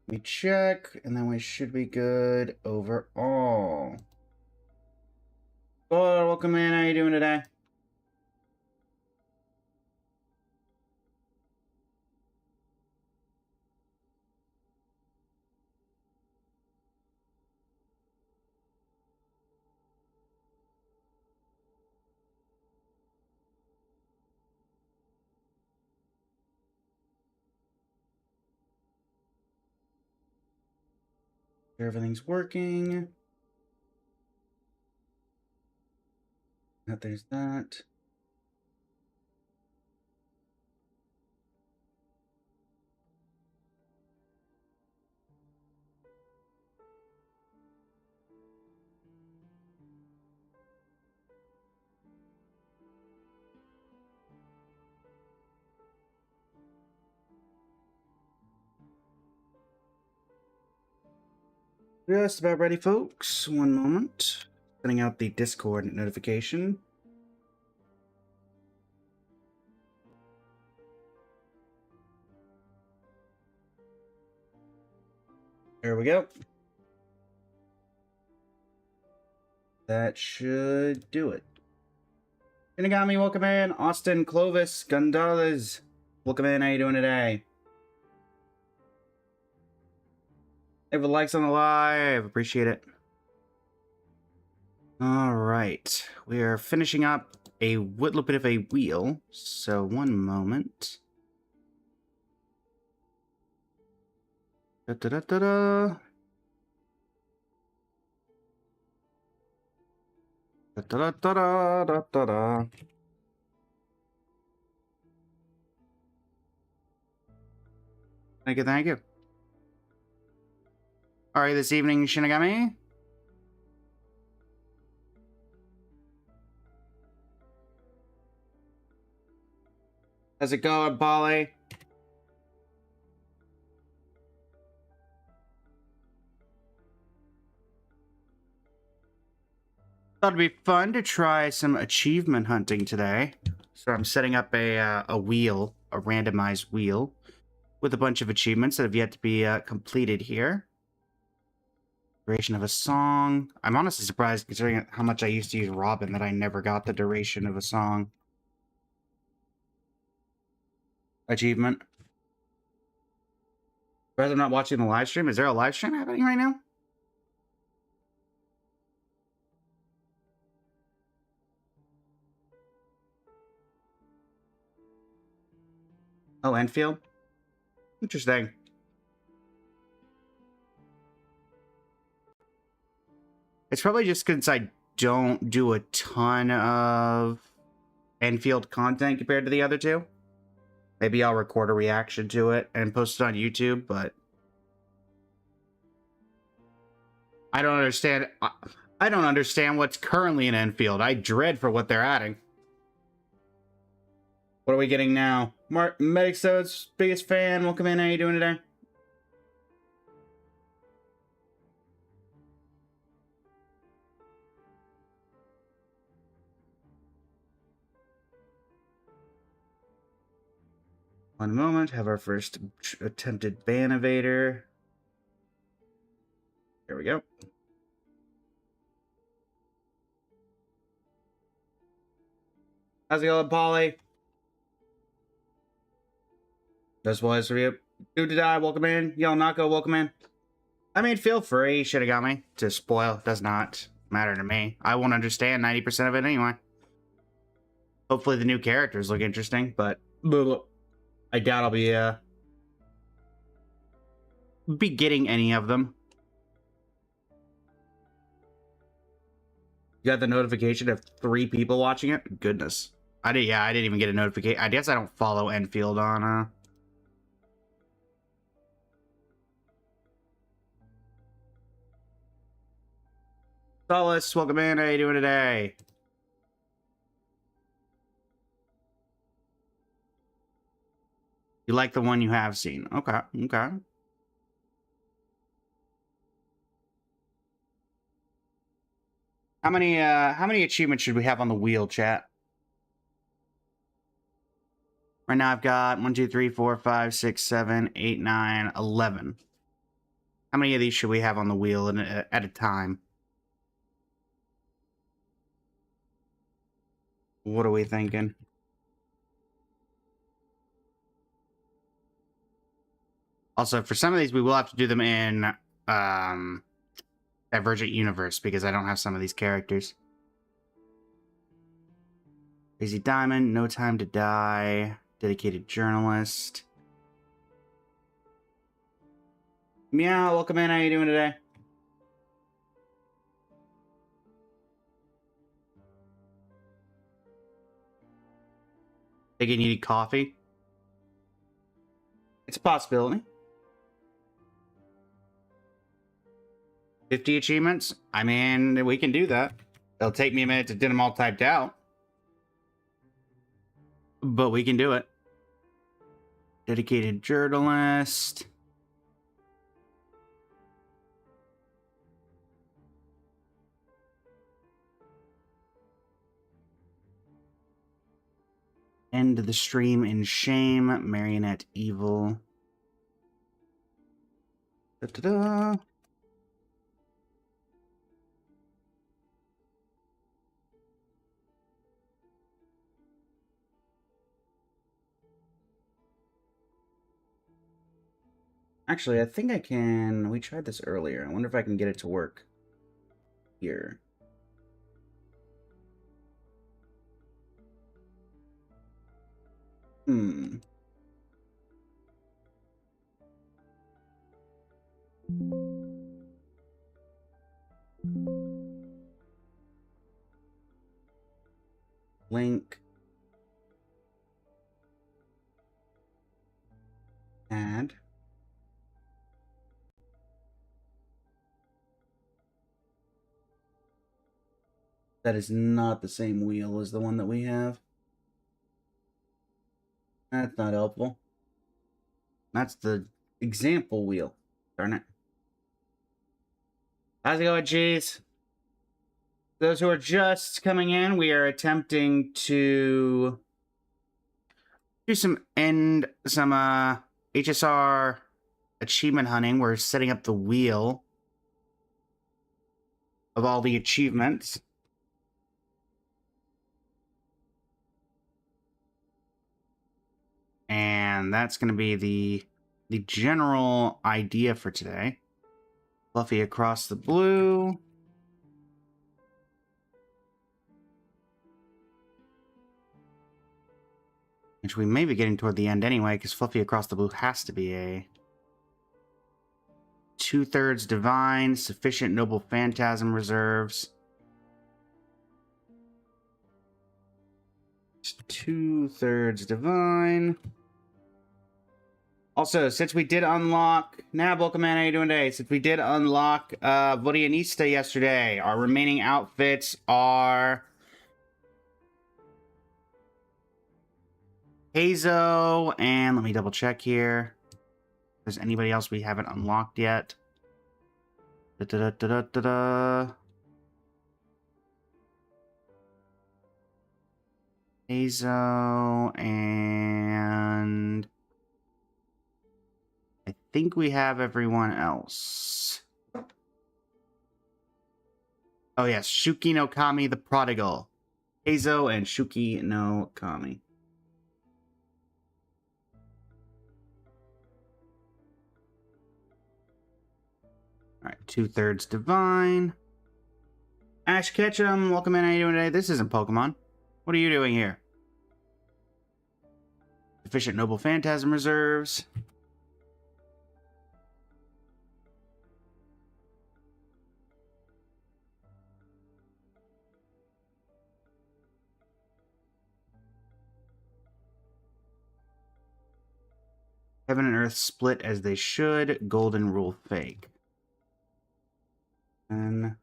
Let me check, and then we should be good overall. Hello, welcome in. How you doing today? Everything's working. There's that. Just about ready, folks. One moment. Sending out the Discord notification. There we go. That should do it. Shinigami, welcome in. Austin, Clovis, Gonzalez, welcome in. How you doing today? Hey, the likes on the live. Appreciate it. All right. We are finishing up a little bit of a wheel. So, one moment. Da-da-da-da-da. Da-da-da-da-da-da-da. Thank you, thank you. All right, this evening, Shinigami. How's it going, Polly? Thought it'd be fun to try some achievement hunting today. So I'm setting up a wheel, a randomized wheel, with a bunch of achievements that have yet to be completed here. Duration of a song. I'm honestly surprised considering how much I used to use Robin that I never got the duration of a song. Achievement. Rather not watching the live stream. Is there a live stream happening right now? Oh, Enfield? Interesting. It's probably just because I don't do a ton of Enfield content compared to the other two. Maybe I'll record a reaction to it and post it on YouTube, but I don't understand. I don't understand what's currently in Enfield. I dread for what they're adding. What are we getting now? Mark Medixo's biggest fan. Welcome in. How you doing today? One moment. Have our first attempted ban evader. There we go. How's it going, Polly? This was for you. Dude to die, welcome in. Yo, Nako, welcome in. I mean, feel free, Shinigami, to spoil. Does not matter to me. I won't understand 90% of it anyway. Hopefully the new characters look interesting, but I doubt I'll be getting any of them. You got the notification of 3 people watching it? Goodness. I didn't even get a notification. I guess I don't follow Enfield on Solace, welcome in. How you doing today? You like the one you have seen. Okay, okay. How many achievements should we have on the wheel, chat? Right now I've got 1, 2, 3, 4, 5, 6, 7, 8, 9, 11. How many of these should we have on the wheel at a time? What are we thinking? Also, for some of these, we will have to do them in Divergent Universe because I don't have some of these characters. Crazy Diamond, No Time to Die, Dedicated Journalist. Meow, welcome in. How you doing today? Thinking you need coffee? It's a possibility. 50 achievements? I mean, we can do that. It'll take me a minute to get them all typed out. But we can do it. Dedicated Journalist. End the stream in shame. Marionette evil. Da-da-da. Actually, I think I can... We tried this earlier. I wonder if I can get it to work here. Link. Add. That is not the same wheel as the one that we have. That's not helpful. That's the example wheel. Darn it. How's it going, Cheese? Those who are just coming in, we are attempting to do some HSR achievement hunting. We're setting up the wheel of all the achievements. And that's going to be the general idea for today. Fluffy across the blue. Which we may be getting toward the end anyway, because Fluffy across the blue has to be a 2/3 divine, sufficient noble phantasm reserves. 2/3 divine. Also, since we did unlock... Nab, welcome in. How you doing today? Since we did unlock Vodianista yesterday, our remaining outfits are... Hazo, and let me double check here. If there's anybody else we haven't unlocked yet. Da-da-da-da-da-da. Hazo, and... I think we have everyone else. Oh yes, Shuki no Kami the Prodigal. Hazo and Shuki no Kami. Alright, 2/3 divine. Ash Ketchum, welcome in. How you doing today? This isn't Pokemon. What are you doing here? Efficient Noble Phantasm Reserves. Heaven and Earth split as they should. Golden Rule fake. And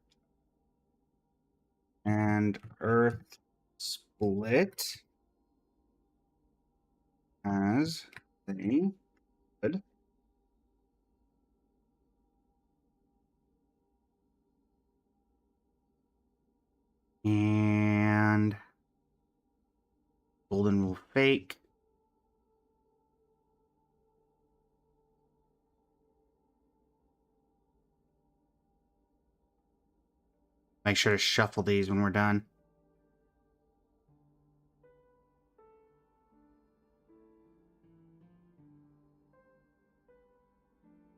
Earth split as they should. And Golden Rule fake. Make sure to shuffle these when we're done.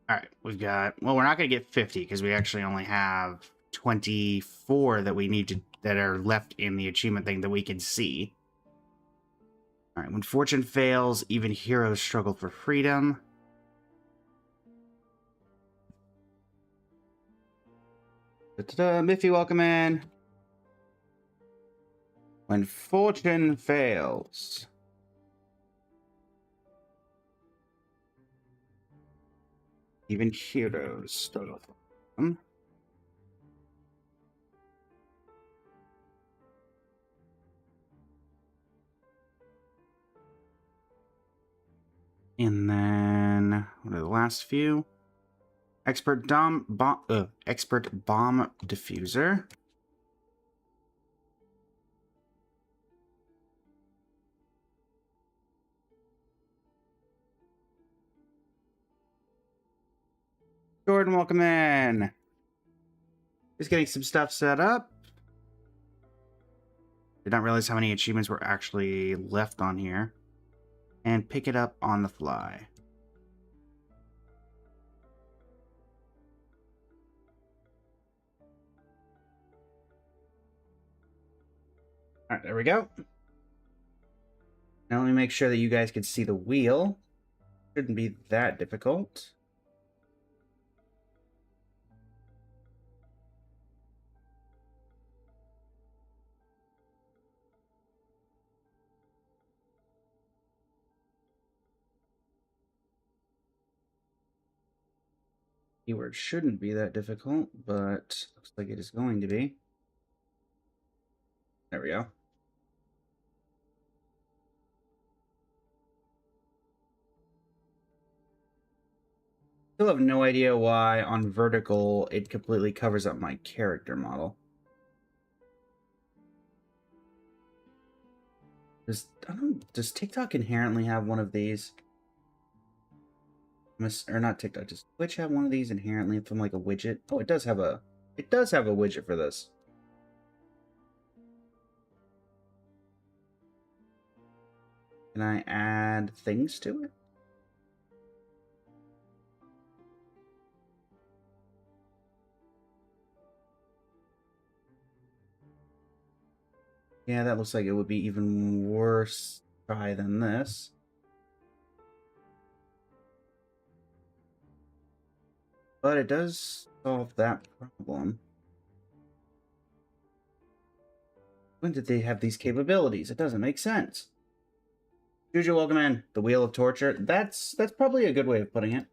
All right, we've got, well, we're not going to get 50 because we actually only have 24 that we need to, that are left in the achievement thing that we can see. All right, when fortune fails, even heroes struggle for freedom. Da-da-da, Miffy, welcome in. When fortune fails. Even heroes struggle for freedom. And then, what are the last few? Expert bomb diffuser. Jordan, welcome in. Just getting some stuff set up. Did not realize how many achievements were actually left on here. And pick it up on the fly. All right, there we go. Now let me make sure that you guys can see the wheel. Shouldn't be that difficult. Keyword shouldn't be that difficult, but looks like it is going to be. There we go. Still have no idea why on vertical it completely covers up my character model. Does TikTok inherently have one of these? Or not TikTok, does Twitch have one of these inherently from like a widget? Oh, it does have a widget for this. Can I add things to it? Yeah, that looks like it would be even worse try than this. But it does solve that problem. When did they have these capabilities? It doesn't make sense. Juju, welcome in. The Wheel of Torture. That's probably a good way of putting it.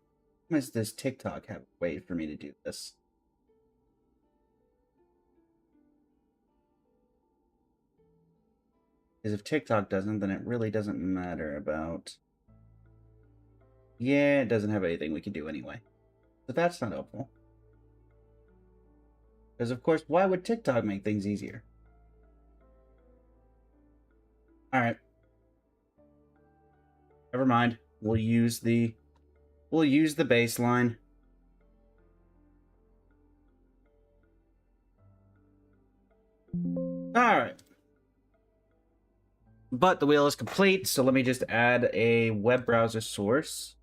Why does this TikTok have a way for me to do this? Because if TikTok doesn't, then it really doesn't matter about... Yeah, it doesn't have anything we can do anyway. But that's not helpful. Because, of course, why would TikTok make things easier? Alright. Never mind. We'll use the baseline. Alright. But the wheel is complete, so let me just add a web browser source.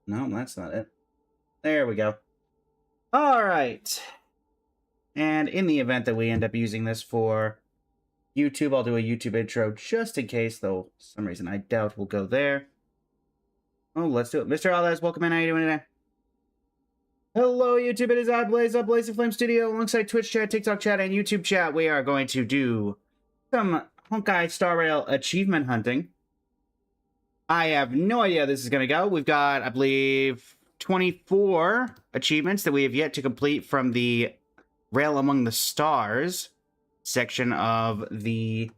No, that's not it. There we go. Alright. And in the event that we end up using this for YouTube, I'll do a YouTube intro just in case, though for some reason I doubt we'll go there. Oh, let's do it. Mr. Aldez, welcome in. How you doing today? Hello, YouTube. It is I, Blaze Up, Blaze of Flame Studio, alongside Twitch chat, TikTok chat, and YouTube chat. We are going to do some Honkai Star Rail achievement hunting. I have no idea how this is going to go. We've got, I believe, 24 achievements that we have yet to complete from the Rail Among the Stars section of the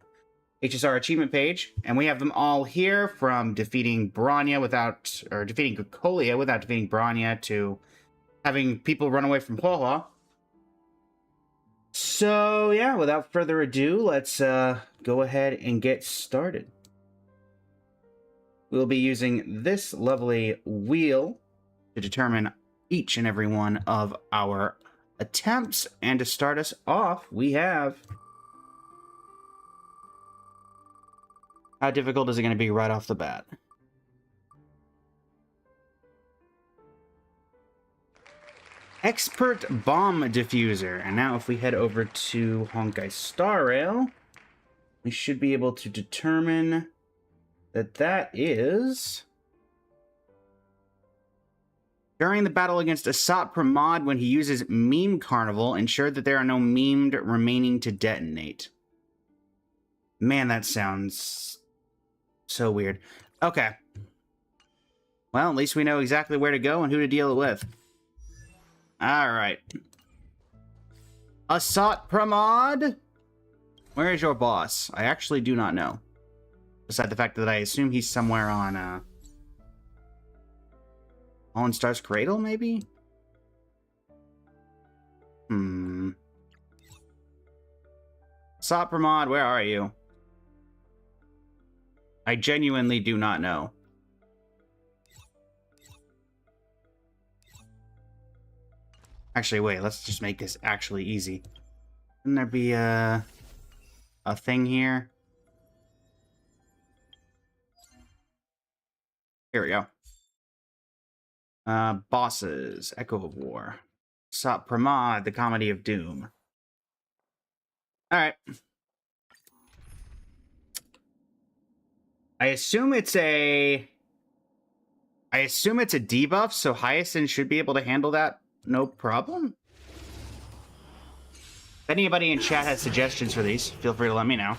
HSR achievement page, and we have them all here, from defeating Bronya without, or defeating Kokolia without defeating Bronya, to having people run away from Hoha. So yeah, without further ado, let's go ahead and get started. We'll be using this lovely wheel to determine each and every one of our attempts. And to start us off, we have... How difficult is it going to be right off the bat? Expert Bomb Diffuser. And now if we head over to Honkai Star Rail, we should be able to determine that that is... During the battle against Asat Pramod, when he uses Meme Carnival, ensure that there are no memed remaining to detonate. Man, that sounds so weird. Okay. Well, at least we know exactly where to go and who to deal it with. Alright. Asat Pramod? Where is your boss? I actually do not know. Besides the fact that I assume he's somewhere on, Fallen Star's Cradle, maybe? Asat Pramod, where are you? I genuinely do not know. Actually, wait, let's just make this actually easy. Wouldn't there be a thing here? Here we go. Bosses, Echo of War. Asat Pramod, the Comedy of Doom. Alright. I assume it's a debuff, so Hyacinth should be able to handle that no problem. If anybody in chat has suggestions for these, feel free to let me know.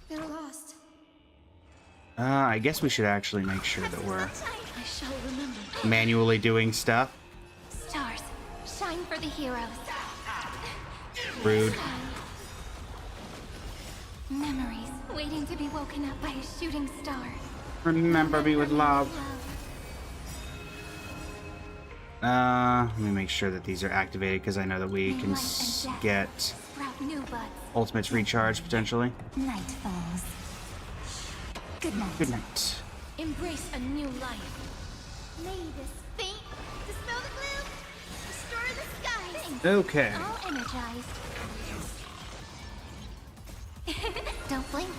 They're lost. I guess we should actually make sure that we're I shall remember. manually doing stuff. Stars, shine for the heroes. Rude. Memories waiting to be woken up by a shooting star. Remember me with love. Let me make sure that these are activated because I know that we can get Sprout new buds. ultimates recharge potentially. Night falls. Good night. Good night. Embrace a new life. May this faint dispel the gloom. Restore the skies. Okay. All energized. Don't blink.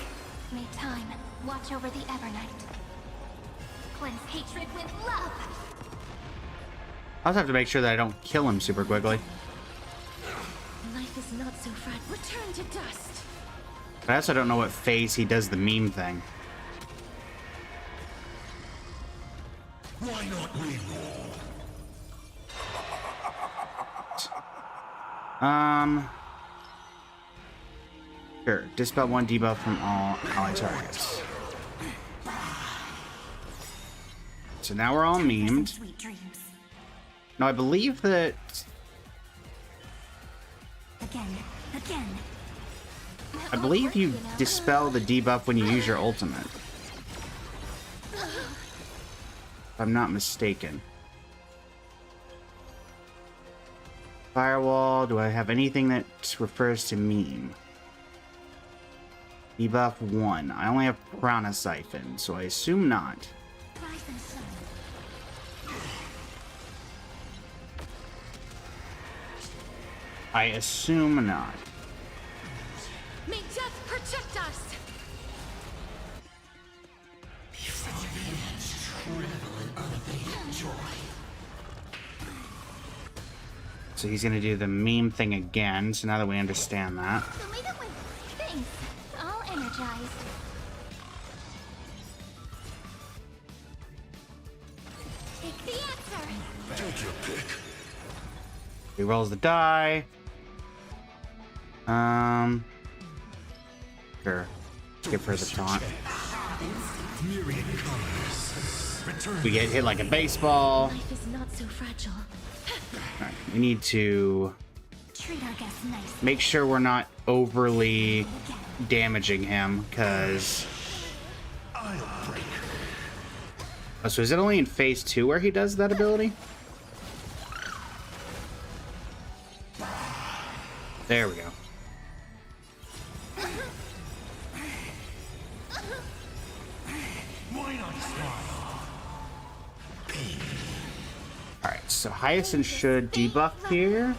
May time watch over the Evernight. Cleanse hatred with love. I'll have to make sure that I don't kill him super quickly. Life is not so fragile. Return to dust. But I also don't know what phase he does the meme thing. Why not reroll? Sure. Dispel one debuff from all ally targets. So now we're all memed. Sweet dreams. Now I believe that Again. I believe you dispel the debuff when you use your ultimate. If I'm not mistaken. Firewall, do I have anything that refers to meme? Debuff 1. I only have Prana Siphon, so I assume not. Rise and shine. I assume not. May death protect us. So he's gonna do the meme thing again, so now that we understand that. The way that went. Thanks. All energized. Take the answer. Take your pick. He rolls the die. Sure. Give her the taunt. Myriad colors. Return. We get hit like a baseball. Life is not so fragile. Alright, we need to Treat our guests nice. make sure we're not overly damaging him, because... I'll break. Oh, so is it only in phase 2 where he does that ability? There we go. Why not smile? So Hyacinth should debuff here.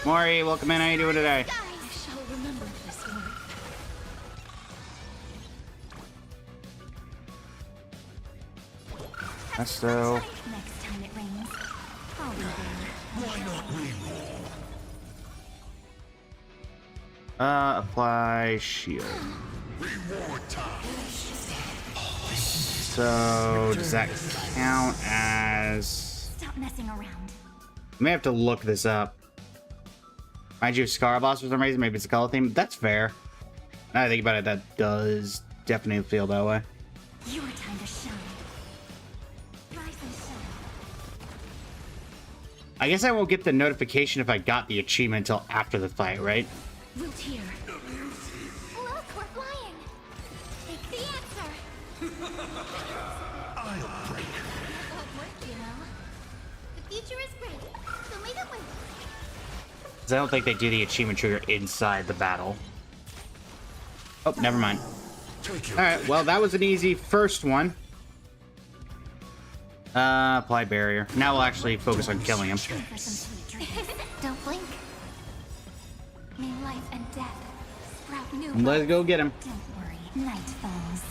Mori, welcome in. How you doing today? I shall remember this one. That's so. Next time it rains, I'll be there. Why not we? Apply shield. Reward time. So does that count as? Stop messing around. I may have to look this up. Mind you, Scar Boss for some reason, maybe it's a color theme. That's fair. Now that I think about it, that does definitely feel that way. Your time to shine. Rise and shine. I guess I won't get the notification if I got the achievement until after the fight, right? Root here. Look, we're flying. Take the answer. I'll break. Won't work, you know. The future is great, so make it win. 'Cause I don't think they do the achievement trigger inside the battle. Oh, never mind. Take your Alright, well, that was an easy first one. Apply barrier. Now we'll actually focus on killing him. Time for some sweet dreams. Don't blink. May life and death sprout new Let's go get him. Don't worry, night falls.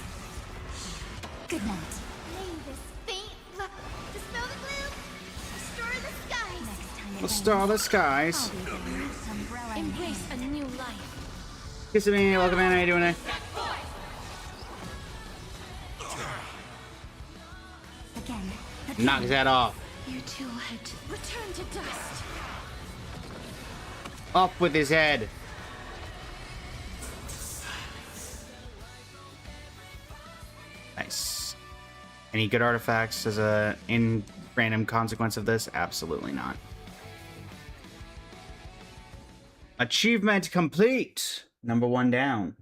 Good night. May this faint love dispel the gloom, restore the skies. Next time it Restore the skies. rains, I'll be there. Umbrella in Embrace a new life. Kiss me, welcome in, how you doing today? Again. Knock his head off. You're too late. Return to dust. Off with his head. Nice. Any good artifacts as a in random consequence of this? Absolutely not. Achievement complete. Number 1 down.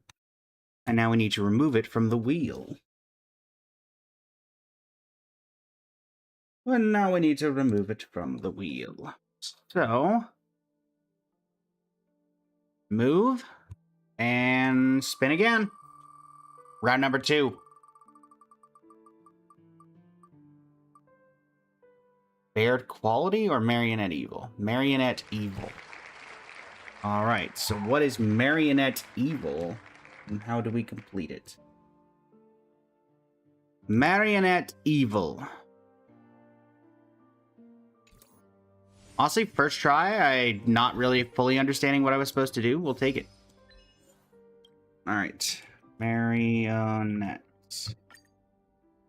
And now we need to remove it from the wheel. Well, now we need to remove it from the wheel. So, move and spin again. Round number 2. Bared quality or marionette evil? Marionette evil. All right, so what is marionette evil and how do we complete it? Marionette evil. Honestly, first try, I not really fully understanding what I was supposed to do. We'll take it. All right, marionette.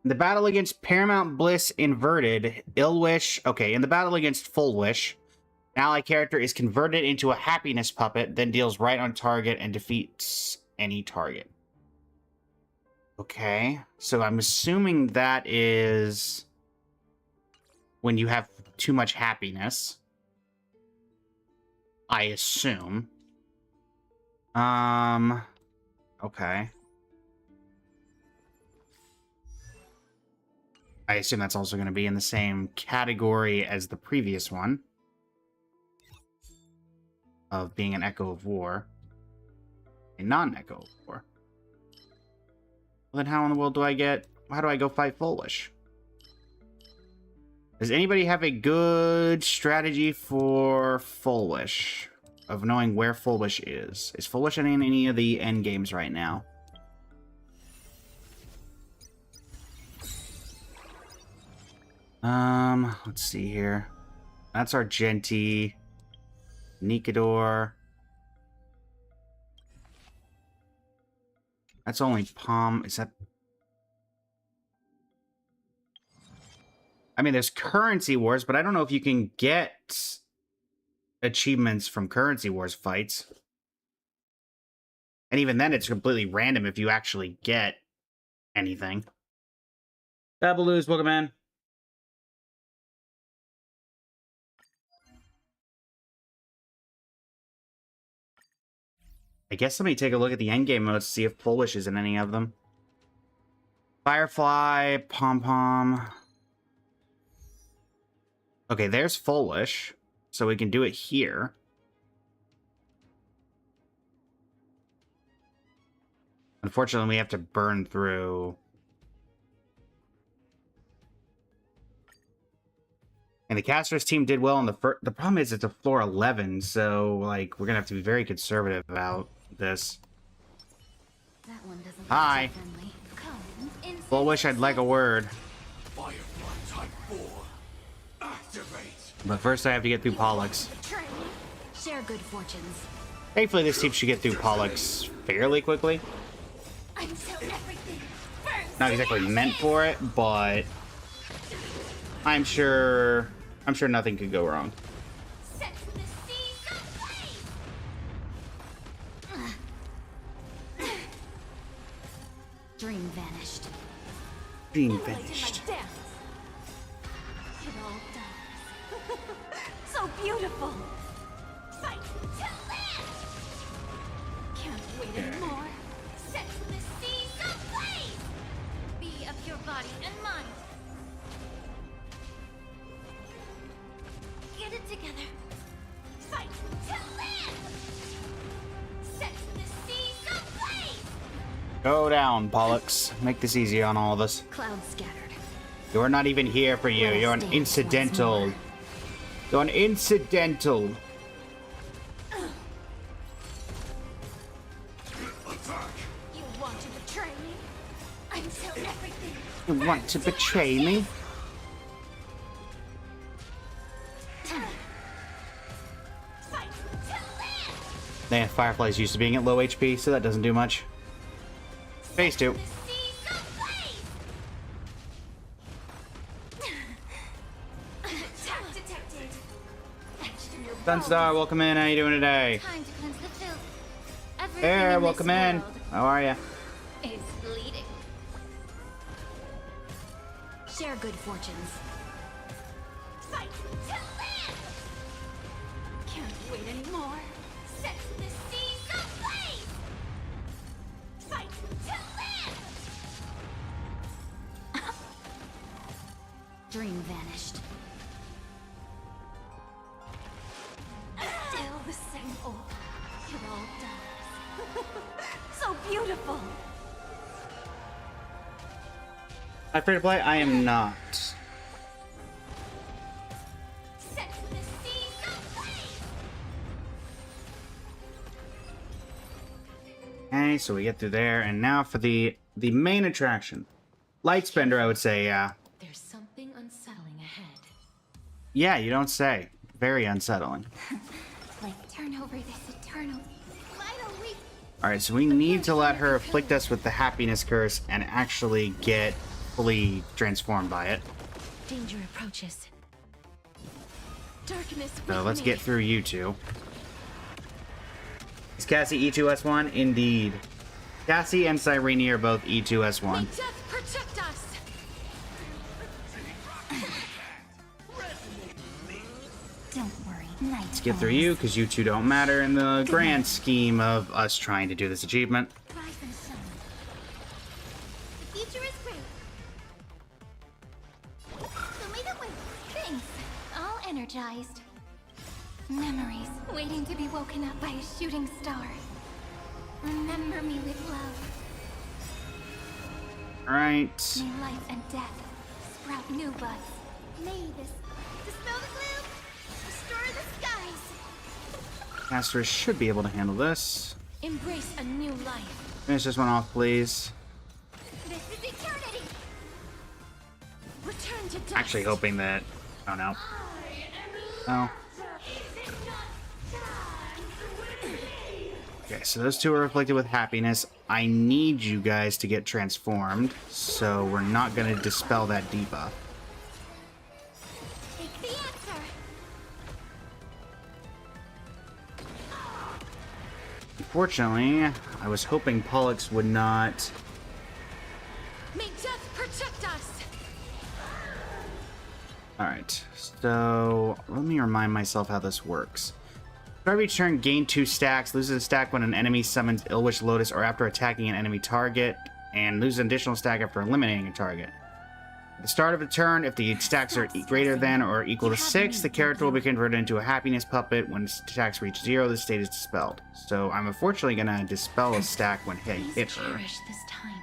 In the battle against Paramount Bliss Inverted, Ill Wish. Okay, in the battle against Full Wish, an ally character is converted into a happiness puppet, then deals right on target and defeats any target. Okay, so I'm assuming that is when you have too much happiness. I assume. Okay. I assume that's also going to be in the same category as the previous one. Of being an Echo of War. A non-Echo of War. Well, then how in the world do I get... How do I go fight Foolish? Does anybody have a good strategy for Foolish? Of knowing where Foolish is? Is Foolish in any of the end games right now? Let's see here. That's Argenti. Nikador. That's only Palm. Is that... I mean, there's Currency Wars, but I don't know if you can get achievements from Currency Wars fights. And even then, it's completely random if you actually get anything. Babaloo's, welcome in. I guess let me take a look at the endgame modes to see if Polish is in any of them. Firefly, Pom-Pom. Okay, there's Foolish, so we can do it here. Unfortunately, we have to burn through... And the casters team did well on the first. The problem is it's a floor 11, so like we're gonna have to be very conservative about this. That one doesn't look Hi. too friendly. Come, instant Well, wish I'd like a word, Firefly Type 4. Activate. but first I have to get through Pollux. betray. Share good fortunes. Thankfully, this team should get through Pollux fairly quickly. Until everything burns. Not exactly meant for it, but I'm sure nothing could go wrong. Set the seas ablaze. Dream vanished. Dream Immolate in my finished. dance. It all dies. So beautiful. Fight to live. Can't wait anymore. Set the seas ablaze. Be of your body and mind. Get it together. Fight to live. Set the seas ablaze. Go down, Pollux. Make this easy on all of us. Clouds scattered. You're not even here for you. You're an incidental. You're an incidental. Attack. You want to betray me? Until everything. You want to betray me? Fight to live. Man, Firefly's used to being at low HP, so that doesn't do much. Phase 2. The seas ablaze. Attack detected. Etched in your Sunstar, welcome in. How you doing today? Time to cleanse the filth. Everything Hey, in welcome this in. world How are you? is bleeding. Share good fortunes. Fight to live. Can't wait anymore. Set the seas ablaze. Fight to live. Dream vanished. Still the same old. It all dies. So beautiful. I'm free to play? I am not. Set the seas ablaze. Okay, so we get through there, and now for the main attraction. Lightspender, I would say, yeah. There's something unsettling ahead. Yeah, you don't say. Very unsettling. Like turn over this eternal vital leap. Alright, so we need to let her afflict us with the happiness curse and actually get fully transformed by it. Danger approaches. Darkness. So let's get through you two. Is Cassie E2S1? Indeed. Cassie and Cyrene are both May E2S1. death protect us. Don't worry, night. Let's get through you, because you two don't matter in the grand scheme of us trying to do this achievement. Rise and shine. The future is great. So may the way. Thanks. All energized. Memories waiting to be woken up by a shooting star. Remember me with love. Alright. May life and death sprout new buds. May this dispel the gloom, restore the skies. Caster should be able to handle this. Embrace a new life. Finish this one off, please. This is eternity. Return to dust. Actually hoping that... Oh, no. Oh. Okay, so those two are afflicted with happiness. I need you guys to get transformed, so we're not going to dispel that debuff. Take the answer. Unfortunately, I was hoping Pollux would not... May death protect us. Alright, so let me remind myself how this works. Start of each turn, gain 2 stacks, loses a stack when an enemy summons Ilwish Lotus or after attacking an enemy target, and loses an additional stack after eliminating a target. At the start of a turn, if the stacks are greater than or equal to 6, the character will be converted into a happiness puppet. When stacks reach 0, the state is dispelled. So I'm unfortunately going to dispel a stack when I hit her. Cherish this time.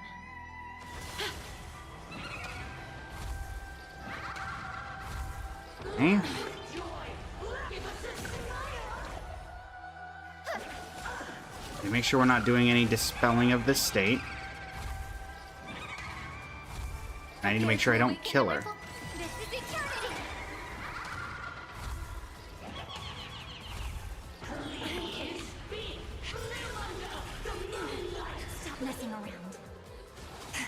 Okay. Okay, make sure we're not doing any dispelling of this state. I need to make sure I don't kill her. This is eternity. Stop messing around.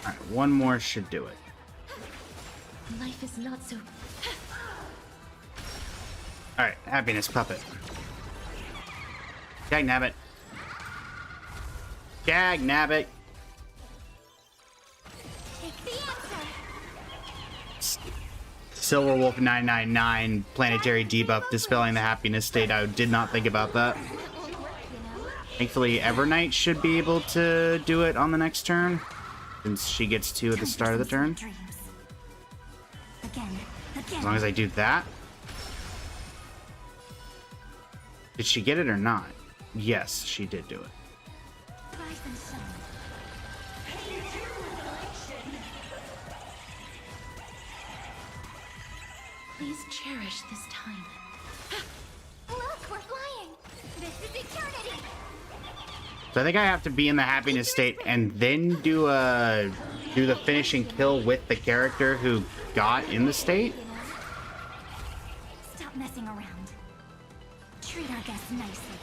Alright, one more should do it. Life is not so. Alright, happiness puppet. Gag nabbit. Gag nabbit. Take the answer. Silver Wolf 999 planetary debuff dispelling the happiness state. I did not think about that. That won't work, you know. Thankfully, Evernight should be able to do it on the next turn, since she gets to at the start of the turn. Dreams. Again. As long as I do that. Did she get it or not? Yes, she did do it. Rise and shine. Please cherish this time. Look, we're flying. This is eternity. So I think I have to be in the happiness state and then do the finishing kill with the character who got in the state. You know? Stop messing around. Treat our guests nicely.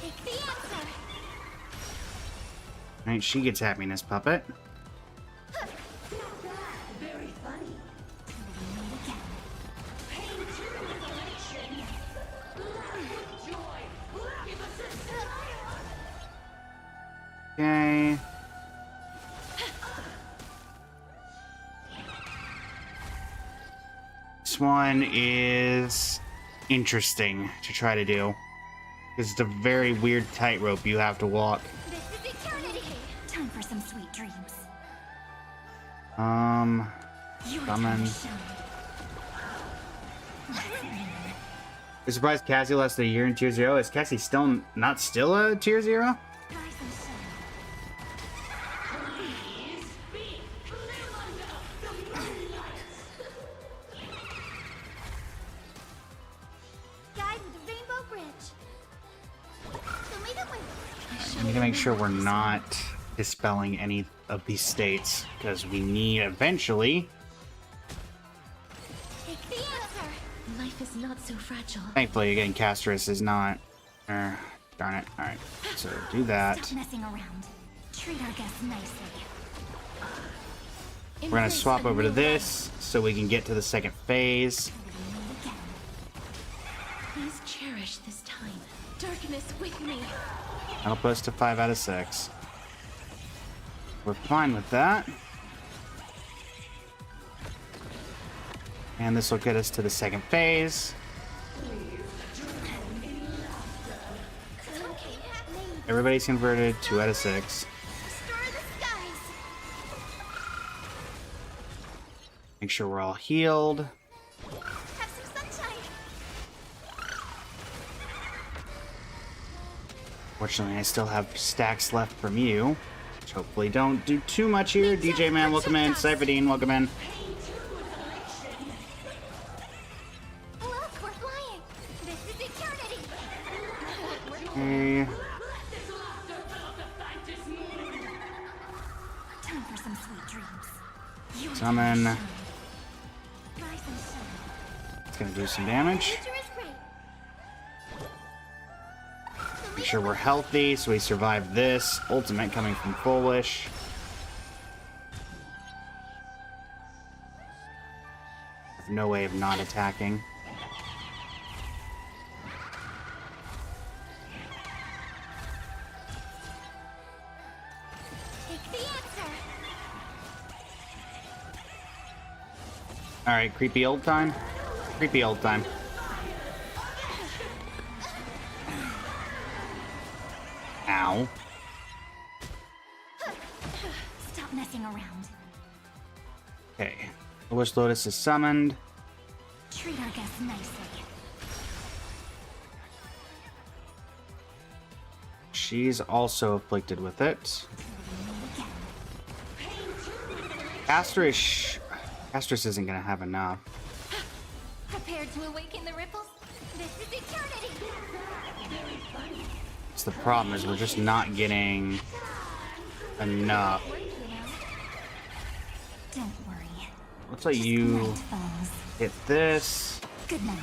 Take the answer. Right, she gets happiness puppet. Very funny. Meet again. Okay. This one is interesting to try to do. Because it's a very weird tightrope you have to walk. This is eternity. Time for some sweet dreams. Your Summon. time to shine. I'm surprised Cassie lasted a year in tier 0. Is Cassie still not still a tier 0? Rise and shine. Guide with the Rainbow Bridge. Show me the way. I need to make sure we're not dispelling any of these states, because we need eventually. Take the answer. Life is not so fragile. Thankfully, again, Castris is not. Darn it. Alright, so do that. Stop messing around. Treat our guests nicely. We're gonna swap over to this so we can get to the second phase. Please cherish this time. Darkness with me. That'll put us to 5 out of 6. We're fine with that. And this will get us to the second phase. Everybody's converted, 2 out of 6. Star the skies. Make sure we're all healed. Have some sunshine. Fortunately, I still have stacks left from you, which hopefully don't do too much here. DJ Man, welcome in. Cypherdine, welcome in. Look, we're flying. This is eternity. Okay. Time for some sweet dreams. Your Summon. time to shine. Rise and shine. It's gonna do some damage. Future is great. Make sure we're healthy so we survive this. Ultimate coming from Foolish. Have no way of not attacking. Take the answer. Alright, creepy old time. Creepy old time. Ow. Stop messing around. Okay. Wish Lotus is summoned. Treat our guests nicely. She's also afflicted with it. Castor is Astrus isn't gonna have enough. Prepared to awaken the ripples? This is eternity! It's the problem is we're just not getting enough. Don't worry. Let's let you hit this. Good night.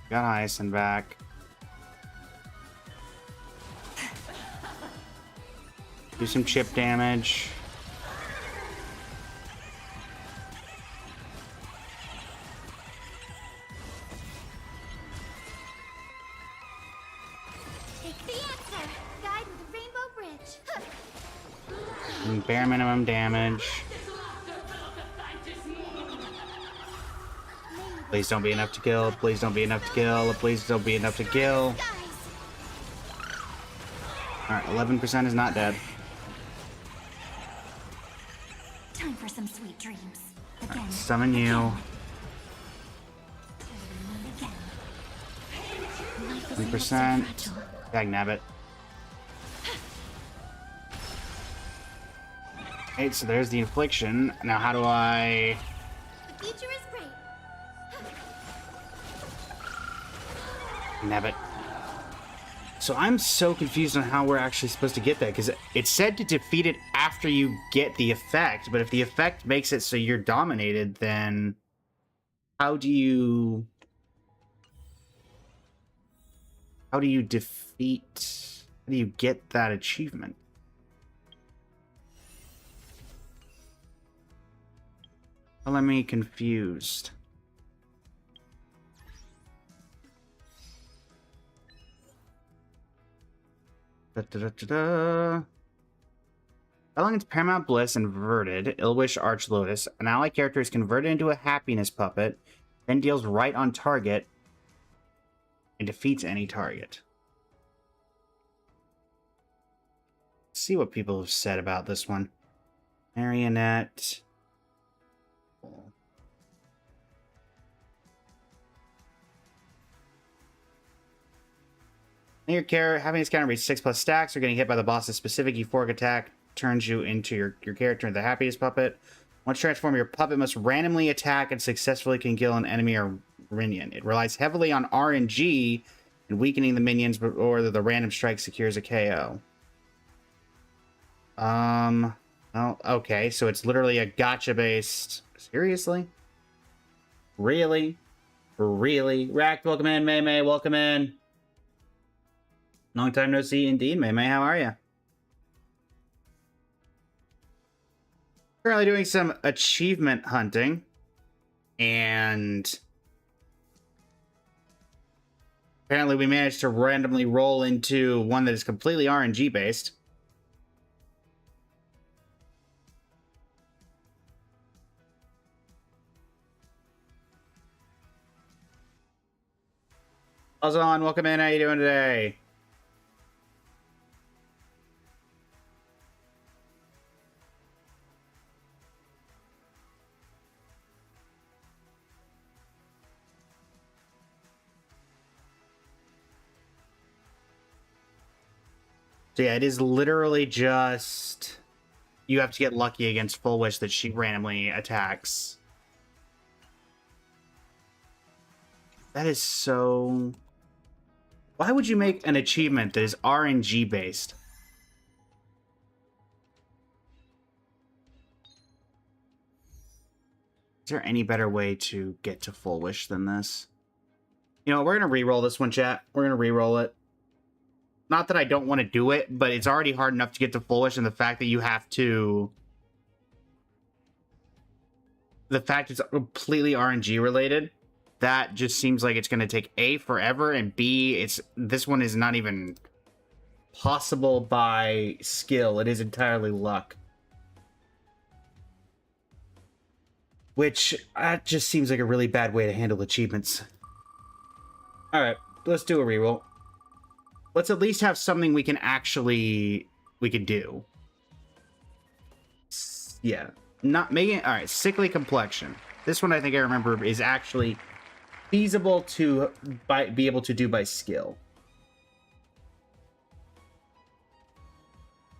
Got Hyacinth back. Do some chip damage. Take the answer. Guide with the Rainbow Bridge. And bare minimum damage. Please don't be enough to kill. Please don't be enough to kill. Please don't be enough to kill. Alright, 11% is not dead. Time for some sweet dreams. Again. Right, summon you. 20%. Dagnabbit. Okay, so there's the infliction. Now how do I... The future is great. Nabbit. So I'm so confused on how we're actually supposed to get that, because it said to defeat it after you get the effect, but if the effect makes it so you're dominated, then how do you defeat, how do you get that achievement? Well, let me confused. Elegance Paramount Bliss inverted, Illwish Archlotus. An ally character is converted into a happiness puppet, then deals right on target and defeats any target. Let's see what people have said about this one. Marionette. Your character having this counter reach 6+ stacks or getting hit by the boss's specific euphoric attack turns you into your character into the happiest puppet. Once transformed, your puppet must randomly attack and successfully can kill an enemy or minion. It relies heavily on RNG and weakening the minions, or the random strike secures a KO. Oh, okay, so it's literally a gacha based. Seriously? Really? Rack, welcome in. May, welcome in. Long time no see indeed. May, how are you? Currently doing some achievement hunting. And apparently we managed to randomly roll into one that is completely RNG based. Ozon, welcome in. How you doing today? So yeah, it is literally just you have to get lucky against Full Wish that she randomly attacks. That is so... Why would you make an achievement that is RNG based? Is there any better way to get to Full Wish than this? You know, we're going to re-roll this one, chat. We're going to re-roll it. Not that I don't want to do it, but it's already hard enough to get to Full Wish, and the fact that you have to... The fact it's completely RNG related, that just seems like it's going to take A, forever, and B, this one is not even possible by skill. It is entirely luck. Which, that just seems like a really bad way to handle achievements. Alright, let's do a reroll. Let's at least have something we can do. Yeah. Not making... Alright, Sickly Complexion. This one I think I remember is actually feasible to be able to do by skill.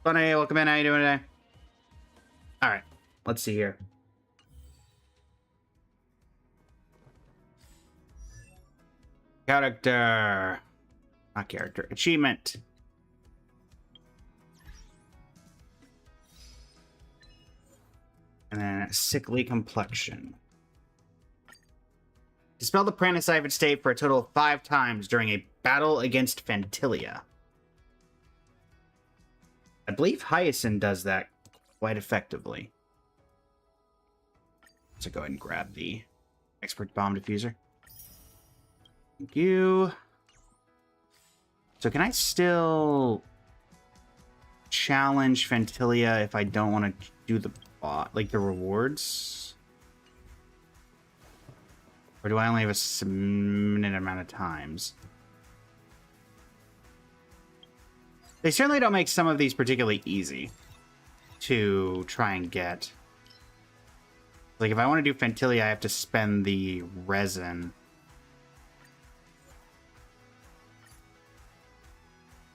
Bunny, welcome in. How you doing today? All right, let's see here. Character. Not character. Achievement. And then sickly complexion. Dispel the Pranicypher state for a total of 5 times during a battle against Fantilia. I believe Hyacinth does that quite effectively. So go ahead and grab the expert bomb diffuser. Thank you. So can I still challenge Fantilia if I don't want to do the like the rewards? Or do I only have a limited amount of times? They certainly don't make some of these particularly easy to try and get. Like, if I want to do Fantilia, I have to spend the resin.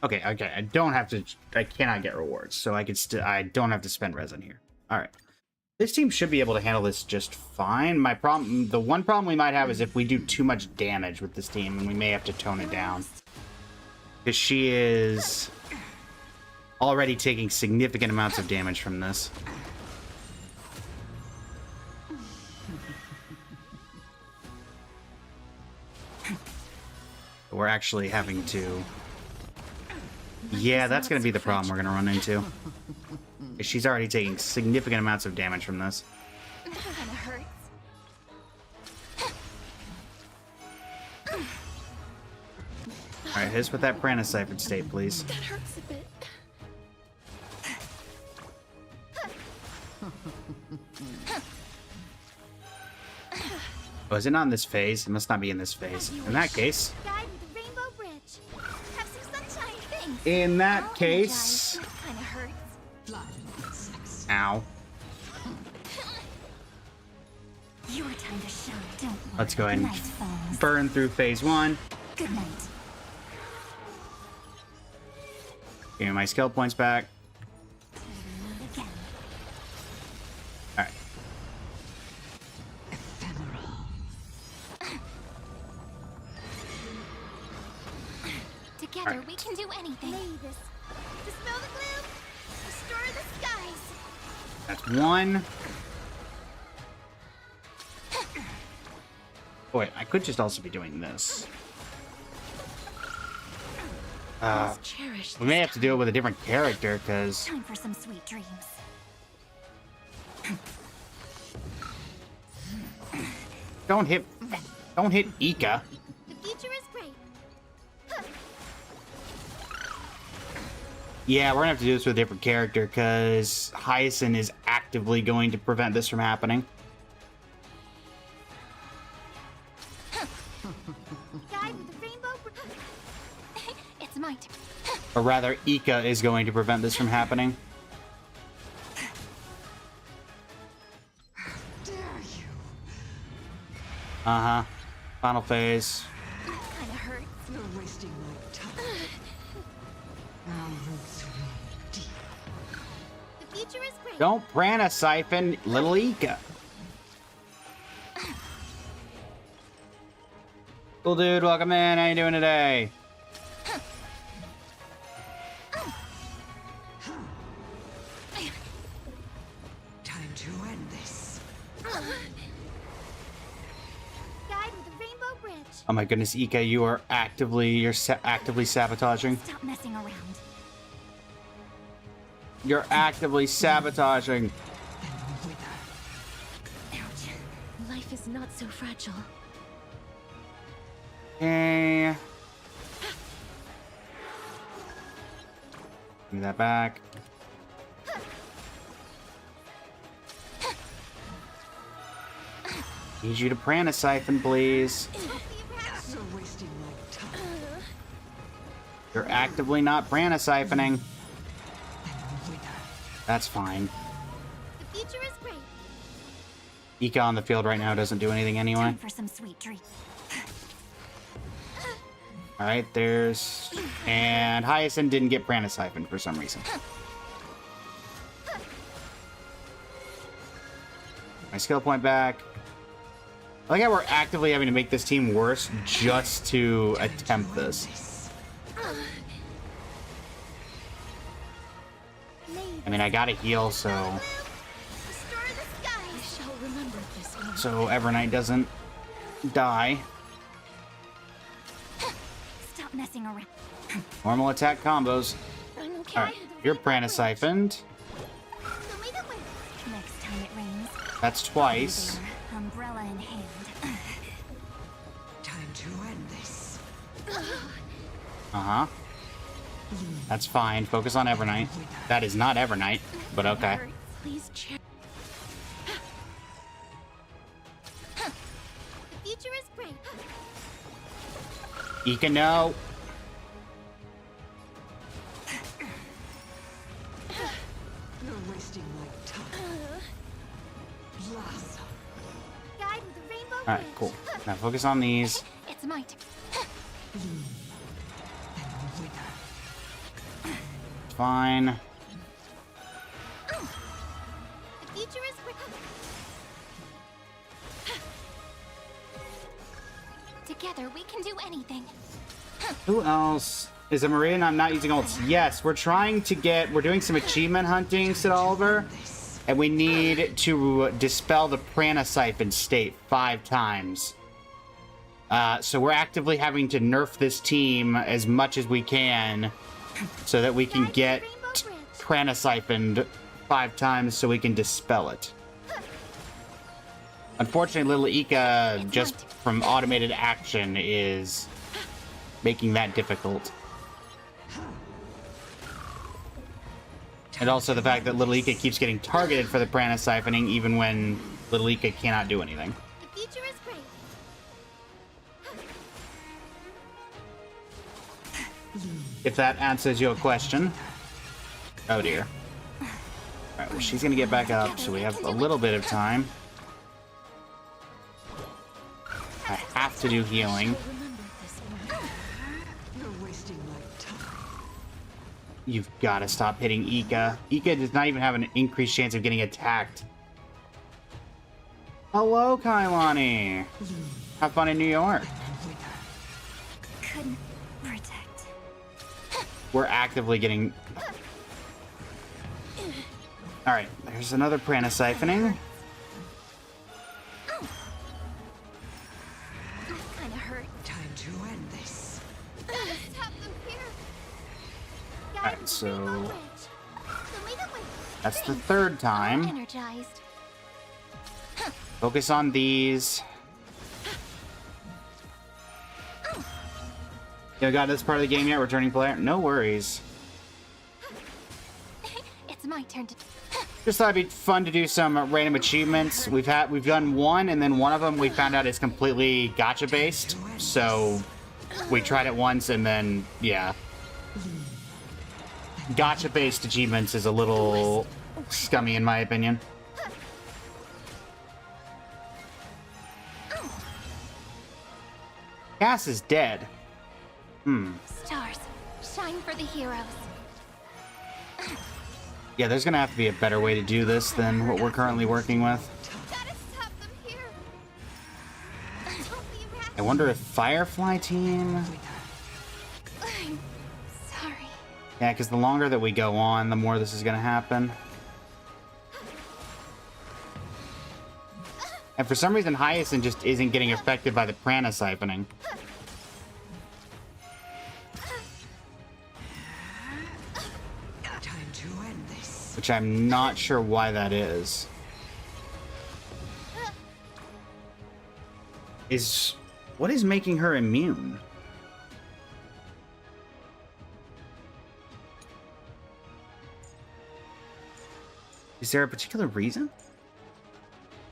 Okay, I don't have to. I cannot get rewards, so I don't have to spend resin here. All right, this team should be able to handle this just fine. The one problem we might have is if we do too much damage with this team, and we may have to tone it down because she is already taking significant amounts of damage from this. We're actually having to... Yeah, that's going to be the problem we're going to run into. She's already taking significant amounts of damage from this. That kind of hurts. Alright, hit us with that Pranicypher state, please. That hurts a bit. Oh, is it not in this phase? It must not be in this phase. In that case... Guide with the Rainbow Bridge. Have some sunshine. Thanks. In that I'll case... energize. That kind of hurts. Ow. Your time to shine. Don't worry. Let's go ahead and Night falls. burn through phase 1. Good night. Give me my skill points back. Again. Alright. Together Alright. we can do anything. This. Dispel the gloom. Restore the skies. That's 1. Oh, wait, I could just also be doing this. We may have to do it with a different character, because... Time for some sweet dreams. Don't hit Ika. The future is great. Yeah, we're gonna have to do this with a different character, because Hyacinth is actively going to prevent this from happening. Guide with the rainbow. It's my turn. Or rather, Ika is going to prevent this from happening. Uh-huh. Final phase. Kind of hurts. You're wasting my time. Our roots run deep. The future is great. Don't Pranicypher little Ika. Cool dude, welcome in. How you doing today? Time to end this. Guide with the rainbow bridge. Oh my goodness, Ika, you're actively sabotaging. Stop messing around. You're actively sabotaging. Then wither. Ouch. Life is not so fragile. Okay. Give me that back. Need you to Pranicypher, please. You're wasting my time. You're actively not Pranicyphering. Then wither. That's fine. The future is great. Ika on the field right now doesn't do anything anyway. Time for some sweet dreams. Alright, there's... And Hyacinth didn't get Pranicypher for some reason. My skill point back. I like how we're actively having to make this team worse just to attempt this. I mean, I gotta heal, so Evernight doesn't die. Stop messing around. Normal attack combos. I'm okay. Alright, you're Prana siphoned. Next time it rains, That's twice. umbrella in hand. Time to end this. Uh-huh. That's fine. Focus on Evernight. That is not Evernight, but okay. Please check. The future is great. Ika, no. You're wasting my time. Blossom. Guide with a rainbow Alright, bridge. cool. Now focus on these. It's my turn. Fine. The future is great. Together we can do anything. Who else? Is it Maria and I'm not using ults? Yes, we're doing some achievement hunting, Sid Oliver. And we need to dispel the Prana Siphon state 5 times. So we're actively having to nerf this team as much as we can so that we can get Prana Siphoned 5 times so we can dispel it. Unfortunately, little Ika, just from automated action, is making that difficult. And also the fact that little Ika keeps getting targeted for the Prana Siphoning even when little Ika cannot do anything. The future is great. If that answers your question. Oh dear. Alright, well she's gonna get back up, so we have a little bit of time. I have to do healing. You're wasting my time. You've got to stop hitting Ika. Ika does not even have an increased chance of getting attacked. Hello, Kailani. Have fun in New York. Couldn't protect. We're actively getting... Alright, there's another Prana Siphoning. Kinda hurt. Time to end this. Stop them here. Alright, so... Show me the way. That's the 3rd time. Energized. Focus on these. You got this part of the game yet, returning player? No worries. It's my turn to. Just thought it'd be fun to do some random achievements. We've done one, and then one of them we found out is completely gacha based. So we tried it once, and then yeah, gacha based achievements is a little scummy in my opinion. Cass is dead. Stars, shine for the heroes. Yeah, there's gonna have to be a better way to do this than what we're currently working with. Gotta stop them here. Don't be rash. I wonder if Firefly team... I'm sorry. Yeah, because the longer that we go on, the more this is gonna happen. And for some reason, Hyacinth just isn't getting affected by the Prana Siphoning. Time to end this. Which I'm not sure why that is. What is making her immune? Is there a particular reason?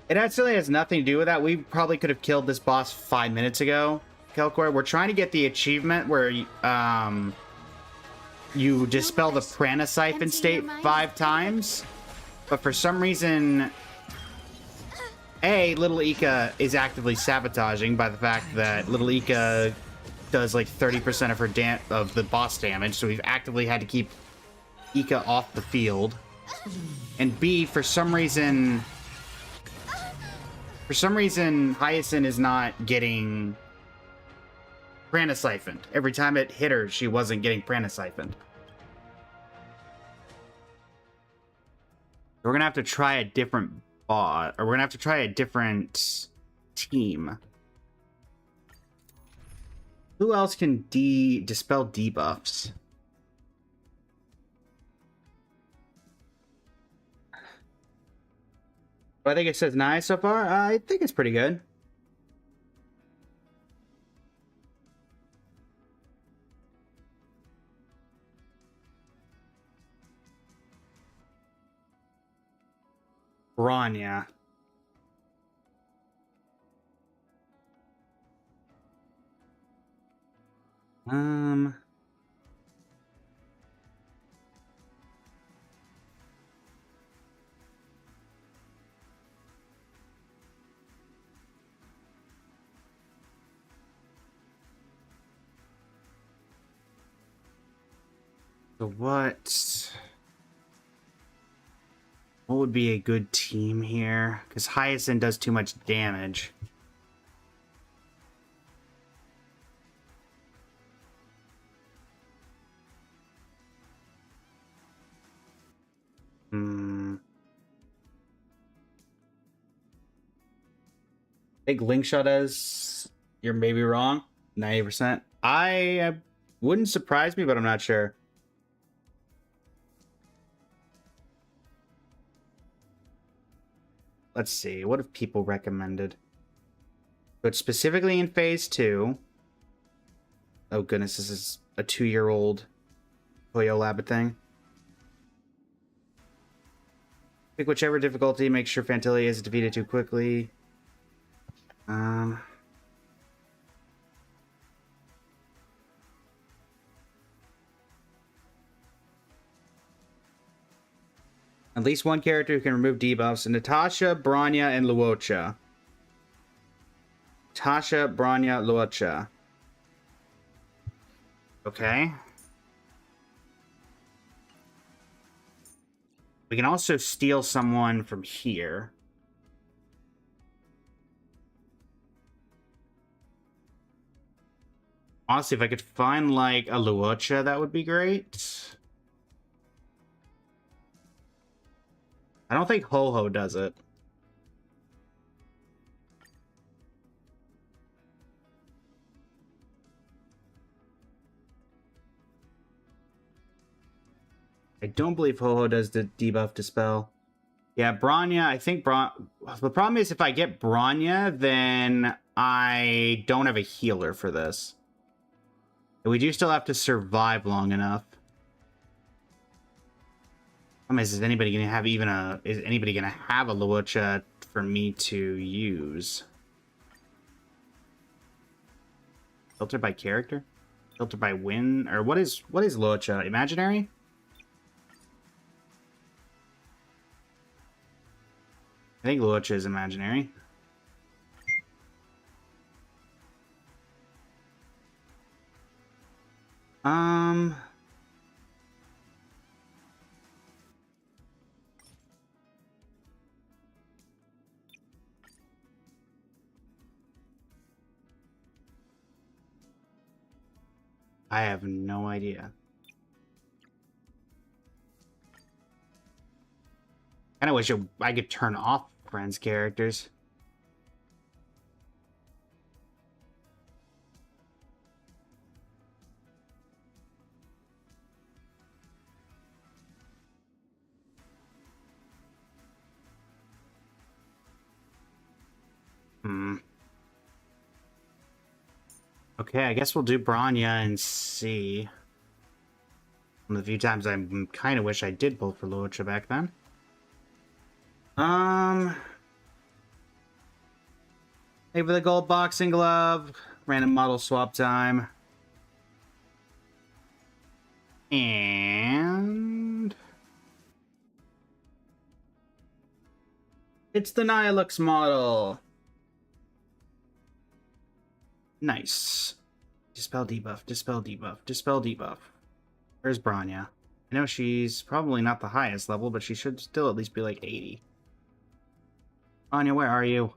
It actually has nothing to do with that. We probably could have killed this boss 5 minutes ago, Kelkor. We're trying to get the achievement where you dispel the Prana Siphon state 5 times. But for some reason, Little Ika is actively sabotaging by the fact that Little Ika does like 30% of her of the boss damage. So we've actively had to keep Ika off the field. And B, for some reason, For some reason, Hyacinth is not getting Prana Siphoned. Every time it hit her, she wasn't getting Prana Siphoned. We're gonna have to try a different bot, or we're gonna have to try a different team. Who else can dispel debuffs? I think it says nice so far. I think it's pretty good. Bronya. So what would be a good team here? Because Hyacinth does too much damage. I think Linkshot does. You're maybe wrong. 90%. I wouldn't surprise me, but I'm not sure. Let's see. What have people recommended? But specifically in Phase 2. Oh goodness, this is a 2-year-old Toyo Labbit thing. Pick whichever difficulty. Make sure Fantilia is defeated too quickly. At least one character who can remove debuffs. Natasha, Bronya, and Luocha. Tasha, Bronya, Luocha. Okay. We can also steal someone from here. Honestly, if I could find, like, a Luocha, that would be great. I don't think Ho-Ho does it. I don't believe Ho-Ho does the debuff dispel. Yeah, Bronya, I think the problem is if I get Bronya, then I don't have a healer for this. We do still have to survive long enough. Is anybody gonna have is anybody gonna have a Luocha for me to use? Filter by character? Filter by win? Or what is Luocha? Imaginary? I think Luocha is imaginary. I have no idea. I wish I could turn off friends' characters. Okay, I guess we'll do Bronya and see. One of the few times I kind of wish I did pull for Luocha back then. Maybe the gold boxing glove. Random model swap time. And it's the Nihilux model. Nice. Dispel debuff, dispel debuff, dispel debuff. Where's Bronya? I know she's probably not the highest level, but she should still at least be like 80. Bronya, where are you?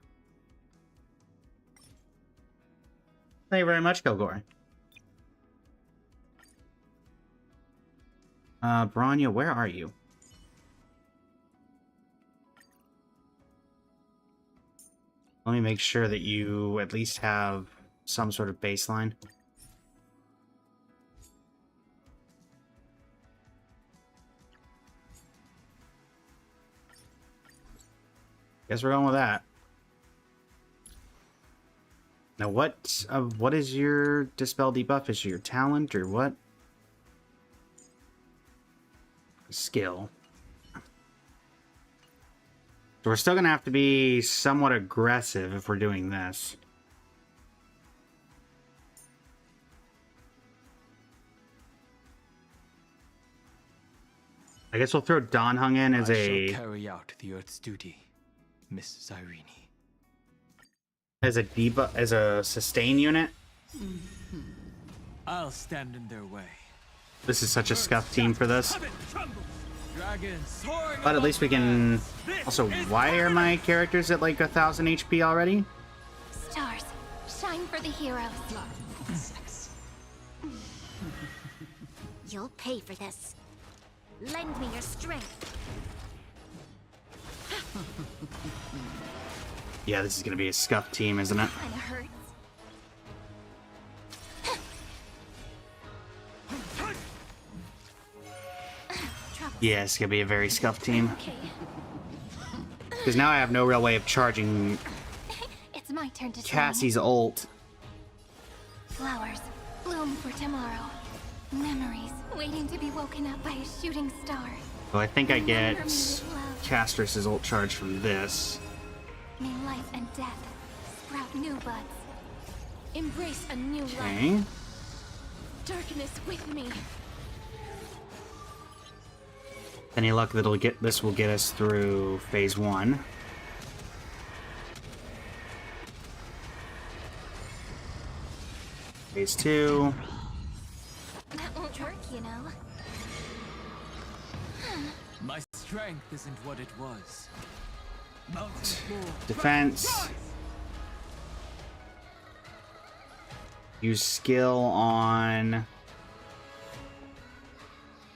Thank you very much, Kilgore. Bronya, where are you? Let me make sure that you at least have some sort of baseline. Guess we're going with that. Now, what is your dispel debuff? Is it your talent or what? Skill. So we're still gonna have to be somewhat aggressive if we're doing this. I guess we'll throw Donhung in as I shall carry out the Earth's duty, Miss Cyrene. As a debuff, as a sustain unit. I'll stand in their way. This is such a scuff team for this. Dragons soaring But at least we can... This Also, is why are my characters at like 1,000 HP already? Stars, shine for the heroes. You'll pay for this. Lend me your strength. Yeah, this is gonna be a scuff team, isn't it? Kinda hurts. Yeah, it's gonna be a very scuff team. Okay, Because now I have no real way of charging it's my turn to shine. Cassie's ult. Flowers bloom for tomorrow. Memories waiting to be woken up by a shooting star. So I think I get Remember me with love. Castrus's ult charge from this. May life and death sprout new buds. Embrace a new life. Okay. Darkness with me. Any luck that'll get this will get us through phase 1. Phase 2. That won't work, you know. My strength isn't what it was. Mountain floor. Defense. Use skill on...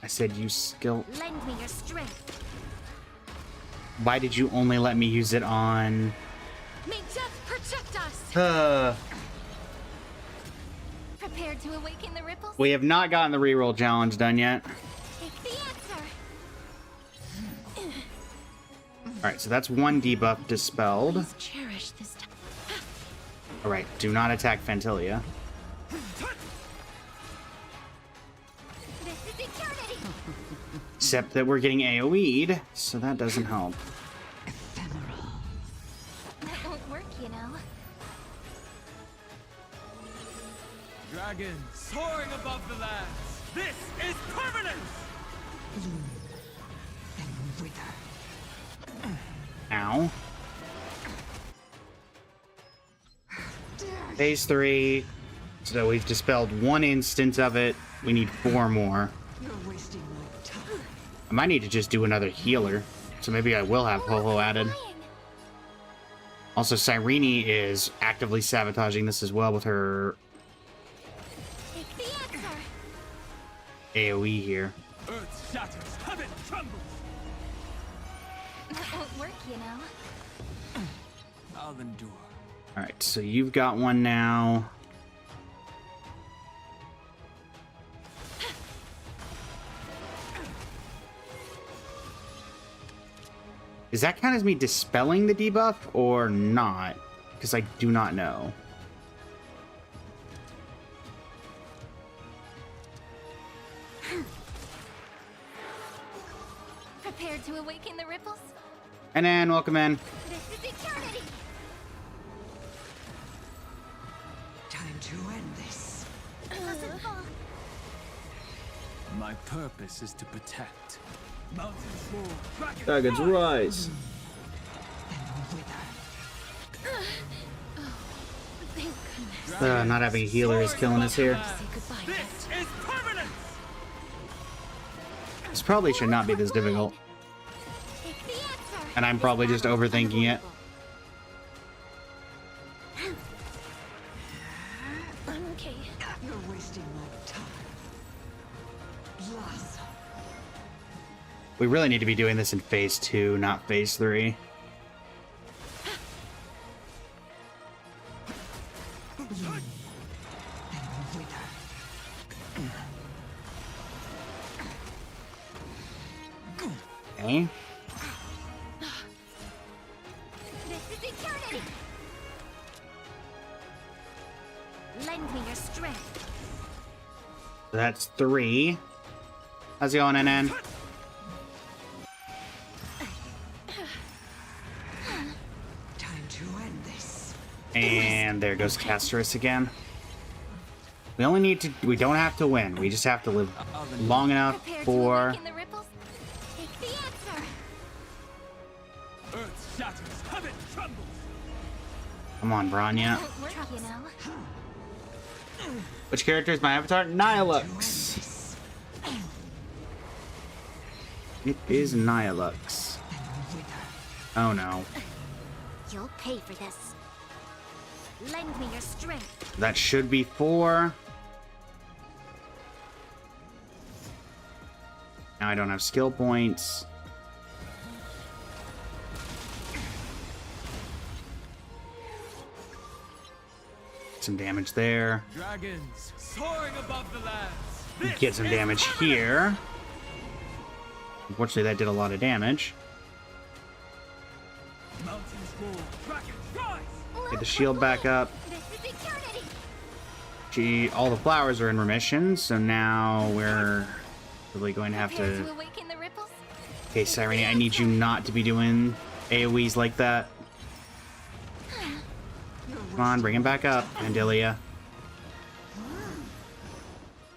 I said use skill... Lend me your strength. Why did you only let me use it on... May death protect us. Prepared to awaken the ripples? We have not gotten the reroll challenge done yet. Take the answer. Alright, so that's one debuff dispelled. Please cherish this time. Alright, do not attack Fantilia. This is eternity. Except that we're getting AoE'd, so that doesn't help. That won't work, you know. Dragons soaring above the lands. This is permanence. Ow. Phase 3. So we've dispelled one instance of it. We need 4 more. You're wasting my time. I might need to just do another healer. So maybe I will have Ho-Ho added. Flying. Also, Cyrene is actively sabotaging this as well with her Take the answer. AoE here. Earth shatters, heaven trembles. That won't work, you know. I'll endure. Alright, so you've got one now. Does that count as me dispelling the debuff or not? Because I do not know. Prepared to awaken the ripples? And then, welcome in. This is eternity. Time to end this. Doesn't fall. My purpose is to protect. Mountain floor. Dragons Dragons rise. Thank goodness. Not having a healer is killing us here. Say goodbye. This is permanence. This probably should not be this difficult. Take the answer. And I'm probably just overthinking it. Awesome. We really need to be doing this in phase 2, not phase 3. Okay. This is eternity! Lend me your strength. That's 3. How's it going, NN? Time to end this. And there goes Casterus again. We only need to... We don't have to win. We just have to live long enough Prepare to for... awaken the ripples. Take the answer. Earth shatters, heaven trembles. Come on, Branya. Won't work, you know. Which character is my avatar? Nihilux. It is Nihilux. Oh no. You'll pay for this. Lend me your strength. That should be 4. Now I don't have skill points. Some damage there. Dragons soaring above the lands. Get some damage here. Unfortunately, that did a lot of damage. Mountains roar, dragons rise. Get the shield back up. This is eternity. All the flowers are in remission, so now we're really going to have Prepare to... to awaken the ripples. Okay, Cyrene, I need you not to be doing AoEs like that. Come on, bring him back up, Fandilia.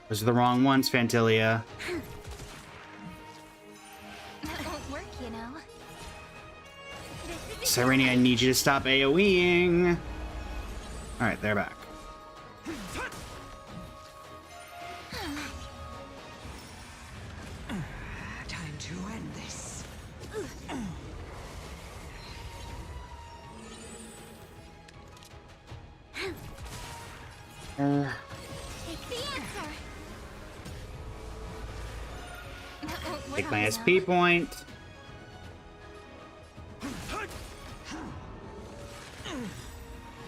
Those are the wrong ones, Fantilia. That won't work, you know. This is Cyrene, I need you to stop AoEing. Alright, they're back. Time to end this. Take the answer. That won't work, Take my you SP know. point.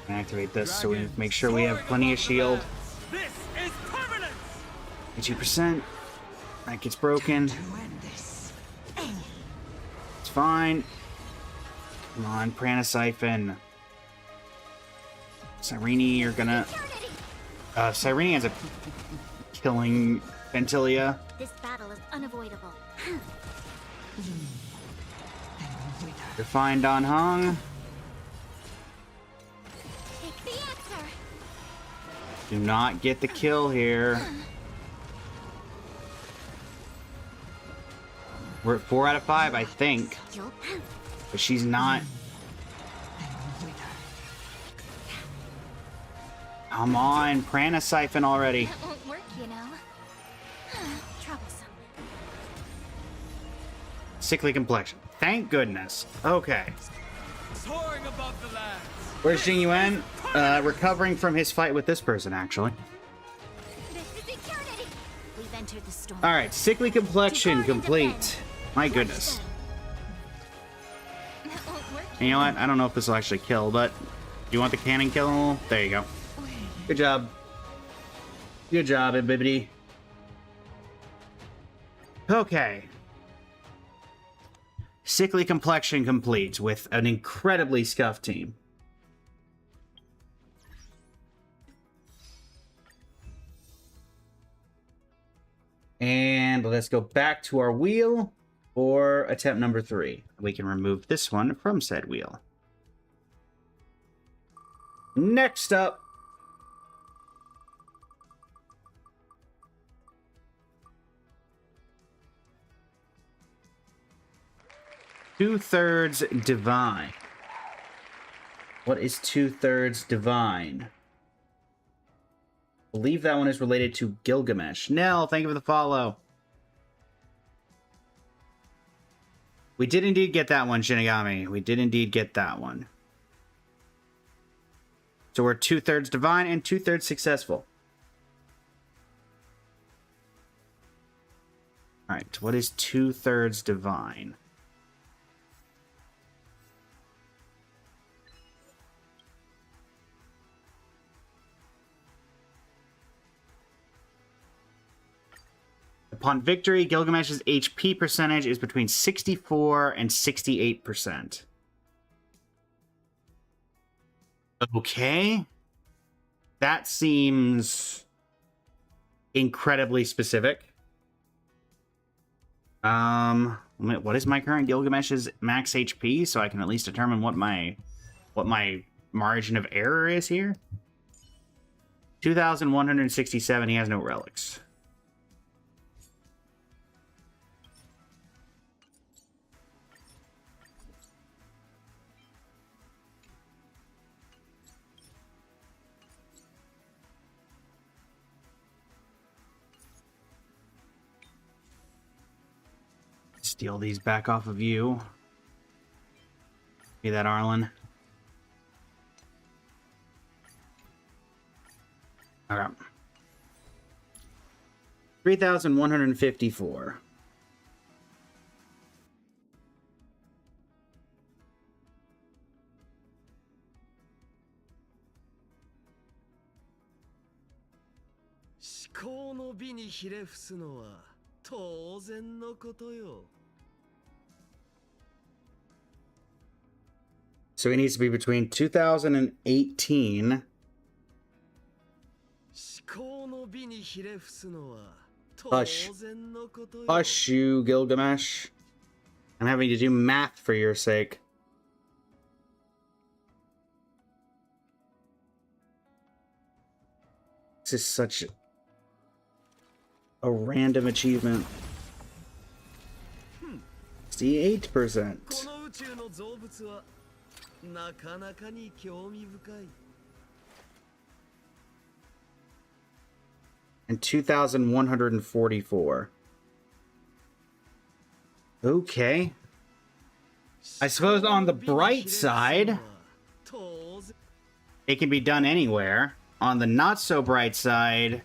Activate this so we make sure we have plenty of shield. This is permanence. 2%. That gets broken. To end this. It's fine. Come on, Pranasiphon. Cyrene, you're gonna... Eternity. Cyrene ends up killing Fantilia. This battle is unavoidable. You're fine, Don Hong. Take the answer. Do not get the kill here. We're at 4 out of 5, I think. You'll But she's not. Come on, Pranasiphon already. That won't work, you know. Troublesome. Sickly complexion. Thank goodness. Okay. Soaring above the lands. Where's Jing Yuan? Recovering from his fight with this person, actually. This is eternity. We've entered the storm. Alright, sickly complexion complete. My goodness. That won't work. And you know what? I don't know if this will actually kill, but do you want the cannon kill? There you go. Good job. Good job, Bibbidi. Okay. Sickly complexion complete with an incredibly scuffed team. And let's go back to our wheel for attempt number 3. We can remove this one from said wheel. Next up, two-thirds divine. What is two-thirds divine? I believe that one is related to Gilgamesh. Nell, thank you for the follow. We did indeed get that one, Shinigami. We did indeed get that one. So we're two-thirds divine and two-thirds successful. Alright, what is 2/3 divine? Upon victory, Gilgamesh's HP percentage is between 64 and 68%. Okay. That seems incredibly specific. What is my current Gilgamesh's max HP so I can at least determine what my margin of error is here? 2,167. He has no relics. Steal these back off of you. Be that, Arlen. All right. 3,154. So he needs to be between 2018. Hush. Hush you, Gilgamesh. I'm having to do math for your sake. This is such a random achievement. 68%. And 2,144. Okay. I suppose on the bright side, it can be done anywhere. On the not so bright side,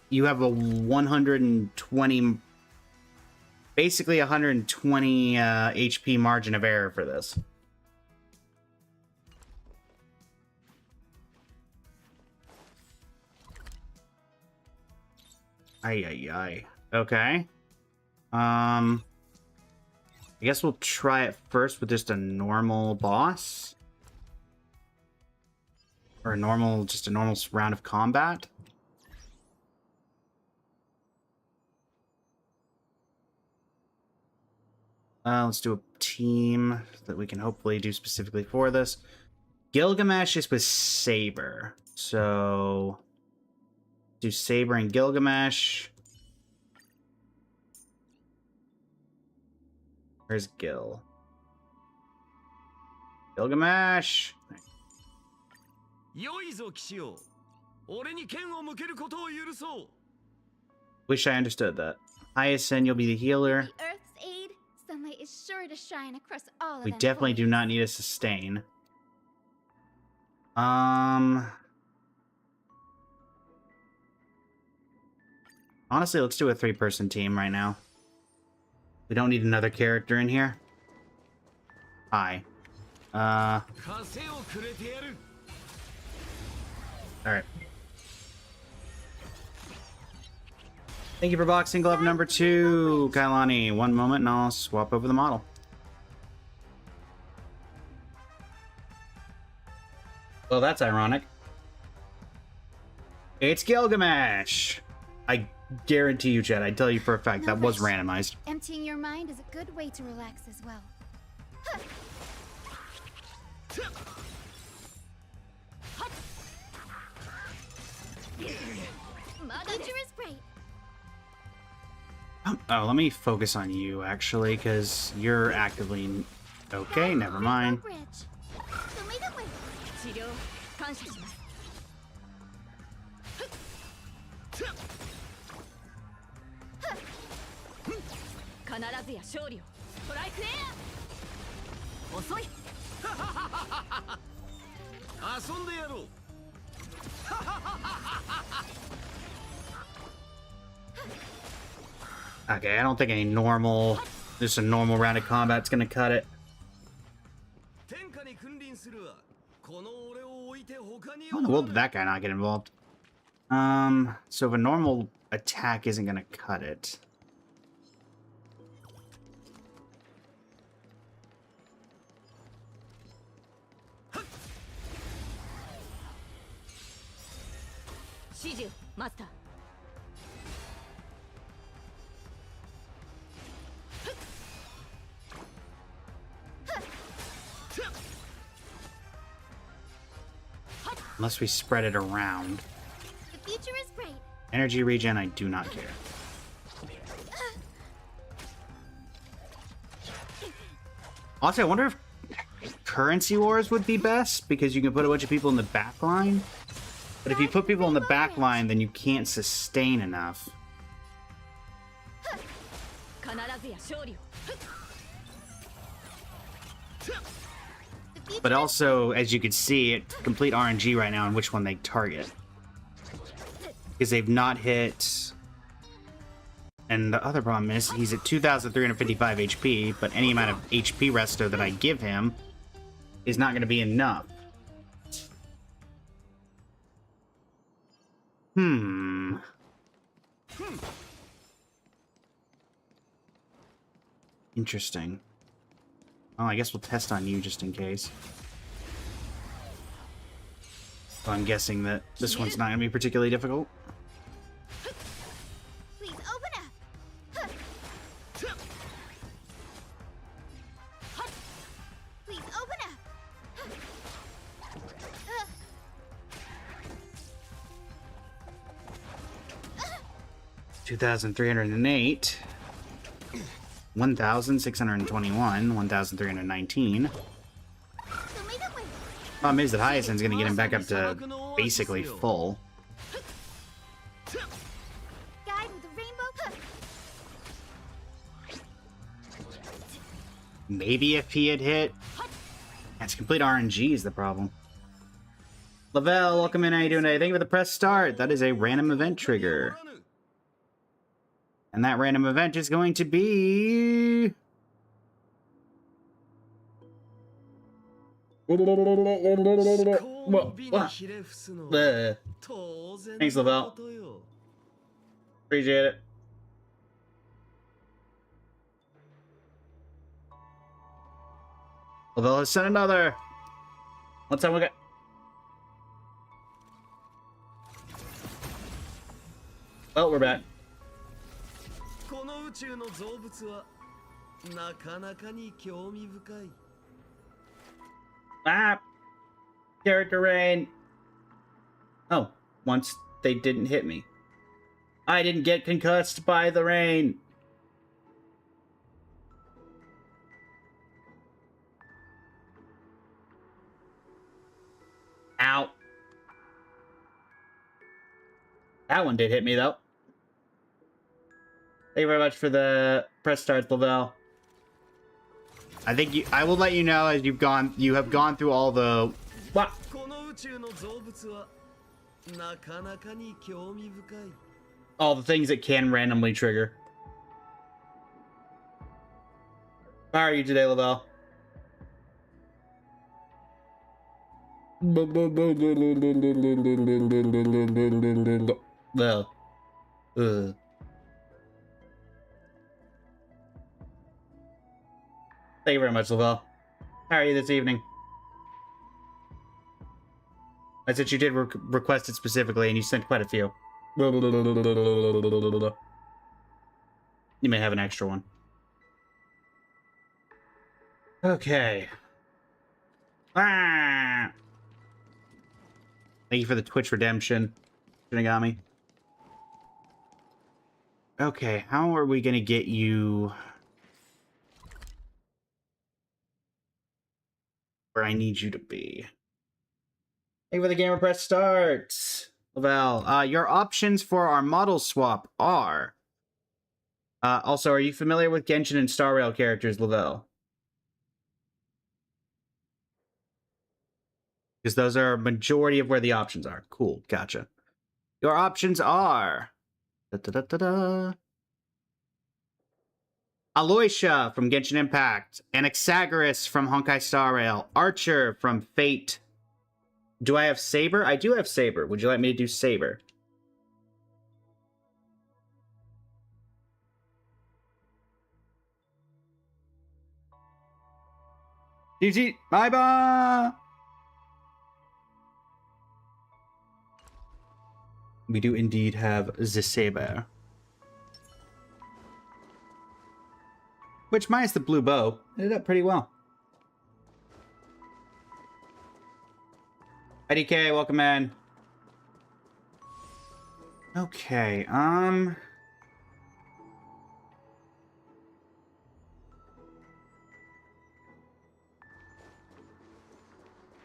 you have a 120, basically 120 HP margin of error for this. Ay. Okay. I guess we'll try it first with just a normal boss. Or just a normal round of combat. Let's do a team that we can hopefully do specifically for this. Gilgamesh is with Saber. So do Saber and Gilgamesh. Where's Gil? Gilgamesh! Wish I understood that. Hyacinth, you'll be the healer. The Earth's aid, sunlight is sure to shine across all of We them definitely do voids. not need a sustain. Honestly, let's do a 3-person team right now. We don't need another character in here. Hi. Alright. Thank you for boxing glove number 2, Kailani. One moment and I'll swap over the model. Well, that's ironic. It's Gilgamesh! I guarantee you, Chad, I tell you for a fact, that was randomized. Emptying your mind is a good way to relax as well. Future is bright. Oh, let me focus on you, actually, because you're actively... Okay, never mind. Bridge. So lead it with. 必ずや勝利をストライクエア遅い遊んでやろう Okay, I don't think any normal, just a normal round of combat's gonna cut it. How in the world did that guy not get involved? So if a normal attack isn't gonna cut it. Master. Unless we spread it around. The future is great. Energy regen, I do not care. Also, I wonder if currency wars would be best, because you can put a bunch of people in the back line. But if you put people in the back line, then you can't sustain enough. But also, as you can see, it's complete RNG right now on which one they target. Because they've not hit... And the other problem is, he's at 2,355 HP, but any amount of HP resto that I give him is not going to be enough. Interesting. Oh, I guess we'll test on you just in case. So I'm guessing that this one's not going to be particularly difficult. Please open up. Please open up. 2,308. 1,621. 1,319. Problem is that Hyacinth's going to get him back up to basically full. Guide with the rainbow. Maybe if he had hit. That's complete RNG is the problem. Lavelle, welcome in. How you doing today? Thank you for the press start. That is a random event trigger. And that random event is going to be... Thanks, Lavelle. Appreciate it. Lavelle has sent another. Let's have a look at... Well, we're back. Ah! Character rain! Oh, once they didn't hit me. I didn't get concussed by the rain! Ow. That one did hit me, though. Thank you very much for the press start, Lavelle. I think I will let you know as you have gone through all the... What? All the things that can randomly trigger. How are you today, Lavelle? Well. Thank you very much, Lavelle. How are you this evening? I said you did request it specifically, and you sent quite a few. You may have an extra one. Okay. Ah! Thank you for the Twitch redemption, Shinigami. Okay, how are we gonna get you where I need you to be? Thank you for the gamer press start, Lavelle. Your options for our model swap are... also, are you familiar with Genshin and Star Rail characters, Lavelle? Because those are a majority of where the options are. Cool, gotcha. Your options are... Da, da, da, da, da. Aloysia from Genshin Impact. Anaxagoras from Honkai Star Rail. Archer from Fate. Do I have Saber? I do have Saber. Would you like me to do Saber? GG. Bye-bye. We do indeed have the Saber. Which, minus the blue bow, ended up pretty well. IDK, welcome in. Okay,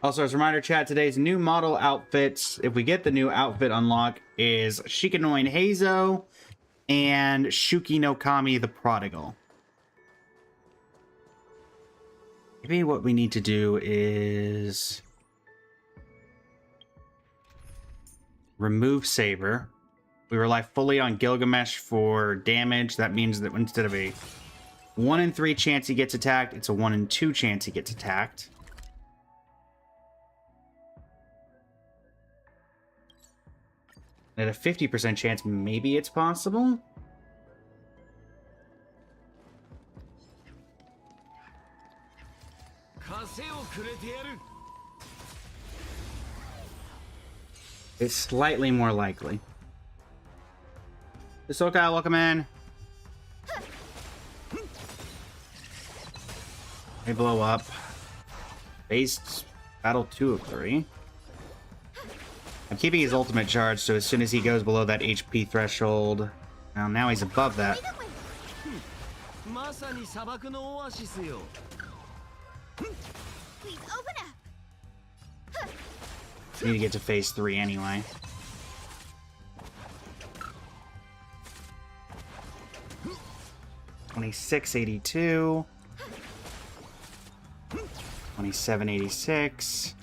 Also, as a reminder, chat, today's new model outfits, if we get the new outfit unlock, is Shikanoin Heizo and Shuki no Kami the Prodigal. Maybe what we need to do is remove Saber. We rely fully on Gilgamesh for damage. That means that instead of a 1 in 3 chance he gets attacked, it's a 1 in 2 chance he gets attacked. At a 50% chance, maybe it's possible. It's slightly more likely. Hisoka, welcome in. They blow up. Based battle 2 of 3. I'm keeping his ultimate charge, so as soon as he goes below that HP threshold... Well, now he's above that. Please open up. Need to get to phase 3 anyway. $26.82. $27.86.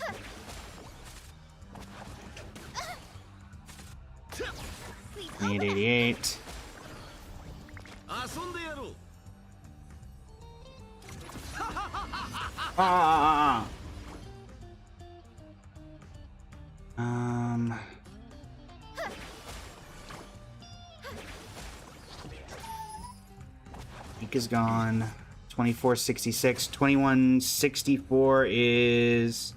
$28.88. Ah! Week is gone. 24.66. 21.64 is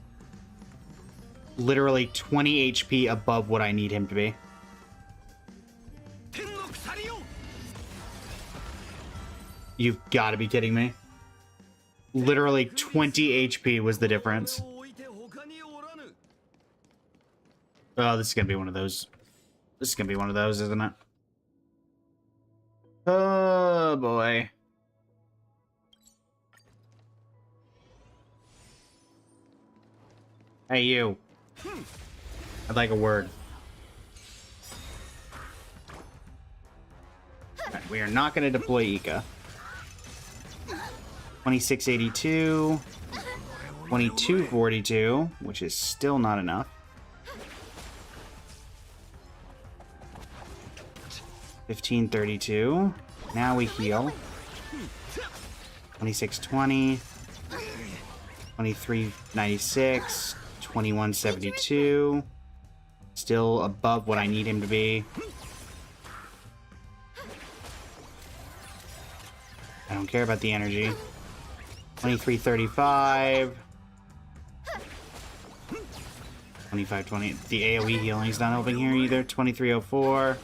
literally 20 HP above what I need him to be. You've got to be kidding me. Literally 20 HP was the difference. Oh, this is going to be one of those. This is going to be one of those, isn't it? Oh, boy. Hey, you. I'd like a word. Right, we are not going to deploy Ika. 26.82. 22.42, which is still not enough. 15.32. Now we heal. 26.20. 23.96. 21.72. Still above what I need him to be. I don't care about the energy. 23.35. 25.20. The AoE healing's not helping here either. 23.04.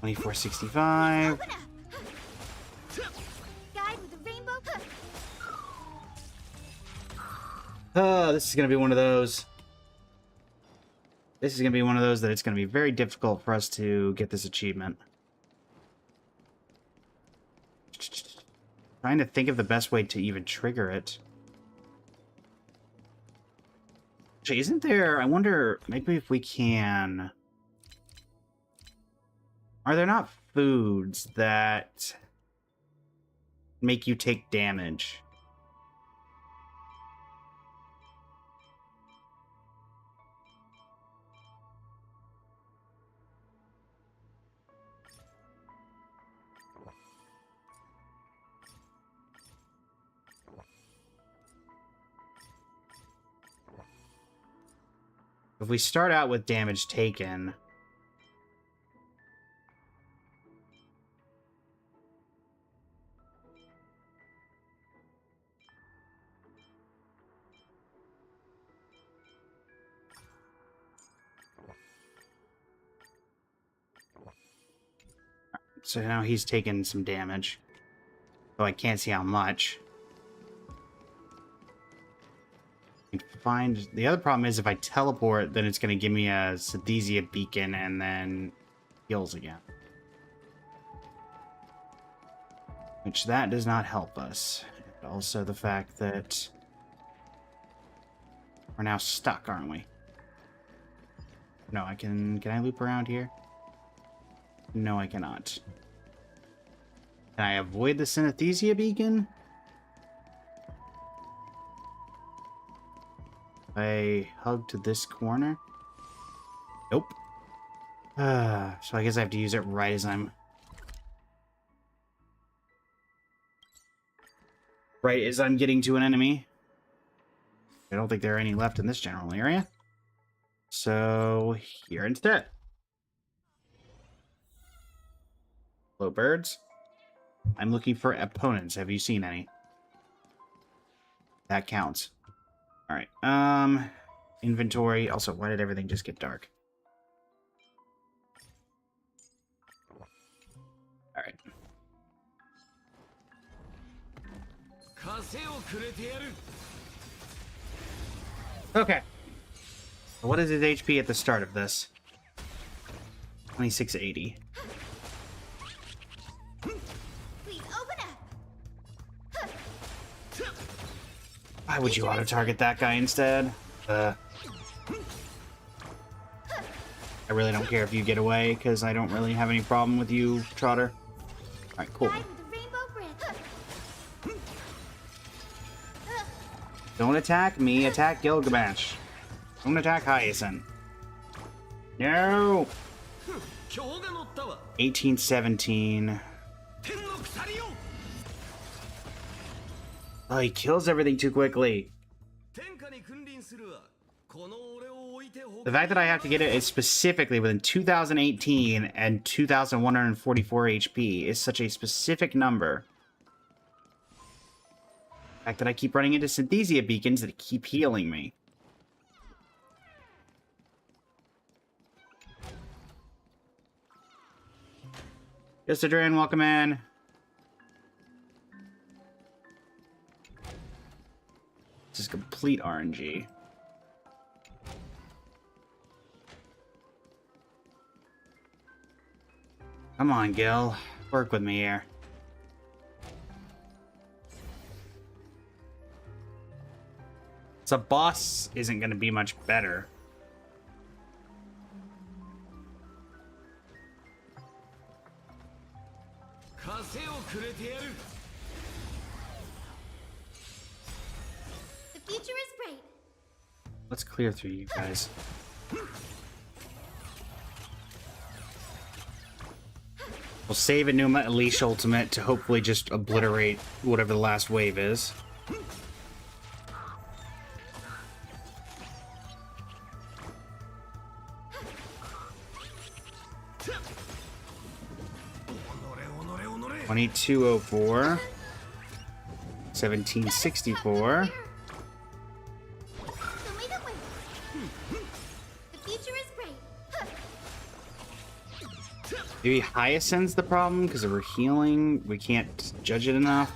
24.65. Oh, this is gonna be one of those. This is gonna be one of those that it's gonna be very difficult for us to get this achievement. Trying to think of the best way to even trigger it. Actually, isn't there... I wonder, maybe if we can... Are there not foods that make you take damage? If we start out with damage taken... So now he's taken some damage. Though I can't see how much. Find the other problem is if I teleport, then it's going to give me a Synthesia beacon and then heals again. Which that does not help us. And also the fact that we're now stuck, aren't we? No, I can I loop around here? No, I cannot. Can I avoid the Synesthesia beacon? I hug to this corner? Nope. So I guess I have to use it right as I'm... Right as I'm getting to an enemy. I don't think there are any left in this general area. So, here instead. Hello, birds. I'm looking for opponents. Have you seen any? That counts. Alright, inventory. Also, why did everything just get dark? Alright. Okay. So what is his HP at the start of this? 2680. Please open up. Why would you auto-target that guy instead? I really don't care if you get away, because I don't really have any problem with you, Trotter. Alright, cool. Guide with the rainbow bridge. Don't attack me, attack Gilgamesh. Don't attack Hyacinth. No! 1817. Oh, he kills everything too quickly. The fact that I have to get it is specifically within 2018 and 2144 HP is such a specific number. The fact that I keep running into Synthesia beacons that keep healing me. Yes, Adrian, welcome in. This is complete RNG. Come on, Gil. Work with me here. So boss isn't going to be much better. The future is bright. Let's clear through you guys. We'll save a new Unleash Ultimate to hopefully just obliterate whatever the last wave is. $22.04. 1764. The future is bright. Maybe Hyacinth's the problem because we're healing. We can't judge it enough.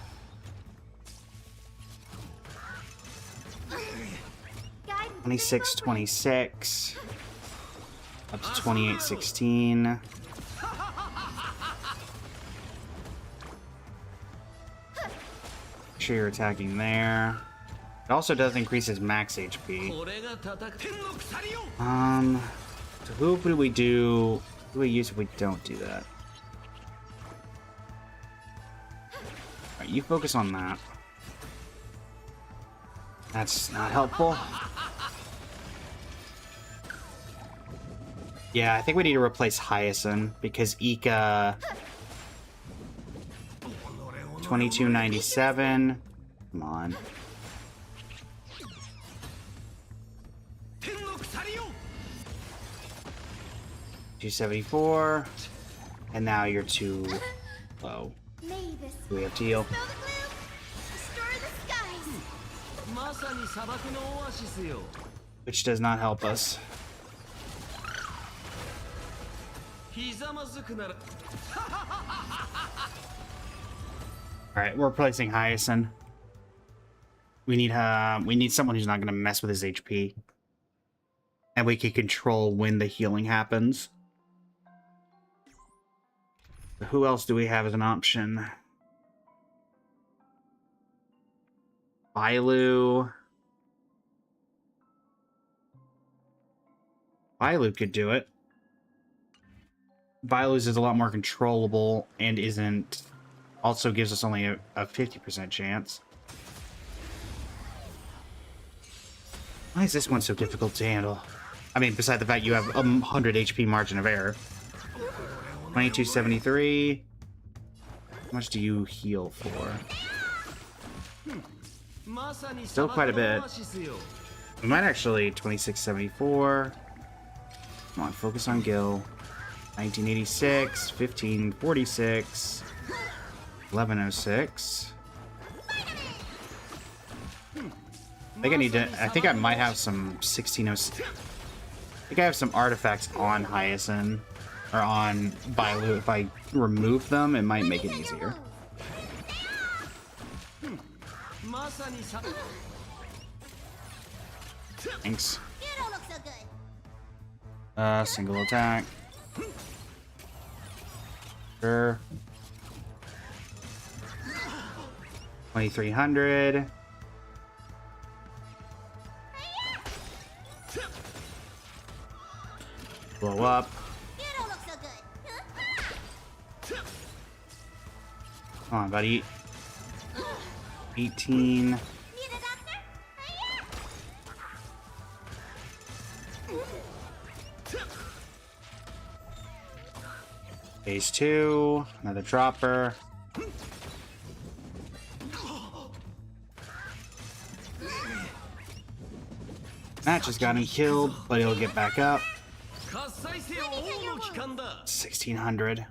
Guide 2626. Up to 2816. Make sure you're attacking there. It also does increase his max HP. So who do we do? Who do we use if we don't do that? Alright, you focus on that. That's not helpful. Yeah, I think we need to replace Hyacinth because Ika 2297. Come on. 274. And now you're too low. May this We have to heal. smell the gloom, destroy the skies. まさに砂漠のオアシスよ。 Which does not help us. ひざまずくなら Alright, we're replacing Hyacinth. We need someone who's not gonna mess with his HP. And we can control when the healing happens. Who else do we have as an option? Bailu. Bailu could do it. Bailu's is a lot more controllable and isn't... Also gives us only a 50% chance. Why is this one so difficult to handle? I mean, beside the fact you have 100 HP margin of error. 2273. How much do you heal for? Still quite a bit. We might actually 2674. Come on, focus on Gil. 1986, 1546, 1106. I think I might have some 1606. I think I have some artifacts on Hyacinth or on Bailu. If I remove them, it might make it easier. Thanks. You don't look so good. Single attack. Sure. 2300. Blow up. You don't look so good. Come on, buddy. 18. Need a doctor? Phase 2. Another dropper. That just got him killed, but he'll get back up. 喝采せよ王の機関だ 1600.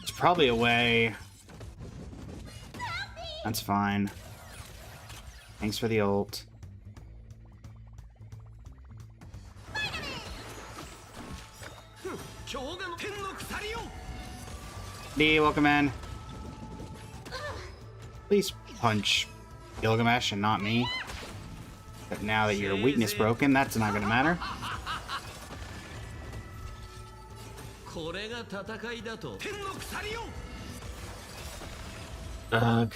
It's probably a way. That's fine. Thanks for the ult. D, welcome in. Please punch Gilgamesh and not me. But now that your weakness broken, that's not gonna matter. これが戦いだと天の鎖よ Ugh.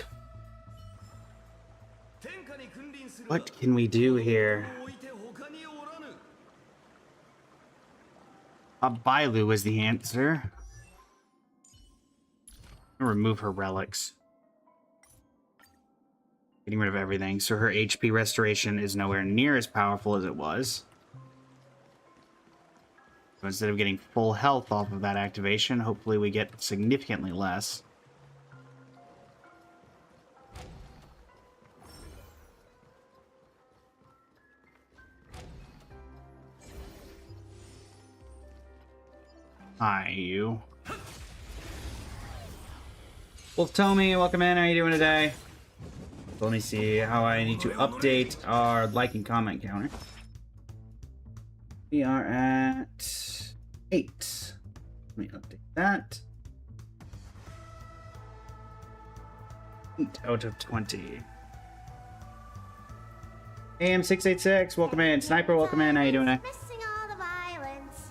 天下に君臨する What can we do here? 置いて他におらぬ Bailu is the answer. Remove her relics. Getting rid of everything, so her HP restoration is nowhere near as powerful as it was. So instead of getting full health off of that activation, hopefully we get significantly less. Hi, you. Wolf Tommy, welcome in. How are you doing today? Let me see how I need to update our like and comment counter. We are at 8. Let me update that. 8 out of 20. AM686, welcome in. Sniper, welcome in. How you doing today? Missing all the violence.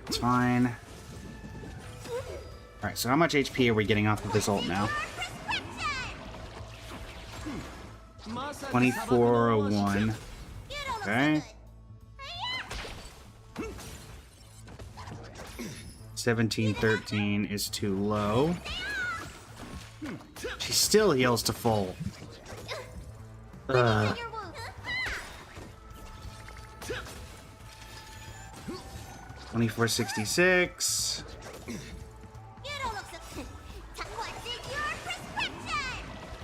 It's fine. Alright, so how much HP are we getting off of this ult now? 2401. Okay. 1713 is too low. She still heals to full. 2466.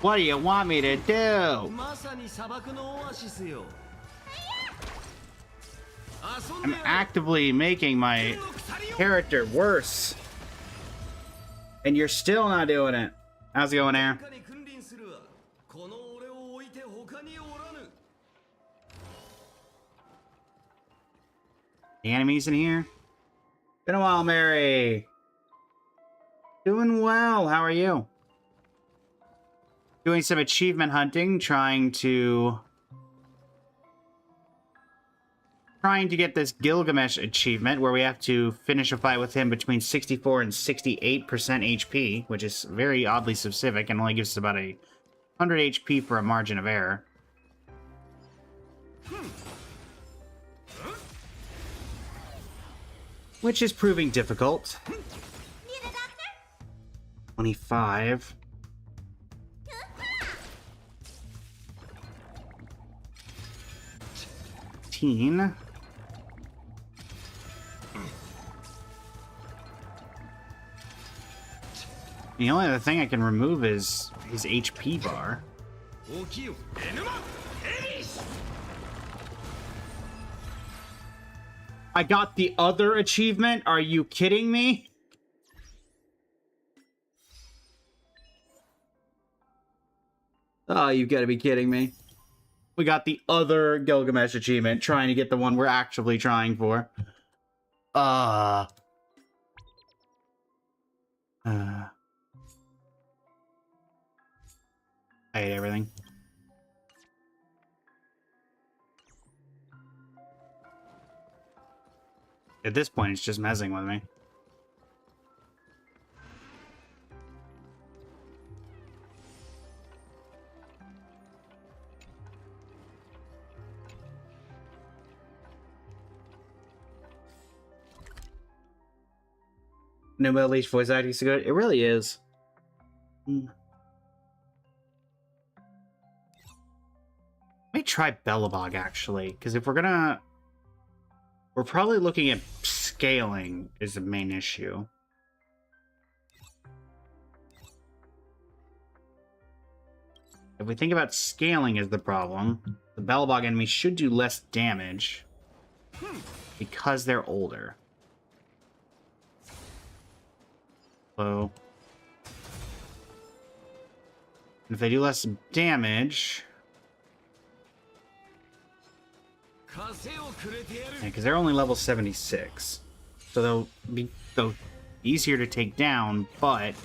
What do you want me to do? まさに砂漠のオアシスよ。遊ん I'm でやる。 actively making my 天の鎖よ。 character worse. And you're still not doing it. How's it going, Aaron? 天下に君臨するわ。この俺を置いて他におらぬ。 The enemies in here? Been a while, Mary. Doing well. How are you? Doing some achievement hunting, trying to get this Gilgamesh achievement where we have to finish a fight with him between 64 and 68% HP, which is very oddly specific and only gives us about 100 HP for a margin of error. Which is proving difficult. Need a doctor? 25. The only other thing I can remove is his HP bar. 大きいよ。Nマン。エリス。 I got the other achievement? Are you kidding me? Oh, you gotta be kidding me. We got the other Gilgamesh achievement, trying to get the one we're actually trying for. I hate everything. At this point, it's just messing with me. No Middle East voice acting so good. It really is. Let me try Bellabog, actually, because if we're gonna... We're probably looking at scaling is the main issue. If we think about scaling as the problem, the Bellabog enemy should do less damage because they're older. So, if they do less damage... Because they're only level 76. So they'll be easier to take down, but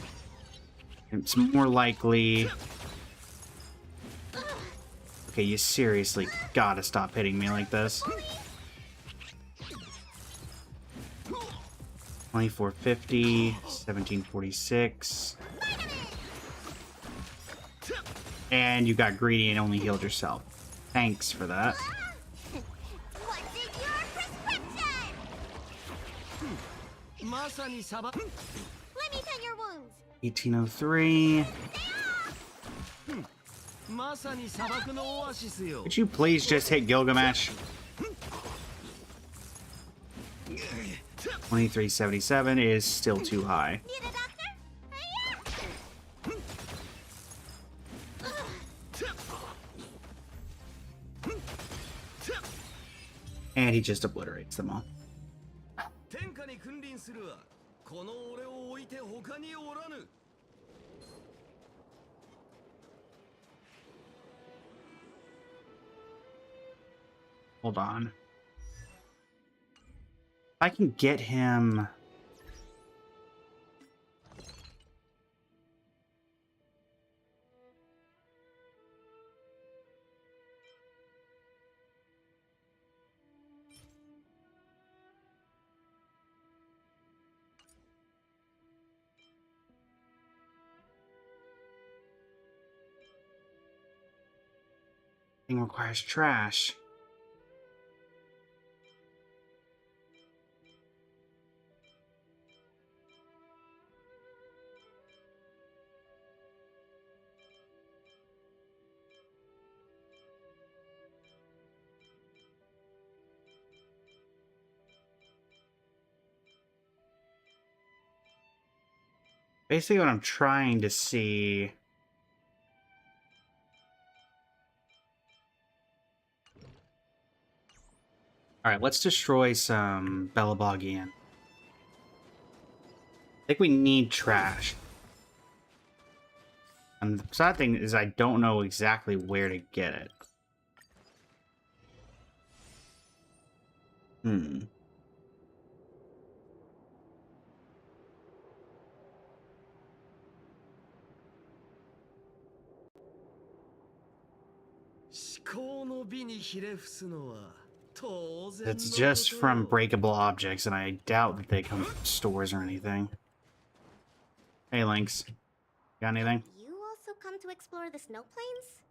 it's more likely... Okay, you seriously gotta stop hitting me like this. 2450, 1746. And you got greedy and only healed yourself. Thanks for that. What's in your prescription? まさに砂漠。 Let me tend your wounds. 1803. まさに砂漠のオアシスよ。 Could you please just hit Gilgamesh? 2377 is still too high. Need a doctor? And he just obliterates them all. 天下に君臨するわ。この俺を置いて他におらぬ。 Hold on. I can get him... Thing requires trash. Basically what I'm trying to see Alright, let's destroy some Bellabogian. I think we need trash. And the sad thing is I don't know exactly where to get it. Hmm. It's just from breakable objects, and I doubt that they come from stores or anything. Hey, Lynx. Got anything? You also come to explore the snow plains?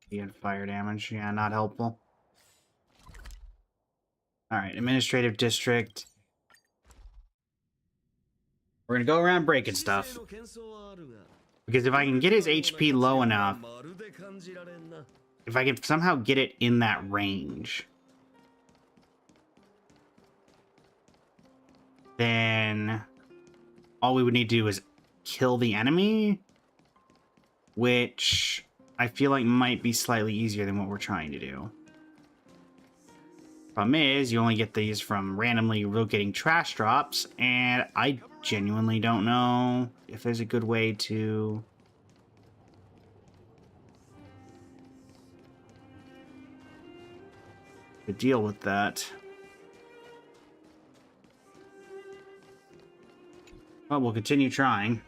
He had fire damage. Yeah, not helpful. Alright, administrative district. We're gonna go around breaking stuff. Because if I can get his HP low enough, if I can somehow get it in that range, then all we would need to do is kill the enemy, which I feel like might be slightly easier than what we're trying to do. Problem is, you only get these from randomly locating trash drops, and I genuinely don't know if there's a good way to deal with that. Well, we'll continue trying.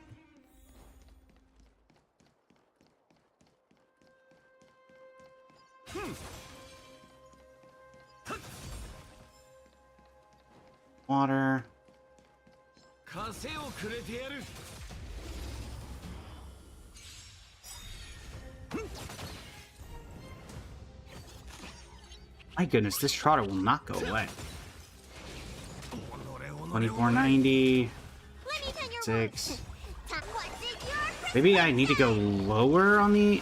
Water. My goodness, this trotter will not go away. 2490. 6. Maybe I need to go lower on the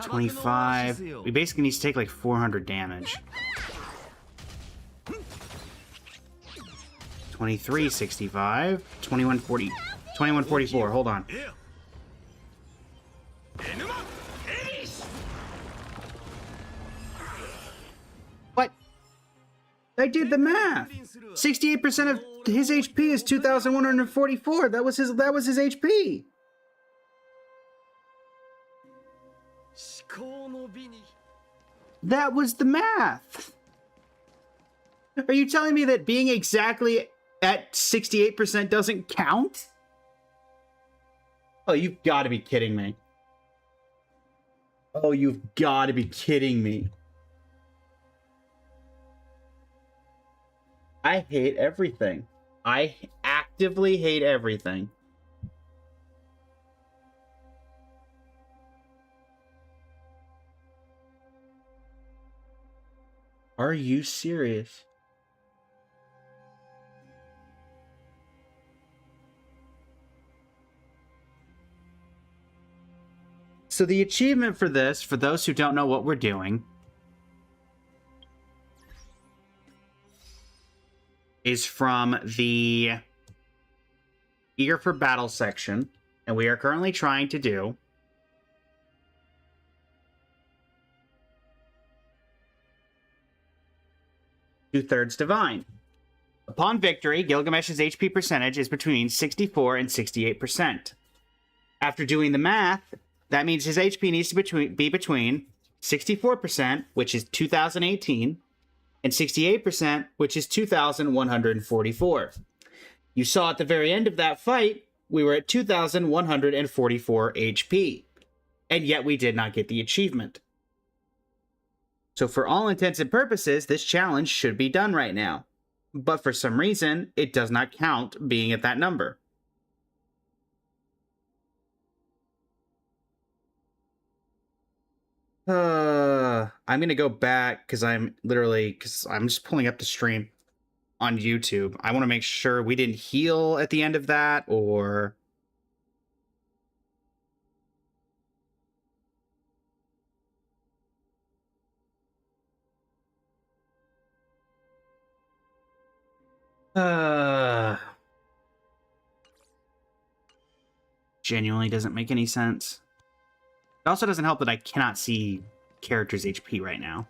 25. We basically need to take like 400 damage. 2365. 2140. 2144. Hold on. What? I did the math. 68% of his HP is 2,144. That was his HP. That was the math. Are you telling me that being exactly at 68% doesn't count? Oh, you've got to be kidding me. Oh, you've got to be kidding me. I hate everything. I actively hate everything. Are you serious? So the achievement for this, for those who don't know what we're doing, is from the Eager for Battle section, and we are currently trying to do Two-Thirds Divine. Upon victory, Gilgamesh's HP percentage is between 64 and 68%. After doing the math, that means his HP needs to be between 64%, which is 2018, and 68%, which is 2,144. You saw at the very end of that fight, we were at 2,144 HP, and yet we did not get the achievement. So for all intents and purposes, this challenge should be done right now. But for some reason, it does not count being at that number. I'm gonna go back because I'm just pulling up the stream on YouTube. I want to make sure we didn't heal at the end of that, or genuinely doesn't make any sense. It also doesn't help that I cannot see characters' HP right now.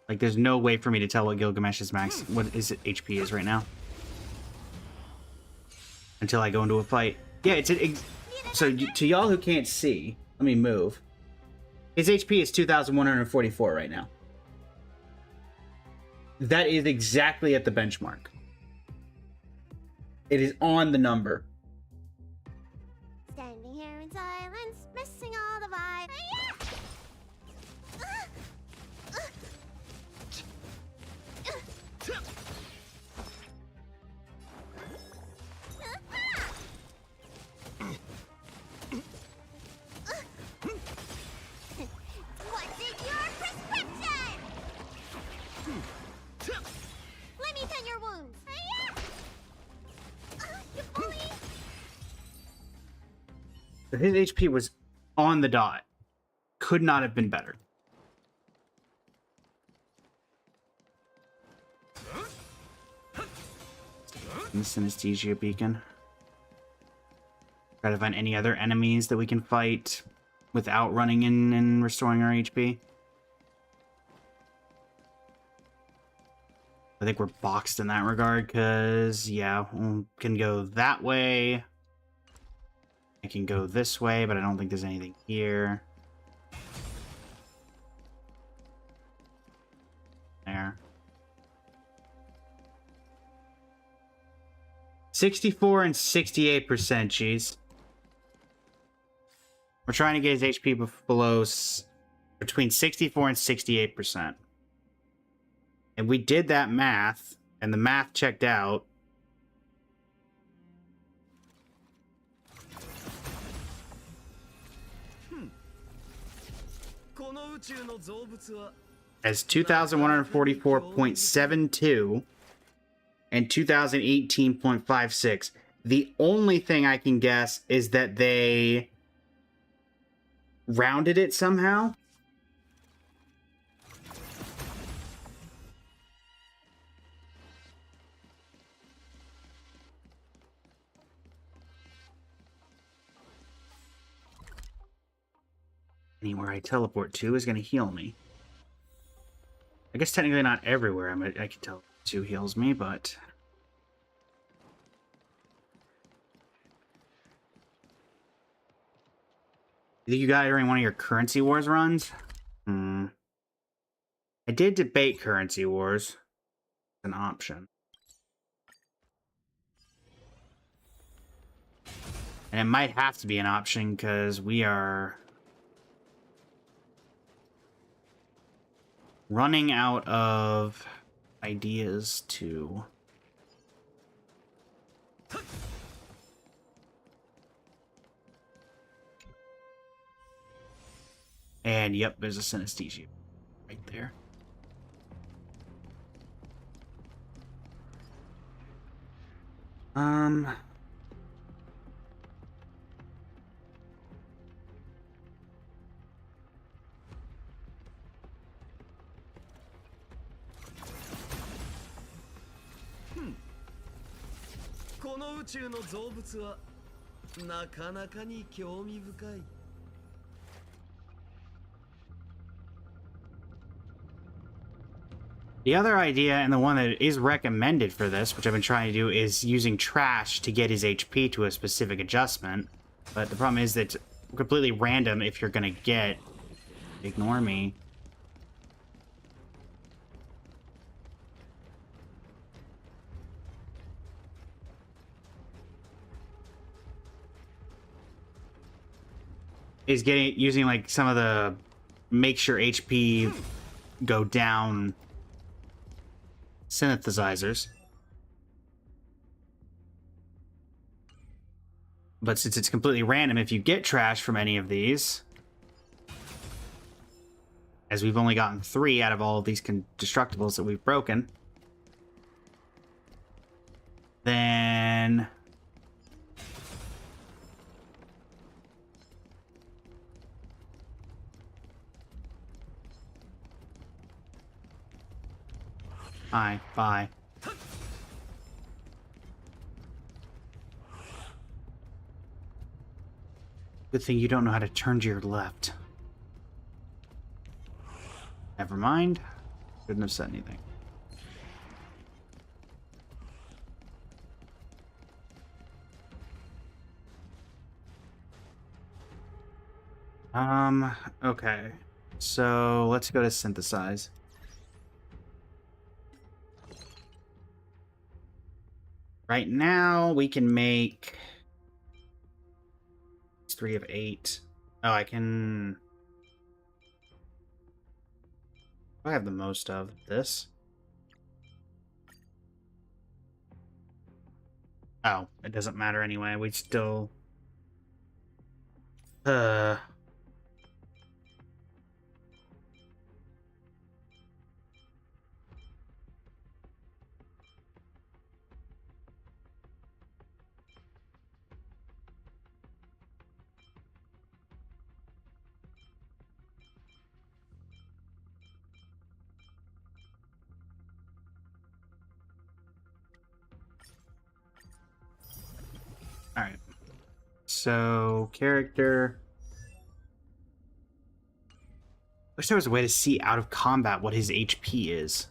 Like, there's no way for me to tell what Gilgamesh's what his HP is right now. Until I go into a fight. Yeah, so to y'all who can't see, let me move. His HP is 2,144 right now. That is exactly at the benchmark. It is on the number. Standing here in silence, missing all the vibe. What's in your prescription? Let me tend your wounds. You bully! So his HP was on the dot. Could not have been better. The Synesthesia Beacon. Try to find any other enemies that we can fight without running in and restoring our HP. I think we're boxed in that regard, because, yeah, we can go that way. I can go this way, but I don't think there's anything here. There. 64 and 68%, geez. We're trying to get his HP below between 64 and 68%. And we did that math, and the math checked out. As 2,144.72 and 2018.56. The only thing I can guess is that they rounded it somehow. Anywhere I teleport to is going to heal me. I guess technically not everywhere I can teleport to heals me, but... You think you got it during one of your Currency Wars runs? I did debate Currency Wars. It's an option. And it might have to be an option because we are running out of ideas to... And yep, there's a synesthesia right there. The other idea, and the one that is recommended for this, which I've been trying to do, is using trash to get his HP to a specific adjustment. But the problem is that it's completely random if you're gonna get... Ignore me. Is using like some of the make your HP go down synthesizers. But since it's completely random, if you get trash from any of these, as we've only gotten 3 out of all of these destructibles that we've broken, then bye. Good thing you don't know how to turn to your left. Never mind. Shouldn't have said anything. Okay. So let's go to synthesize. Right now, we can make 3 of 8. Oh, I can... I have the most of this. Oh, it doesn't matter anyway. We still... Alright. So, character... Wish there was a way to see out of combat what his HP is.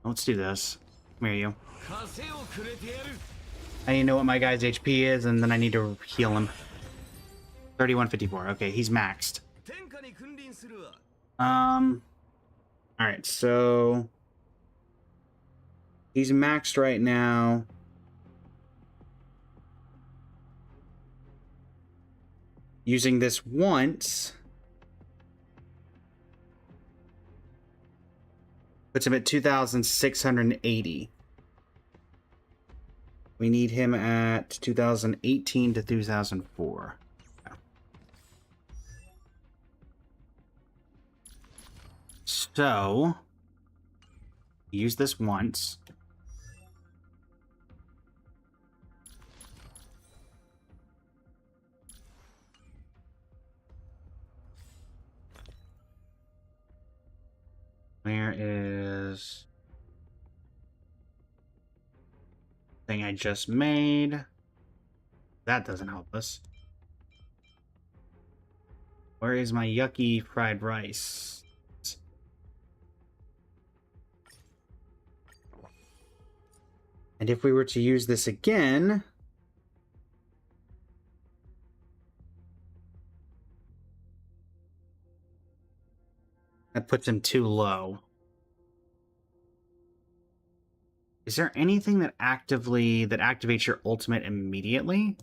Let's do this. Come here, you. 枷をくれてやる I need to know what my guy's HP is, and then I need to heal him. 3154. Okay, he's maxed. 天下に君臨するわ Alright, so... He's maxed right now. Using this once... puts him at 2,680. We need him at 2018 to 2004. So, use this once. Where is thing I just made? That doesn't help us. Where is my yucky fried rice? And if we were to use this again, that puts him too low. Is there anything that activates your ultimate immediately?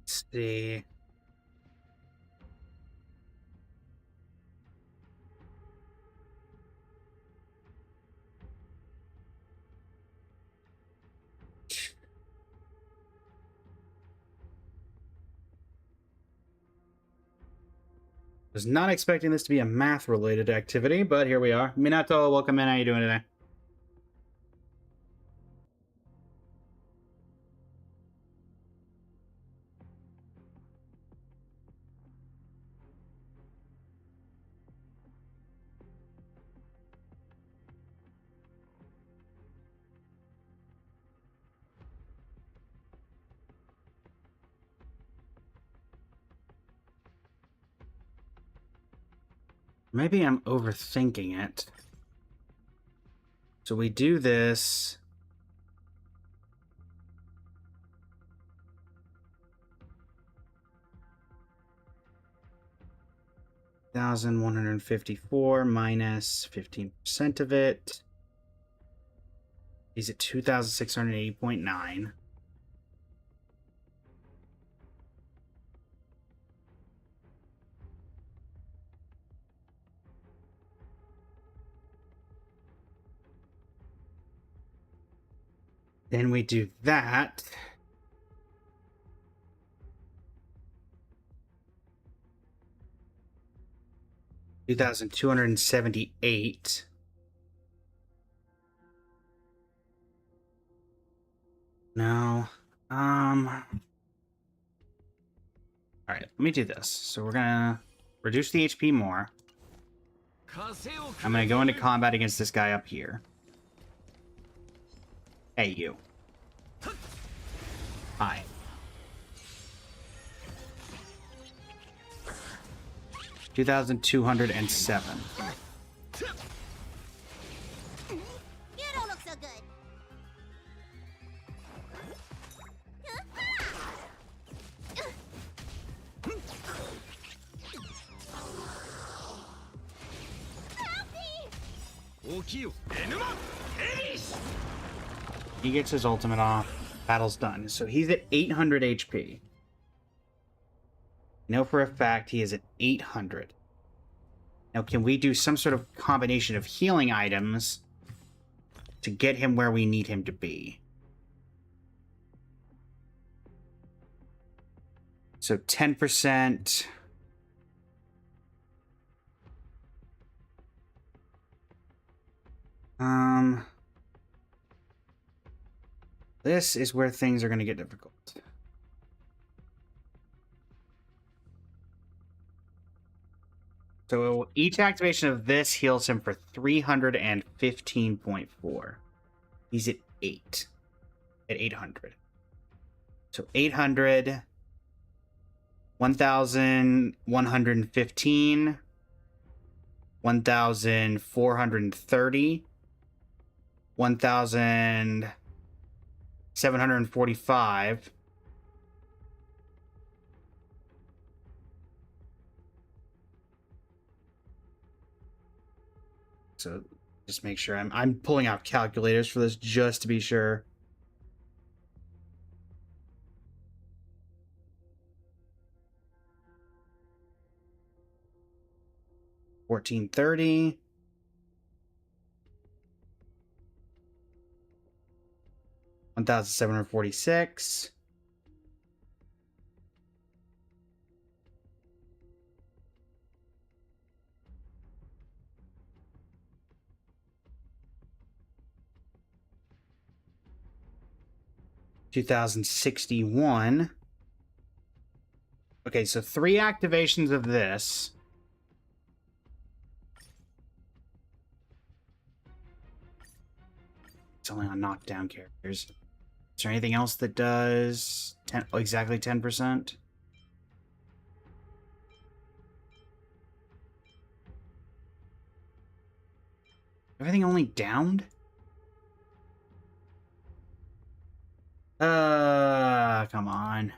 Let's see. Was not expecting this to be a math-related activity, but here we are. Minato, welcome in. How you doing today? Maybe I'm overthinking it. So we do this. $1,154 minus 15% of it. He's at 2,680.9. Then we do that. 2,278. No. All right, let me do this. So we're gonna reduce the HP more. I'm gonna go into combat against this guy up here. Hey, you. Hi. $2,207. You don't look so good. He gets his ultimate off. Battle's done. So he's at 800 HP. I know for a fact he is at 800. Now, can we do some sort of combination of healing items to get him where we need him to be? So 10%. This is where things are going to get difficult. So each activation of this heals him for 315.4. He's at 8. At 800. So 800, 1,115, 1,430, 1,745. So just make sure I'm pulling out calculators for this just to be sure. $1,430. $1,746. $2,061. Okay, so 3 activations of this. It's only on knockdown characters. Is there anything else that does exactly 10%? Everything only downed? Come on.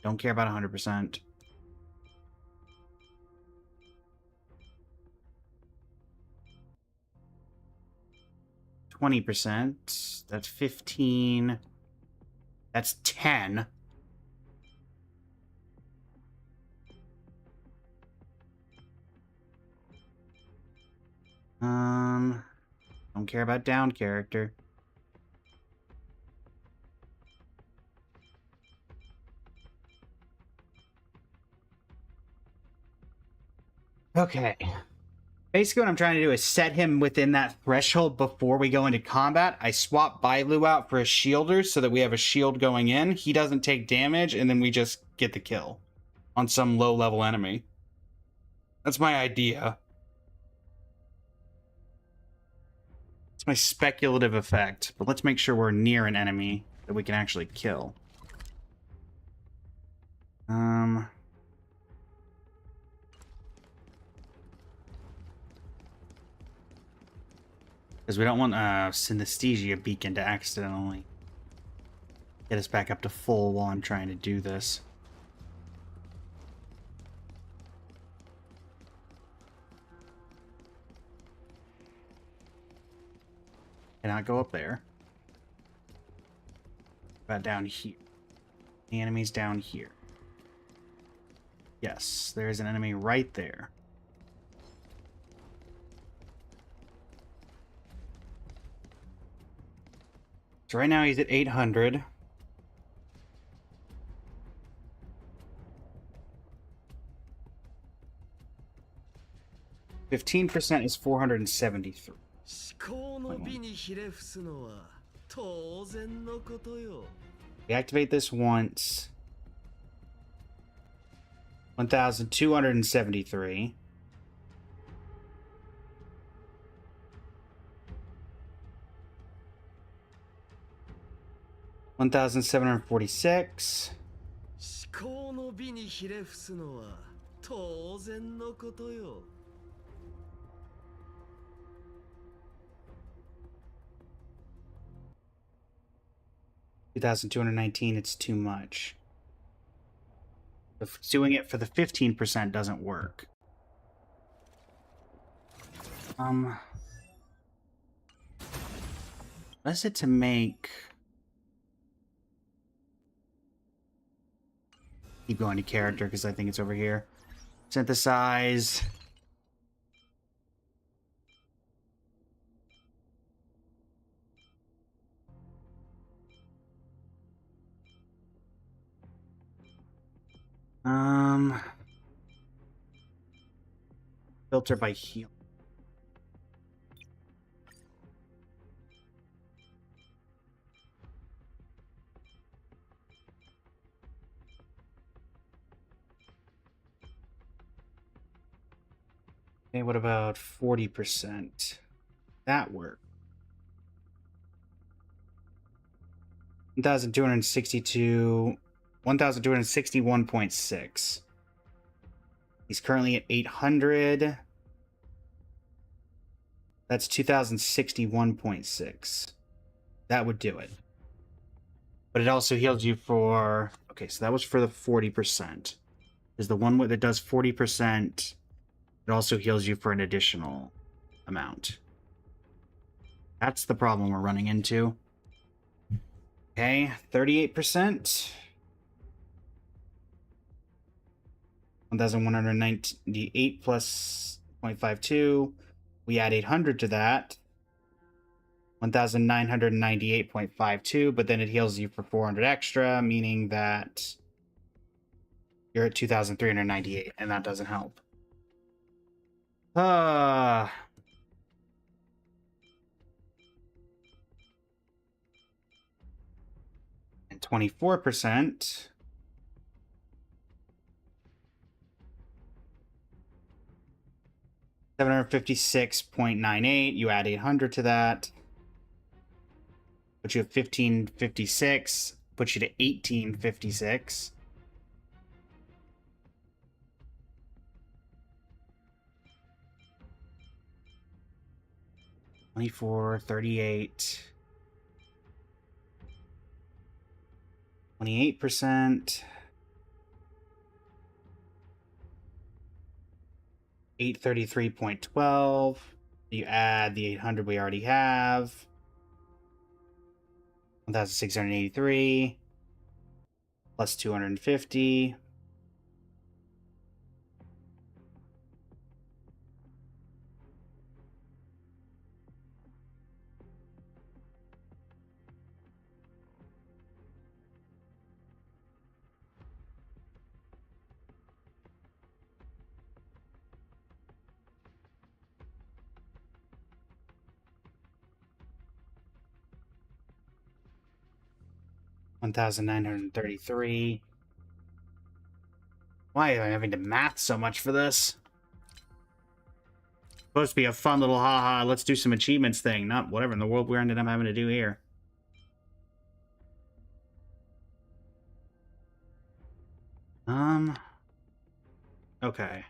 Don't care about 100%. %. That's 15. That's 10. Don't care about down character. Okay. Basically, what I'm trying to do is set him within that threshold before we go into combat. I swap Bailu out for a shielder so that we have a shield going in. He doesn't take damage, and then we just get the kill on some low-level enemy. That's my idea. It's my speculative effect, but let's make sure we're near an enemy that we can actually kill. Because we don't want synesthesia beacon to accidentally get us back up to full while I'm trying to do this. Cannot go up there. About down here. The enemy's down here. Yes, there is an enemy right there. So right now he's at 800. 15% is 473. 思考の美にひれ伏すのは当然のことよ。 We activate this once. 1,273. $1,746. 思考の美にひれ伏すのは当然のことよ。 2,219, it's too much. If doing it for the 15% doesn't work. What is it to make? Keep going to character because I think it's over here. Synthesize. Filter by heal. Okay, what about 40%? That work. 1,262, 1,261.6. He's currently at 800. That's 2,061.6. That would do it. But it also heals you for... Okay, so that was for the 40%. Is the one that does 40%... It also heals you for an additional amount. That's the problem we're running into. Okay, 38%. 1,198 plus 0.52. We add 800 to that. 1,998.52, but then it heals you for 400 extra, meaning that you're at 2,398, and that doesn't help. And 24%. $756.98. You add 800 to that. Put you at 1,556. Put you to 1,856. $24, 38. 28%. 833.12. You add the 800 we already have. 1,683 plus 250. $1,933. Why am I having to math so much for this? Supposed to be a fun little haha, let's do some achievements thing, not whatever in the world we ended up having to do here. Okay.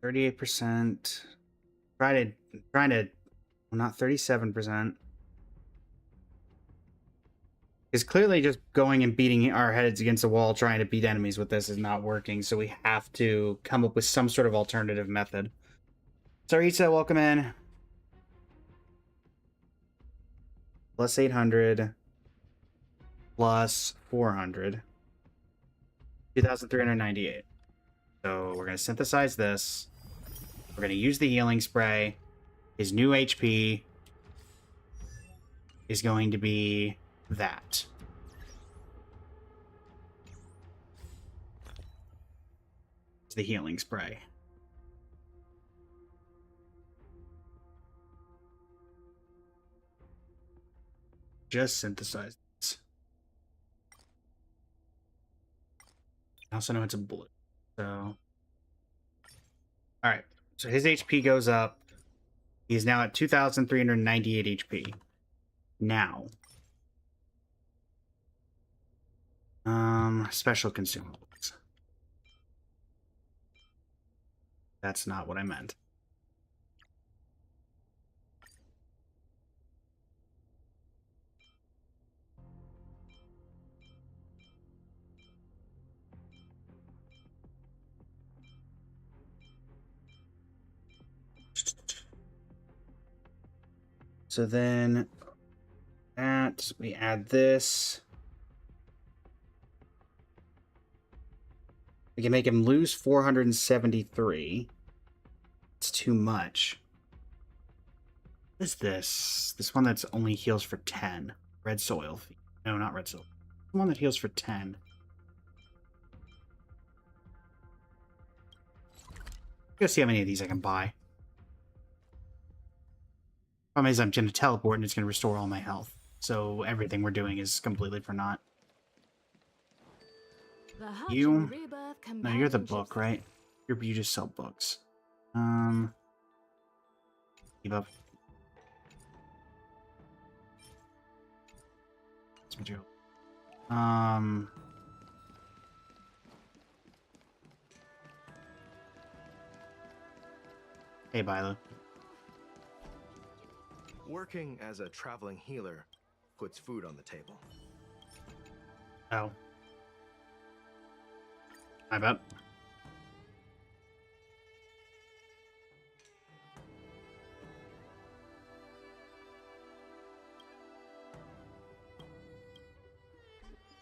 %. Trying to, well, not 37%. Because clearly just going and beating our heads against the wall trying to beat enemies with this is not working, so we have to come up with some sort of alternative method. Sarita, welcome in. Plus 800. Plus 400. 2,398. So we're going to synthesize this. We're going to use the healing spray. His new HP is going to be that. It's the healing spray. Just synthesize this. I also know it's a bullet. So, alright. So his HP goes up. He's now at 2,398 HP. Now. Special consumables. That's not what I meant. So then that we add this. We can make him lose 473. It's too much. What is this? This one that's only heals for 10. Red soil. No, not red soil. The one that heals for 10. Go see how many of these I can buy. Problem is I'm going to teleport and it's going to restore all my health. So everything we're doing is completely for naught. You? No, you're the book, right? You just sell books. Keep up. Hey, Bilo. Working as a traveling healer puts food on the table. Oh. I bet.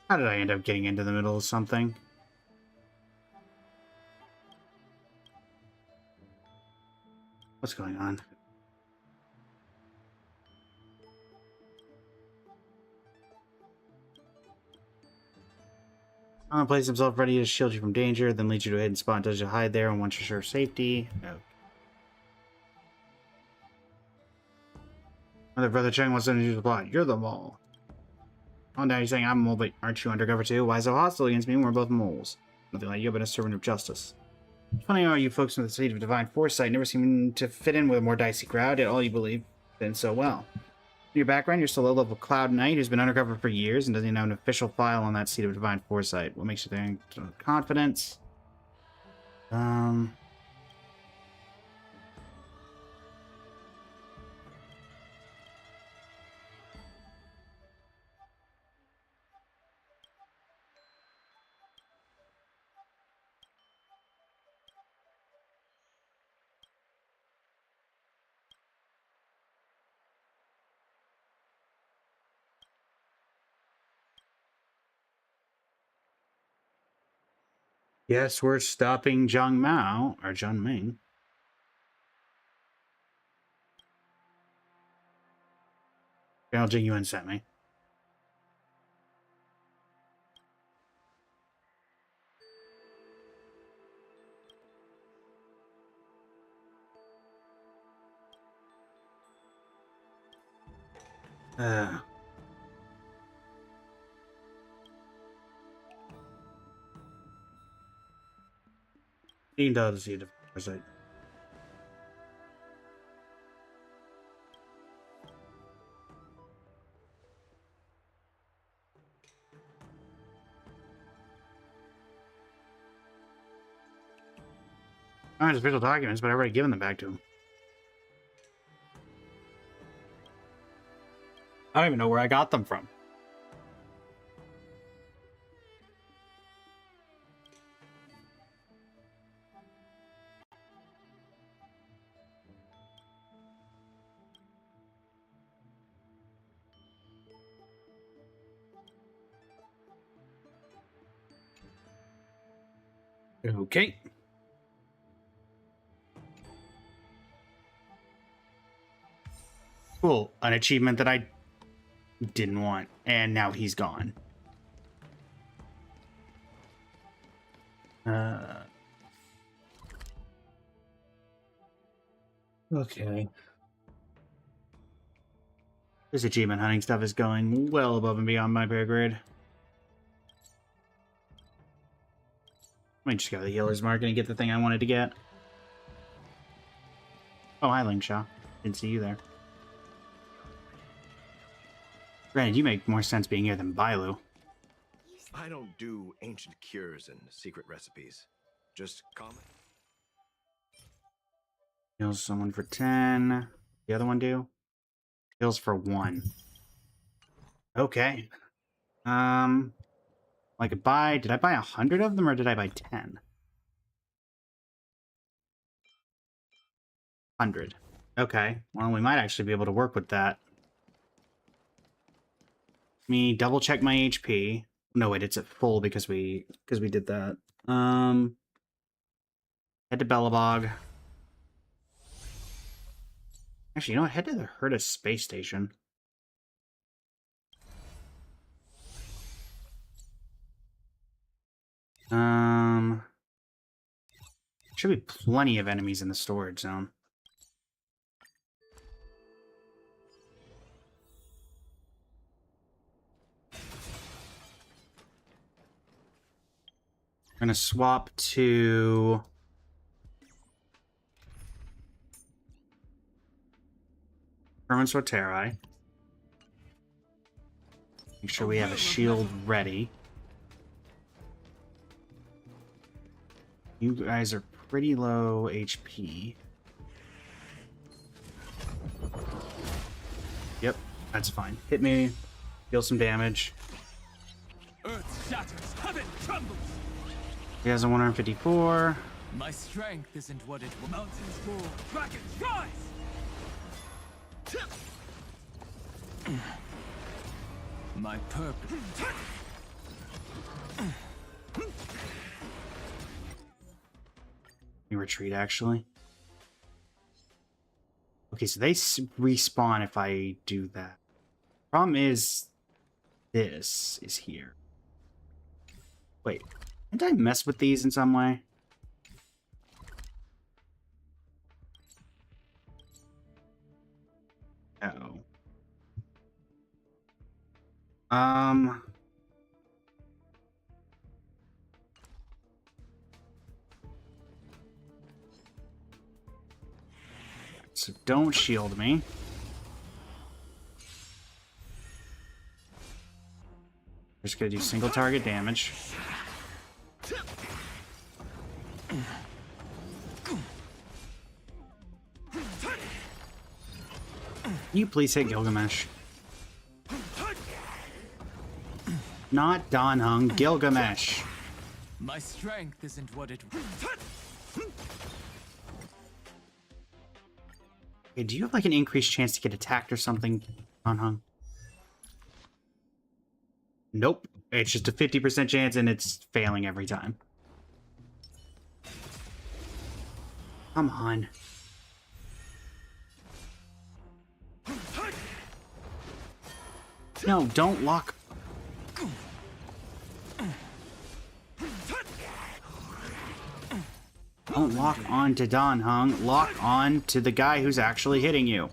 How did I end up getting into the middle of something? What's going on? Place himself ready to shield you from danger, then lead you to a hidden spot until you hide there, and once you're sure of safety. No. Mother Brother Cheng wants to use the plot. You're the mole. Oh, now you're saying I'm a mole, but aren't you undercover too? Why so hostile against me when we're both moles? Nothing like you, but a servant of justice. Funny how you folks with the seed of divine foresight never seem to fit in with a more dicey crowd, yet all you believe in so well. In your background, you're still a low-level Cloud Knight who's been undercover for years and doesn't even have an official file on that seed of divine foresight. What makes you think confidence? Yes, we're stopping Zhang Mao, or Zhang Ming. General Jing Yuan sent me. $15 seed of foresight. I have official documents, but I've already given them back to him. I don't even know where I got them from. Okay. Cool. An achievement that I didn't want, and now he's gone. Okay. This achievement hunting stuff is going well above and beyond my pay grade. Let me just go to the healer's market and get the thing I wanted to get. Oh, hi, Lingshaw. Didn't see you there. Granted, you make more sense being here than Bailu. I don't do ancient cures and secret recipes. Just common. Heals someone for 10. The other one do? Heals for 1. Okay. I could buy... Did I buy 100 of them, or did I buy 10? 100. Okay. Well, we might actually be able to work with that. Let me double check my HP. No, wait, it's at full because we did that. Head to Bellabog. Actually, you know what? Head to the Herta space station. Should be plenty of enemies in the storage zone. I'm gonna swap to Herman Sorterai. Make sure we have a shield ready. You guys are pretty low HP. Yep, that's fine. Hit me, deal some damage. Earth shatters, heaven trembles. He has a 154. My strength isn't what it was. Mountains roar, dragons rise. My purpose. You retreat, actually. Okay, so they respawn if I do that. Problem is, this is here. Wait, did I mess with these in some way? Uh-oh. So don't shield me. Just gonna do single target damage. Can you please hit Gilgamesh? Not Don Hung, Gilgamesh. My strength isn't what it was. Okay, do you have like an increased chance to get attacked or something, Don Hung? Nope. It's just a 50% chance and it's failing every time. Come on. No, don't lock. Don't lock on to Don Hung. Lock on to the guy who's actually hitting you.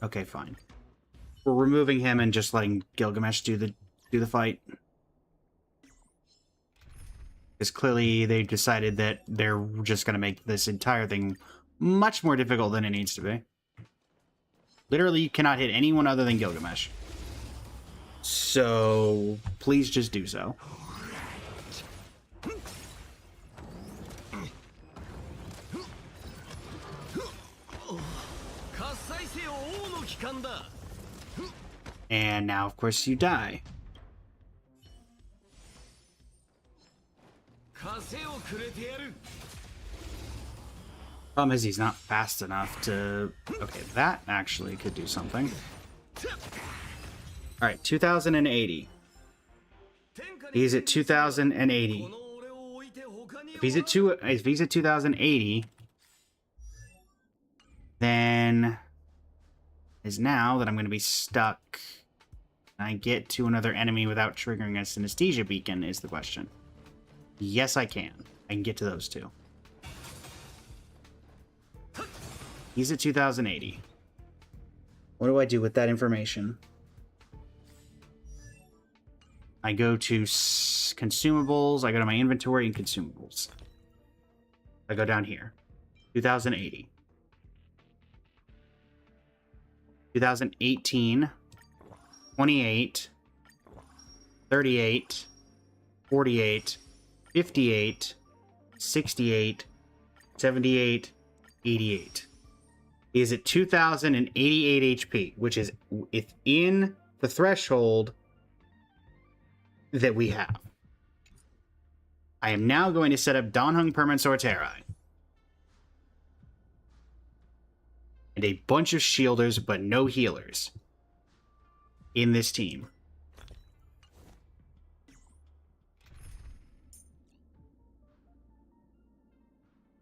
Okay, fine. We're removing him and just letting Gilgamesh do the fight. Because clearly they decided that they're just going to make this entire thing much more difficult than it needs to be. Literally, you cannot hit anyone other than Gilgamesh. So, please just do so. And now, of course, you die. Problem is, he's not fast enough to... Okay, that actually could do something. Alright, 2080. He's at 2080. If he's at 2080, then is now that I'm going to be stuck. Can I get to another enemy without triggering a synesthesia beacon is the question. Yes, I can. I can get to those two. He's at 2080. What do I do with that information? I go to consumables. I go to my inventory and consumables. I go down here. 2080. 2018. 28. 38. 48. 58. 68. 78. 88. He is at 2088 HP, which is within the threshold that we have. I am now going to set up Donhung Permanent Sorterai. And a bunch of shielders, but no healers in this team.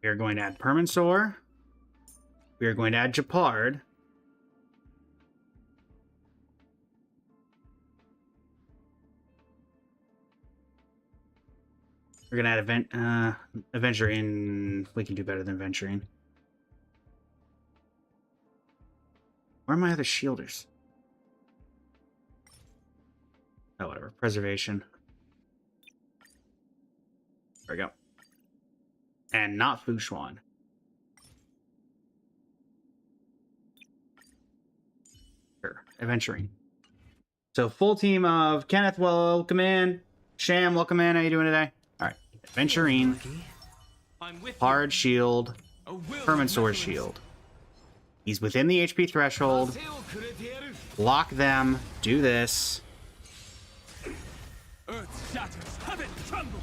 We are going to add Permansor. We are going to add Japard. We're going to add Aventurine. We can do better than Aventurine. Where are my other shielders? Oh, whatever. Preservation. There we go. And not Fushuan. Sure. Aventurine. So full team of Kenneth, welcome in. Sham, welcome in. How you doing today? All right. Aventurine. Hard shield. Permansor shield. He's within the HP threshold. Block them. Do this. Earth shatters, heaven trembles.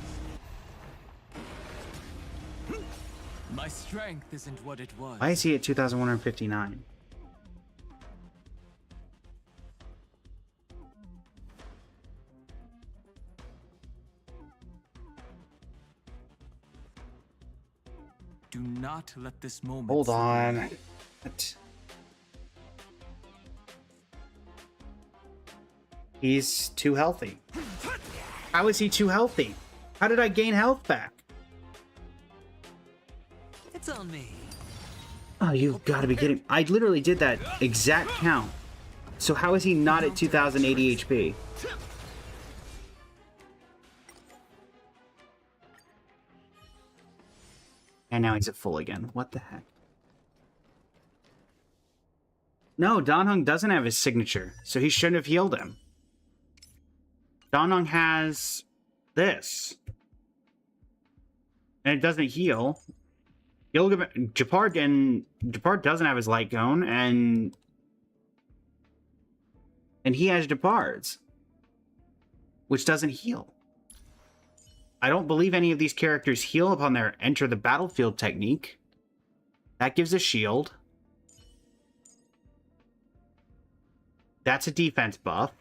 My strength isn't what it was. Why is he at 2,159? Do not let this moment. Hold on. What? He's too healthy. How is he too healthy? How did I gain health back? It's on me. Oh, you've got to be kidding. I literally did that exact count. So how is he not at 2,080 HP? And now he's at full again. What the heck? No, Donhung doesn't have his signature, so he shouldn't have healed him. Donhung has this. And it doesn't heal. Japard doesn't have his light cone, and he has Japard's, which doesn't heal. I don't believe any of these characters heal upon their enter the battlefield technique. That gives a shield. That's a defense buff.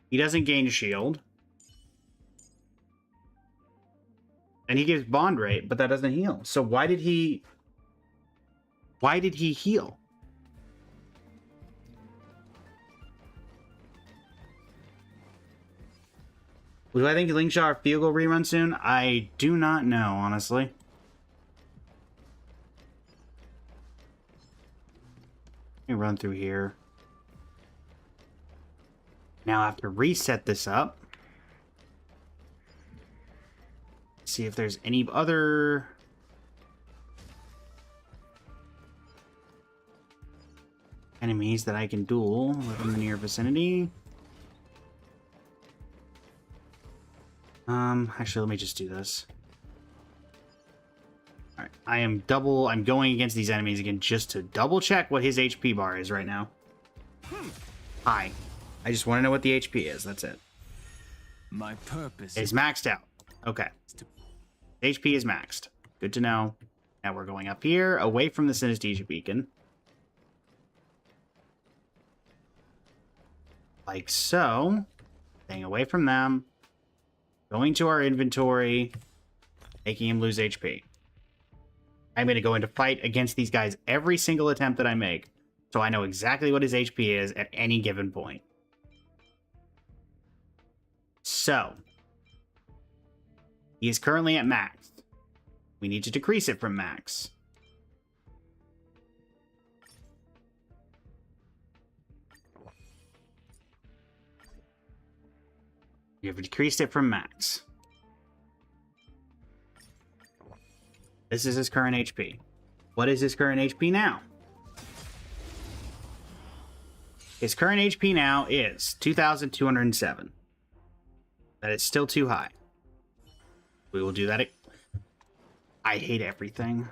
He doesn't gain a shield. And he gives bond rate, but that doesn't heal. So why did he heal? Do I think Lingshaw Field will rerun soon? I do not know, honestly. Let me run through here. Now I have to reset this up. See if there's any other enemies that I can duel within the near vicinity. Actually, let me just do this. Alright, I'm going against these enemies again just to double check what his HP bar is right now. Hi. I just want to know what the HP is, that's it. My purpose It's maxed out. Okay. HP is maxed. Good to know. Now we're going up here, away from the synesthesia beacon. Like so. Staying away from them. Going to our inventory. Making him lose HP. I'm going to go into fight against these guys every single attempt that I make. So I know exactly what his HP is at any given point. So. He is currently at max. We need to decrease it from max. We have decreased it from max. This is his current HP. What is his current HP now? His current HP now is 2,207. That is still too high. We will do that. I hate everything.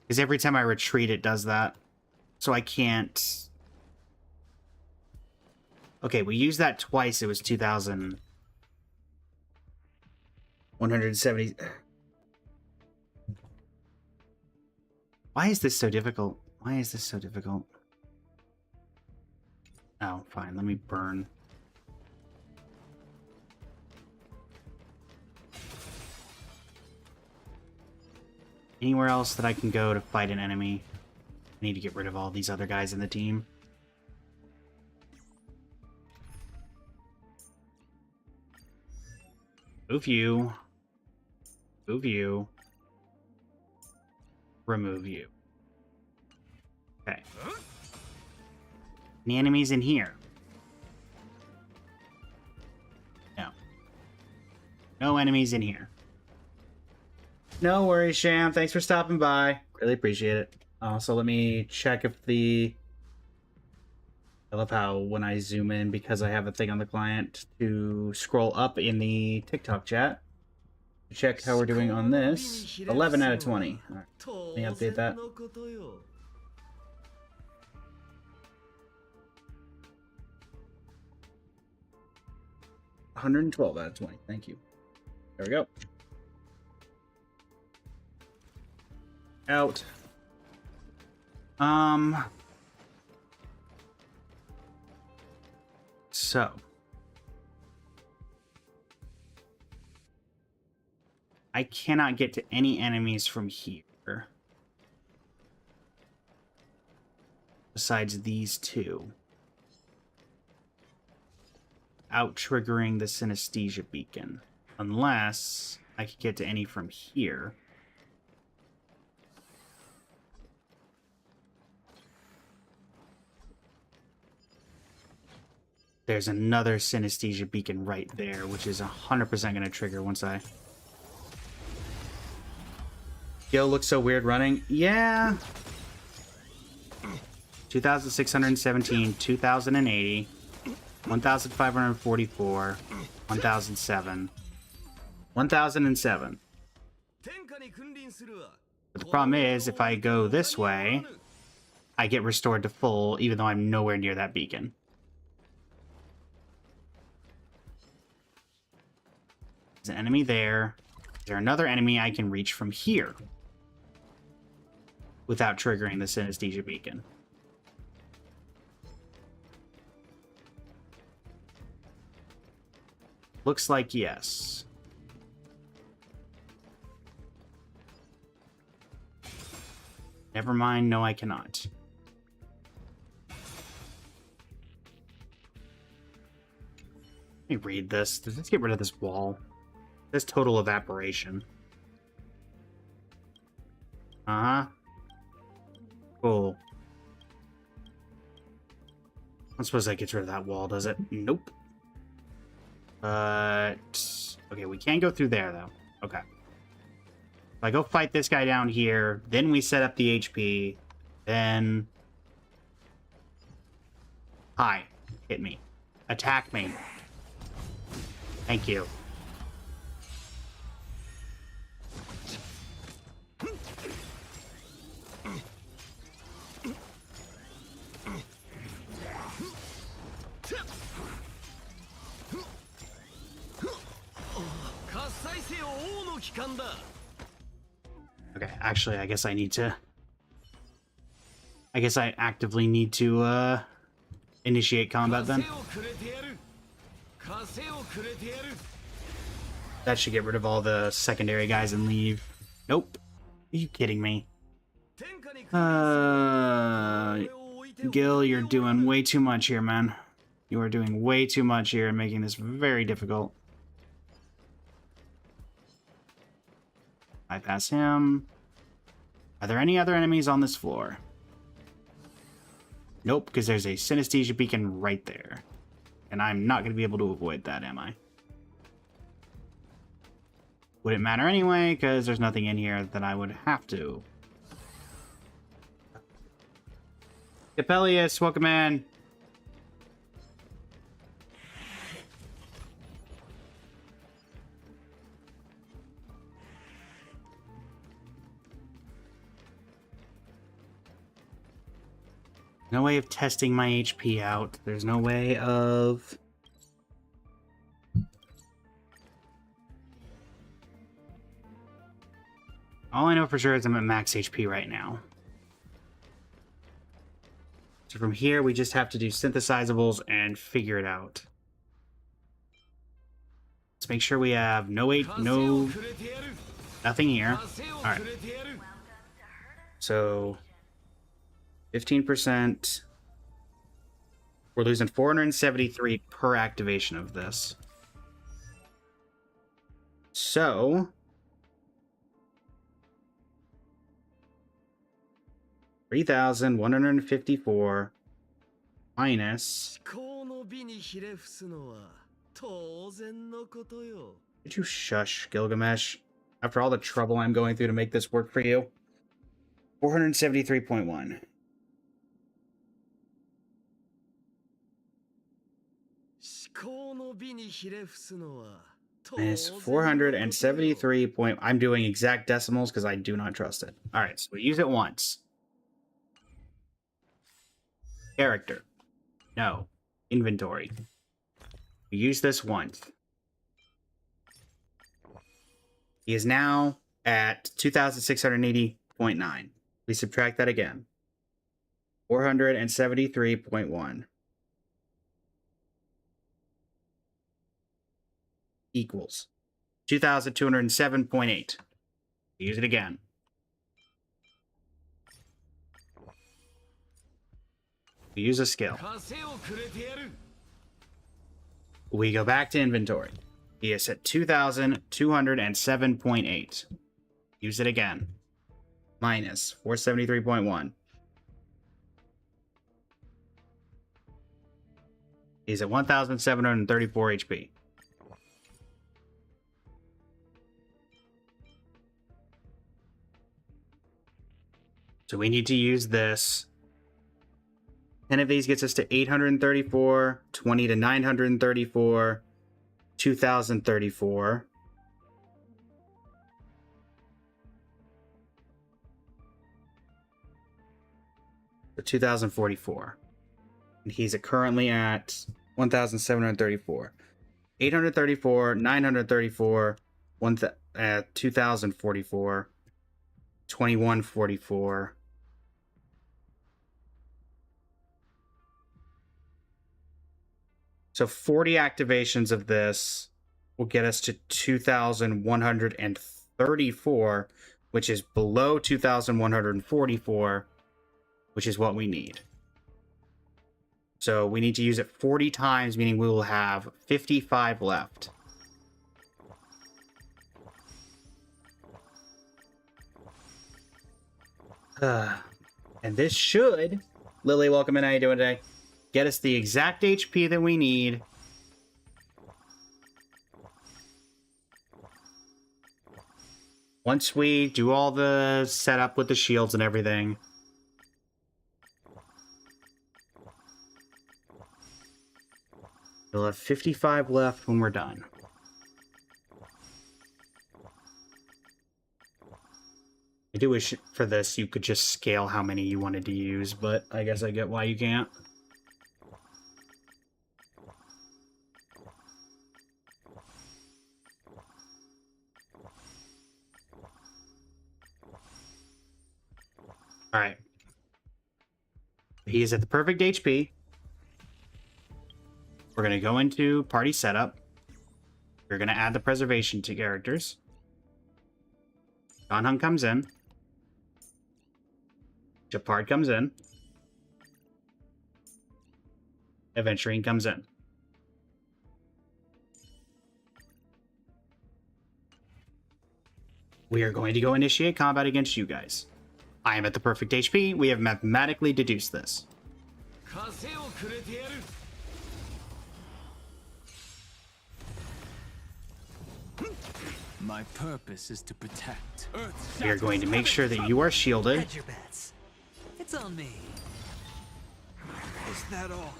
Because every time I retreat, it does that. So I can't... Okay, we used that twice. It was 2,170. Why is this so difficult? Why is this so difficult? Oh, fine. Let me burn. Anywhere else that I can go to fight an enemy? I need to get rid of all these other guys in the team. Move you. Move you. Remove you. Okay. Any enemies in here? No. No enemies in here. No worries, Sham. Thanks for stopping by. Really appreciate it. Also, let me check if the... I love how when I zoom in, because I have a thing on the client, to scroll up in the TikTok chat. Check how we're doing on this. 11 out of 20. All right. Let me update that. 112 out of 20. Thank you. There we go. Out. So. I cannot get to any enemies from here. Besides these two. Out triggering the synesthesia beacon. Unless I could get to any from here. There's another synesthesia beacon right there, which is 100% going to trigger once I... Yo, looks so weird running. Yeah. 2,617, 2,080, 1,544, 1,007, 1,007. But the problem is, if I go this way, I get restored to full, even though I'm nowhere near that beacon. There's an enemy there. Is there another enemy I can reach from here without triggering the synesthesia beacon? Looks like yes. Never mind, no I cannot. Let me read this. Let's get rid of this wall. This total evaporation. Uh-huh. Cool. I don't suppose that gets rid of that wall, does it? Nope. But... okay, we can't go through there, though. Okay. If I go fight this guy down here, then we set up the HP, then... Hi. Hit me. Attack me. Thank you. Okay, actually, I guess I need to... I guess I actively need to, initiate combat then. 風をくれてやる風をくれてやる That should get rid of all the secondary guys and leave. Nope. Are you kidding me? 天下に君臨するは Uh, 俺を置いて Gil, you're 他におら doing ぬ way too much here, man. You are doing way too much here and making this very difficult. Bypass him. Are there any other enemies on this floor? Nope, because there's a synesthesia beacon right there. And I'm not going to be able to avoid that, am I? Wouldn't matter anyway, because there's nothing in here that I would have to. Capellius, welcome in. No way of testing my HP out. There's no way of... All I know for sure is I'm at max HP right now. So from here, we just have to do synthesizables and figure it out. Let's make sure we have nothing here. All right. So 15%. We're losing 473 per activation of this. So 3,154 minus. 至高の美にひれ伏すのは当然のことよ Did you shush, Gilgamesh? After all the trouble I'm going through to make this work for you? 473.1. 至高の美にひれ伏すのは Minus 473 point... I'm doing exact decimals because I do not trust it. Alright, so we use it once. Character. No. Inventory. We use this once. He is now at 2,680.9. We subtract that again. 473.1. Equals 2,207.8. Use it again. We use a skill. 風をくれてやる We go back to inventory. He is at 2,207.8. Use it again. Minus 473.1. He's at 1,734 HP. So we need to use this. 10 of these gets us to 834, 20 to 934, 2,034. So 2,044. And he's currently at 1,734. 834, 934, 2,044, 2,144. So 40 activations of this will get us to 2,134, which is below 2,144, which is what we need. So we need to use it 40 times, meaning we will have 55 left. And this should, Lily, welcome in. How you doing today? Get us the exact HP that we need. Once we do all the setup with the shields and everything. We'll have 55 left when we're done. I do wish for this you could just scale how many you wanted to use, but I guess I get why you can't. Alright. He is at the perfect HP. We're going to go into party setup. We're going to add the preservation to characters. Donhung comes in. Japard comes in. Aventurine comes in. We are going to go initiate combat against you guys. I am at the perfect HP. We have mathematically deduced this. 風をくれてやる My purpose is to protect. We are going to make sure that you are shielded. Hedge your bets. It's on me. Is that all?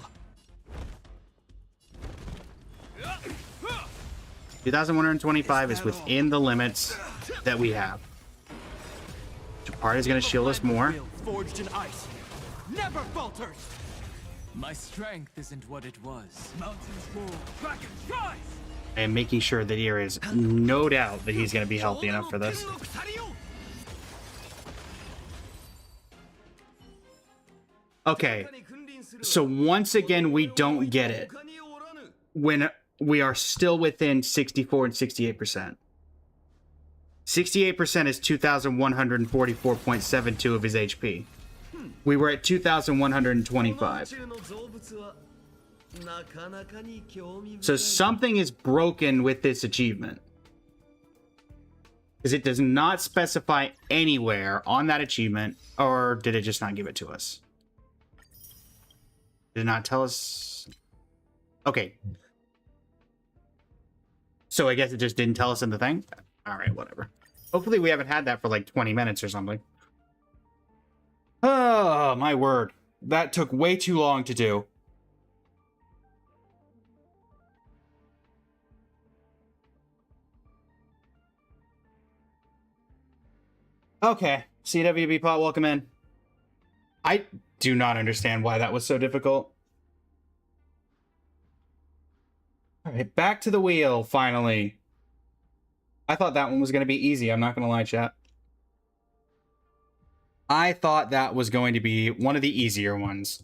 2,125 is within the limits that we have. Japard is going to shield us more. Forged in ice. Never falters. My strength isn't what it was. Mountains roar. Kraken rise. I am making sure that there is no doubt that he's going to be healthy enough for this. Okay, so once again, we don't get it when we are still within 64 and 68%. 68% is 2,144.72 of his HP. We were at 2,125. So something is broken with this achievement. Because it does not specify anywhere on that achievement, or did it just not give it to us? Did it not tell us? Okay. So I guess it just didn't tell us in the thing? Alright, whatever. Hopefully we haven't had that for like 20 minutes or something. Oh, my word. That took way too long to do. Okay, CWB Pot, welcome in. I do not understand why that was so difficult. Alright, back to the wheel, finally. I thought that one was going to be easy, I'm not going to lie, chat. I thought that was going to be one of the easier ones.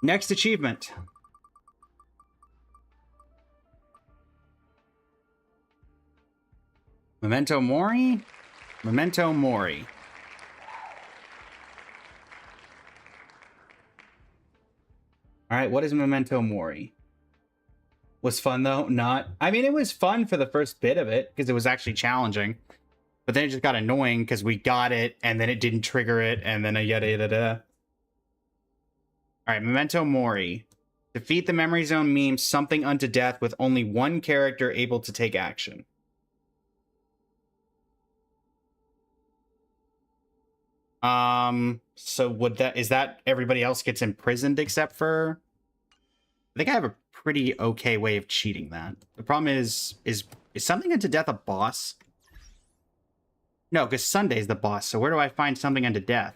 Next achievement. Memento Mori? Memento Mori. Alright, what is Memento Mori? Was fun though? Not. I mean, it was fun for the first bit of it, because it was actually challenging. But then it just got annoying, because we got it, and then it didn't trigger it, and then a yada yada yada. Alright, Memento Mori. Defeat the Memory Zone meme something unto death with only one character able to take action. So would that, is that everybody else gets imprisoned except for... I think I have a pretty okay way of cheating that. The problem is something unto death a boss? No, because Sunday's the boss, so where do I find something unto death?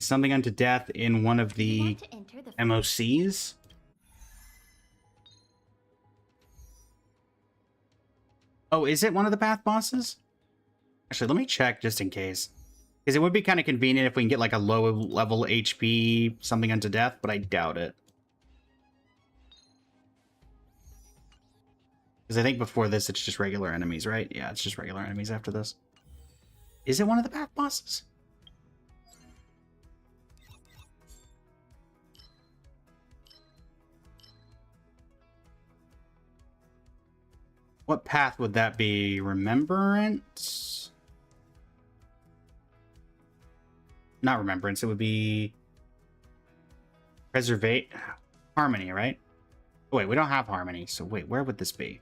Something unto death in one of the MOCs? Oh, is it one of the path bosses? Actually, let me check just in case. Because it would be kind of convenient if we can get like a low level HP something unto death, but I doubt it. Because I think before this it's just regular enemies, right? Yeah, it's just regular enemies after this. Is it one of the path bosses? What path would that be? Remembrance? Not Remembrance, it would be... Preservate... Harmony, right? Oh, wait, we don't have Harmony, so wait, where would this be?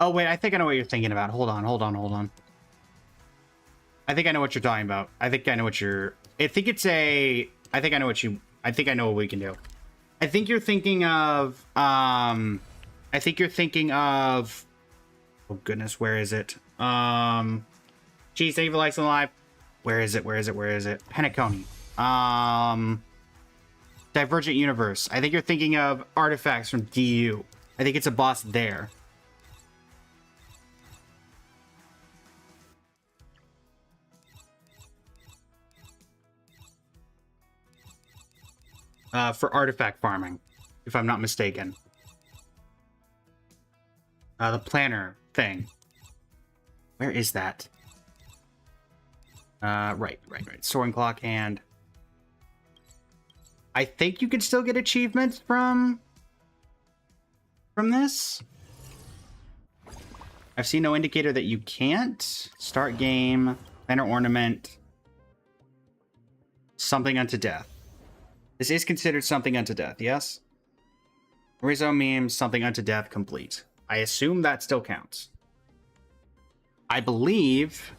Oh, wait, I think I know what you're thinking about. Hold on. I think I know what you're talking about. I think I know what you're... I think it's a... I think I know what we can do. I think you're thinking of, I think you're thinking of, oh goodness, where is it? Geez, thank you for likes and live. Where is it? Penacony. Divergent Universe. I think you're thinking of artifacts from DU. I think it's a boss there. For artifact farming, if I'm not mistaken. The planner thing. Where is that? Right. Soaring Clock Hand. I think you could still get achievements from this. I've seen no indicator that you can't. Start game, planner ornament, something unto death. This is considered something unto death, yes? Rizzo memes, something unto death complete. I assume that still counts. I believe...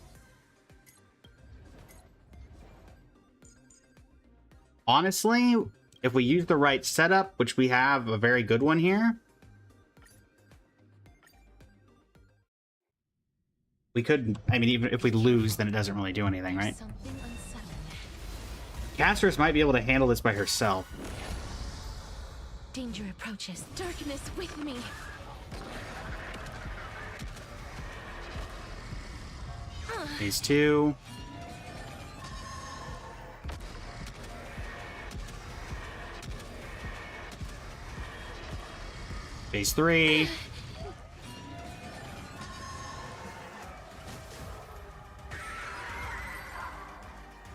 Honestly, if we use the right setup, which we have a very good one here, we could, I mean, even if we lose, then it doesn't really do anything, right? Something unsettling. Casteress might be able to handle this by herself. Danger approaches. Darkness with me. Phase 2. Phase 3.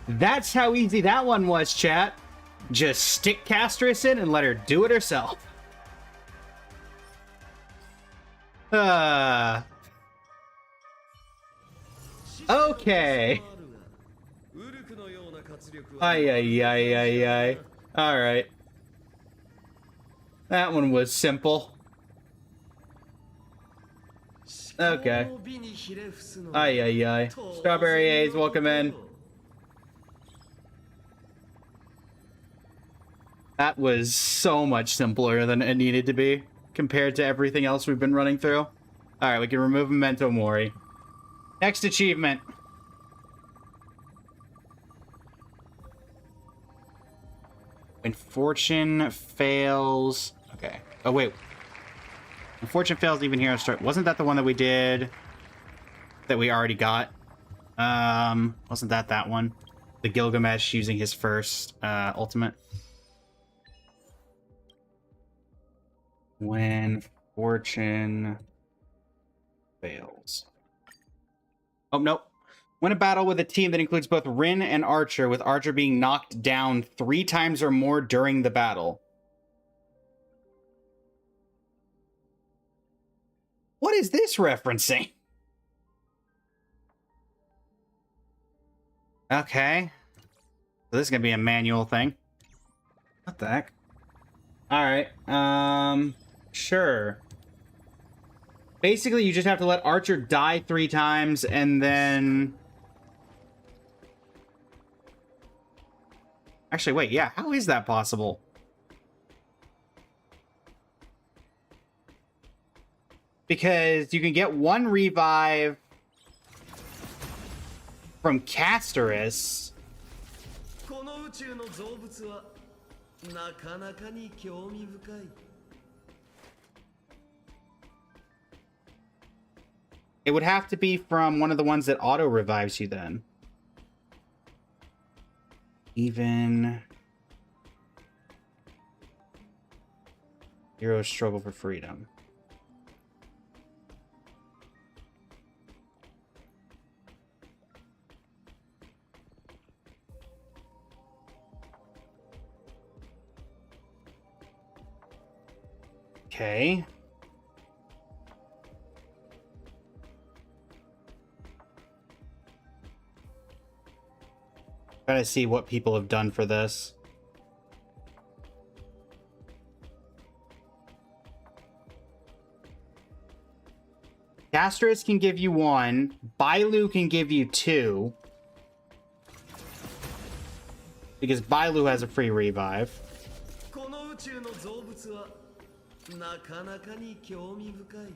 That's how easy that one was, chat. Just stick Casteress in and let her do it herself. Okay. Ay. Alright. That one was simple. Okay. Ay. Strawberry A's, welcome in. That was so much simpler than it needed to be compared to everything else we've been running through. Alright, we can remove Memento Mori. Next achievement. When fortune fails... Okay. Oh, wait. When fortune fails, even heroes start... Wasn't that the one that we did... that we already got? Wasn't that one? The Gilgamesh using his first, ultimate? When fortune fails. Oh, nope. Win a battle with a team that includes both Rin and Archer, with Archer being knocked down 3 times or more during the battle. What is this referencing? Okay. So this is going to be a manual thing. What the heck? Alright. Sure. Basically, you just have to let Archer die 3 times, and then... Actually, wait, yeah, how is that possible? Because you can get 1 revive from Casteress. It would have to be from one of the ones that auto-revives you then. Even... Heroes struggle for freedom. Okay. Trying to see what people have done for this. Casteress can give you 1. Bailu can give you 2. Because Bailu has a free revive. 宇宙の造物はなかなかに興味深い。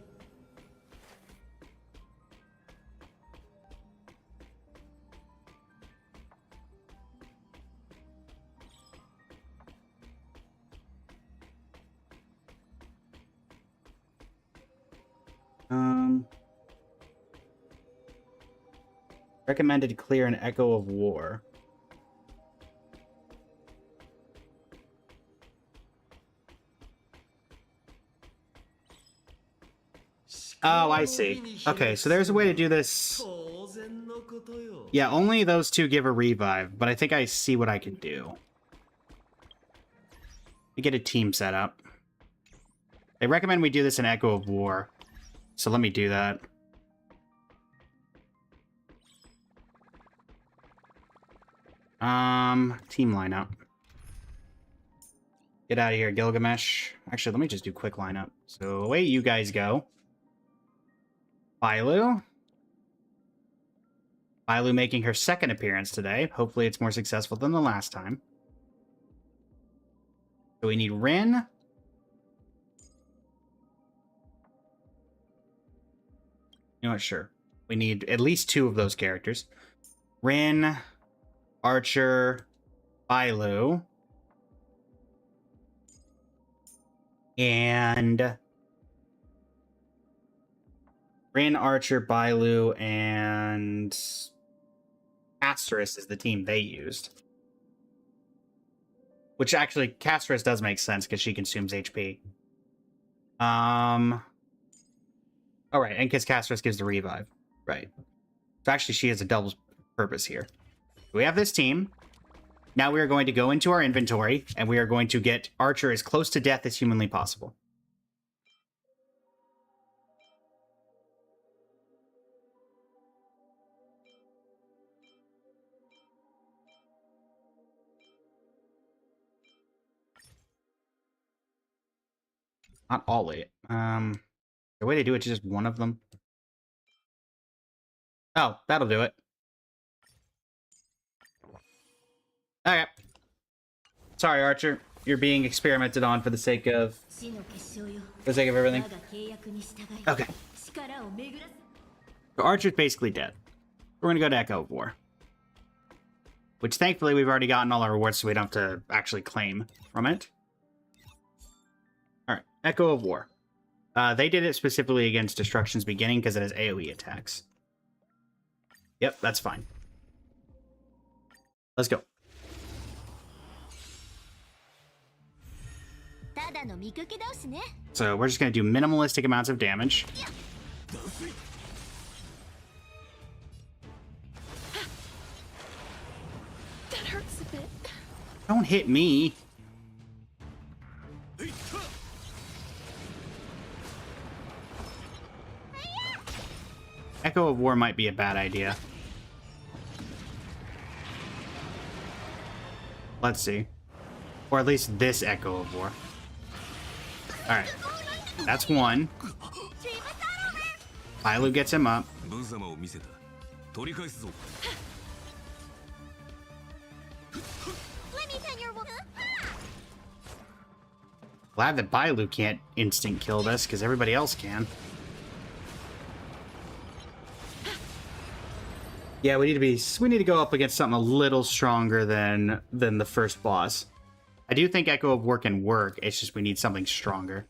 Recommended to clear an Echo of War. Oh, I see. Okay, so there's a way to do this. Yeah, only those two give a revive, but I think I see what I can do. Let me get a team set up. They recommend we do this in Echo of War, so let me do that. Team lineup. Get out of here, Gilgamesh. Actually, let me just do quick lineup. So away you guys go. Bailu. Bailu making her second appearance today. Hopefully it's more successful than the last time. So we need Rin. You know what? Sure. We need at least two of those characters. Rin, Archer, Bailu. And Rin, Archer, Bailu, and Asterisk is the team they used. Which actually, Asterisk does make sense because she consumes HP. Alright, and because Asterisk gives the revive. Right. So actually, she has a double purpose here. We have this team. Now we are going to go into our inventory, and we are going to get Archer as close to death as humanly possible. Not all eight. The way they do it is just one of them. Oh, that'll do it. Okay. Sorry, Archer. You're being experimented on for the sake of everything. Okay. So Archer's basically dead. We're gonna go to Echo of War. Which thankfully we've already gotten all our rewards, so we don't have to actually claim from it. Alright, Echo of War. They did it specifically against Destruction's Beginning because it has AoE attacks. Yep, that's fine. Let's go. So we're just going to do minimalistic amounts of damage. That hurts a bit. Don't hit me. Echo of War might be a bad idea. Let's see. Or at least this Echo of War. Alright. That's one. Bailu gets him up. Glad that Bailu can't instant kill this, because everybody else can. Yeah, we need to go up against something a little stronger than the first boss. I do think Echo of War can work, it's just we need something stronger.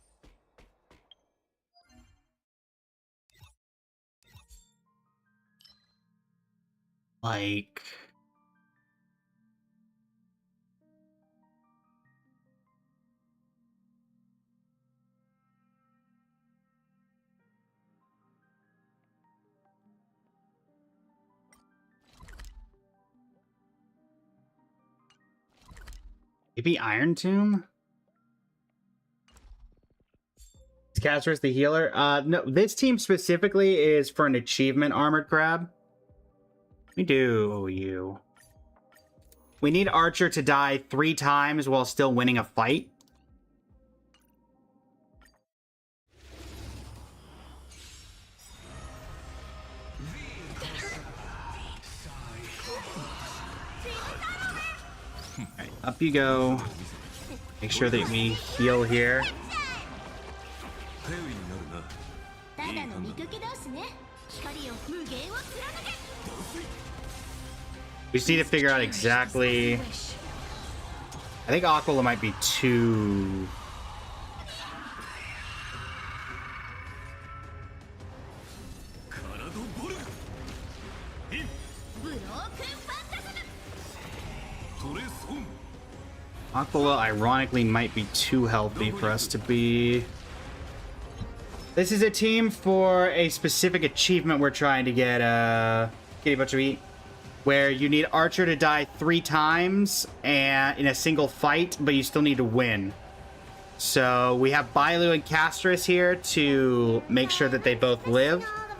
Like... maybe Iron Tomb? Is Casper's the healer? No, this team specifically is for an achievement Armored Crab. We do you. We need Archer to die 3 times while still winning a fight. Alright, up you go. Make sure that we heal here. 頼りになるな。ただの見かけ倒しね。光よ無限を貫け。 We just need to figure out exactly. I think Aquila might be too. カラドボルグ。ブロークンファンタズム。トレソン。 Aquila, ironically, might be too healthy for us to be. This is a team for a specific achievement we're trying to get. Get a bunch of eat. Where you need Archer to die 3 times and in a single fight, but you still need to win. So we have Bailu and Castris here to make sure that they both live. All the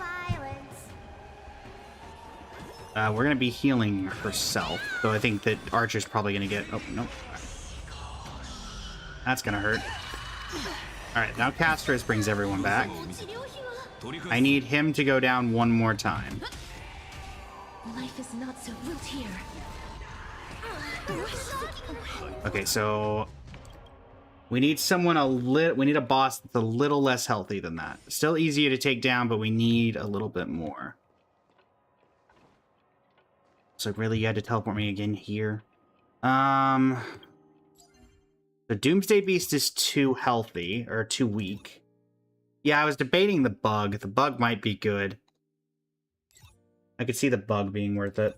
violence. We're gonna be healing herself, so I think that Archer's probably gonna get. Oh no, that's gonna hurt. All right, now Castris brings everyone back. 治療費は 取り返 I す。 need him to go down one more time. Life is not so root here. Okay, so we need someone we need a boss that's a little less healthy than that. Still easier to take down, but we need a little bit more. So really, you had to teleport me again here. The Doomsday Beast is too healthy or too weak. Yeah, I was debating the bug. The bug might be good. I could see the bug being worth it.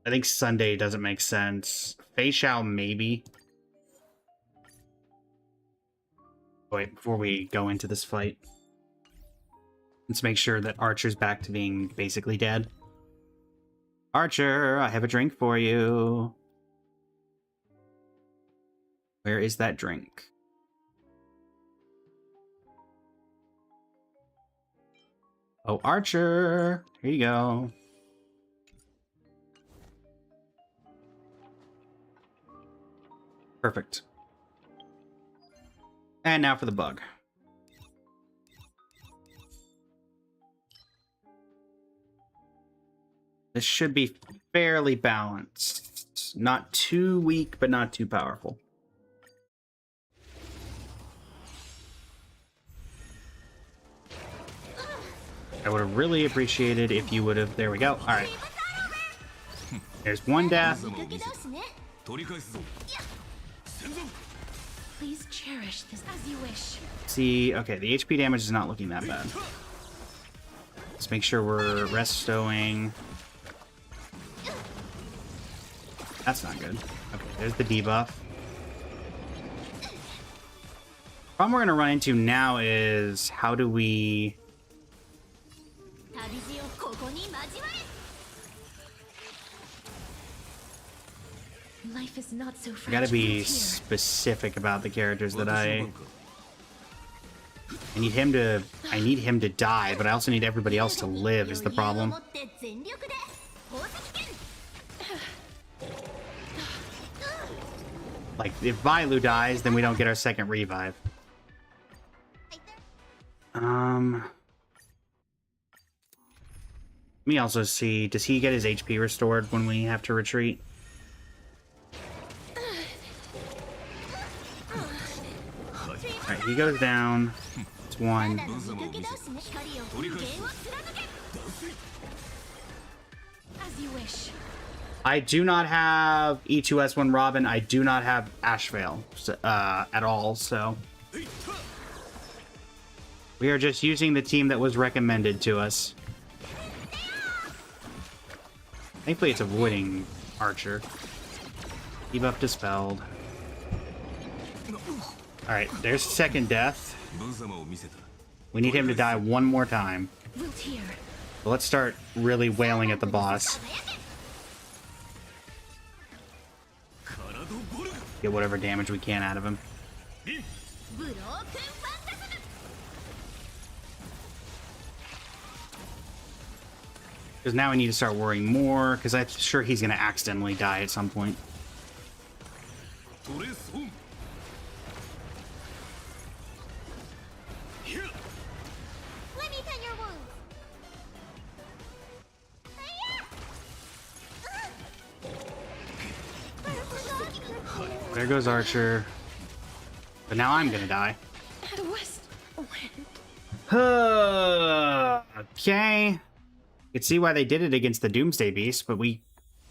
I think Sunday doesn't make sense. Fei Shao, maybe. Wait, before we go into this fight, let's make sure that Archer's back to being basically dead. Archer, I have a drink for you. Where is that drink? Oh, Archer! Here you go. Perfect. And now for the bug. This should be fairly balanced. Not too weak, but not too powerful. I would have really appreciated if you would have... There we go. Alright. There's one death. 見かけ倒しね。取り返すぞ。戦争。 Please cherish this as you wish. See, okay, the HP damage is not looking that bad. Let's make sure we're restoing. That's not good. Okay, there's the debuff. Problem we're gonna run into now is how do we... 旅路をここに交われ。 Life is not so I gotta fragile be here. specific about the characters that 私の I 番か。 I need him to die, but I also need everybody else to live is the 余裕を problem. 持って全力で宝石剣。 Like, if Bailu dies, then we don't get our second revive. Let me also see, does he get his HP restored when we have to retreat? Alright, he goes down. It's 1. ただの見かけ倒しね。光よ無限を貫け。 As you wish. I do not have E2S1 Robin. I do not have Ashvale at all, so... We are just using the team that was recommended to us. Thankfully, it's avoiding Archer. Debuff dispelled. Alright, there's second death. 無様を見せた。 We need him to die one more time. Root here. So let's start really wailing at the boss. カラドボルグ。 Get whatever damage we can out of him. ブロークンファンタズム。 Because now we need to start worrying more, because I'm sure he's going to accidentally die at some point. トレソン。 Let me tend your wounds. There goes Archer. But now I'm gonna die. West Wind. Okay. You can see why they did it against the Doomsday Beast, but we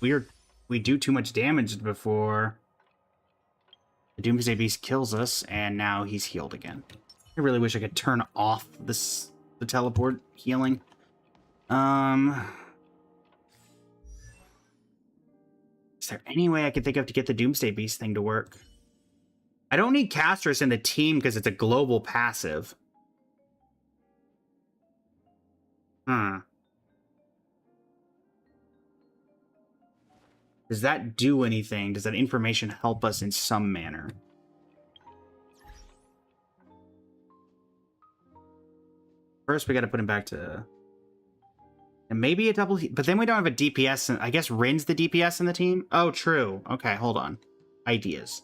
do too much damage before the Doomsday Beast kills us, and now he's healed again. I really wish I could turn off the teleport healing. Is there any way I could think of to get the Doomsday Beast thing to work? I don't need Castrus in the team because it's a global passive. Does that do anything? Does that information help us in some manner? First, we got to put him back to... And maybe a double... But then we don't have a DPS. I guess Rin's the DPS in the team? Oh, true. Okay, hold on. Ideas.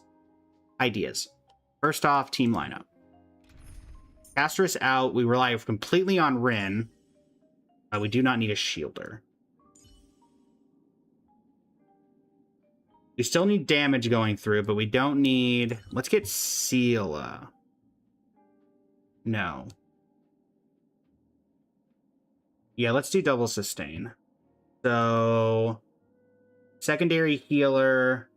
First off, team lineup. Castrus out. We rely completely on Rin. We do not need a shielder. We still need damage going through, but we don't need... Let's get Seela. No. Yeah, let's do double sustain. So... Secondary healer...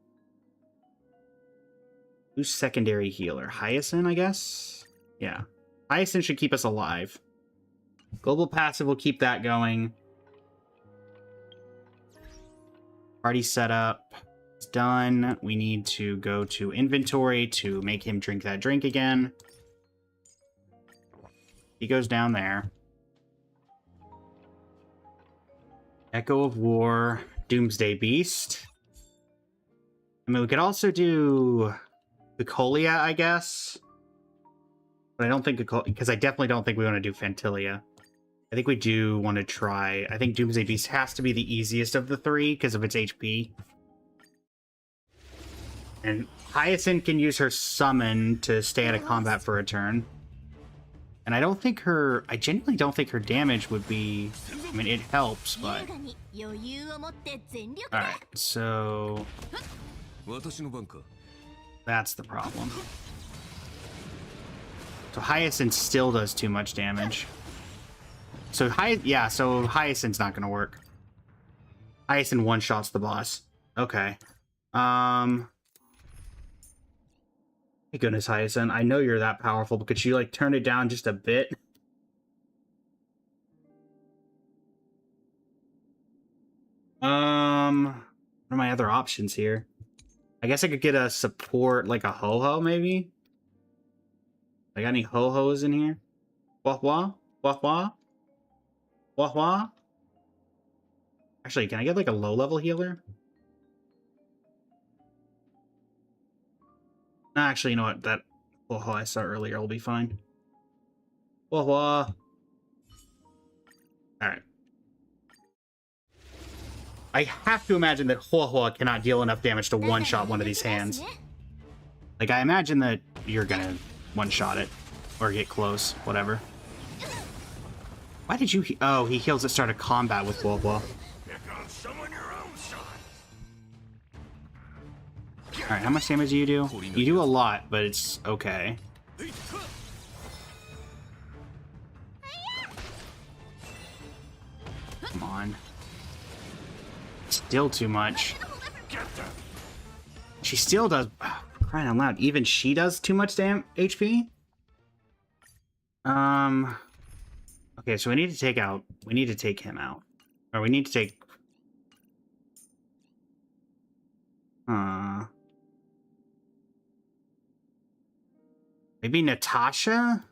Who's secondary healer? Hyacinth, I guess? Yeah. Hyacinth should keep us alive. Global passive will keep that going. Party setup. It's done. We need to go to inventory to make him drink that drink again. He goes down there. Echo of War. Doomsday Beast. I mean, we could also do... Picolia, I guess. But I don't think... Because I definitely don't think we want to do Fantilia. I think we do want to try... I think Doomsday Beast has to be the easiest of the three because of its HP. And Hyacinth can use her summon to stay out of combat for a turn. And I don't think her... I genuinely don't think her damage would be... I mean, it helps, but... Alright, so... That's the problem. So Hyacinth still does too much damage. So so Hyacinth's not gonna work. Hyacinth one-shots the boss. Okay. Thank goodness, Hyacinth. I know you're that powerful, but could you, like, turn it down just a bit? What are my other options here? I guess I could get a support, like a Ho-Ho, maybe? I got any Ho-Hos in here? Wah-wah? Wah-wah? Wah-wah? Actually, can I get, like, a low-level healer? Actually, you know what? That Wah-wah I saw earlier will be fine. Wah-wah. Alright. I have to imagine that Hua cannot deal enough damage to one-shot one of these hands. Like, I imagine that you're gonna one-shot it. Or get close. Whatever. Why did you... Oh, he heals at start of combat with Hua. Alright, how much damage do you do? You do a lot, but it's okay. Come on. Still too much. She still does... Oh, crying out loud. Even she does too much HP? Okay, so we need to take out... We need to take him out. Or we need to take... Maybe Natasha?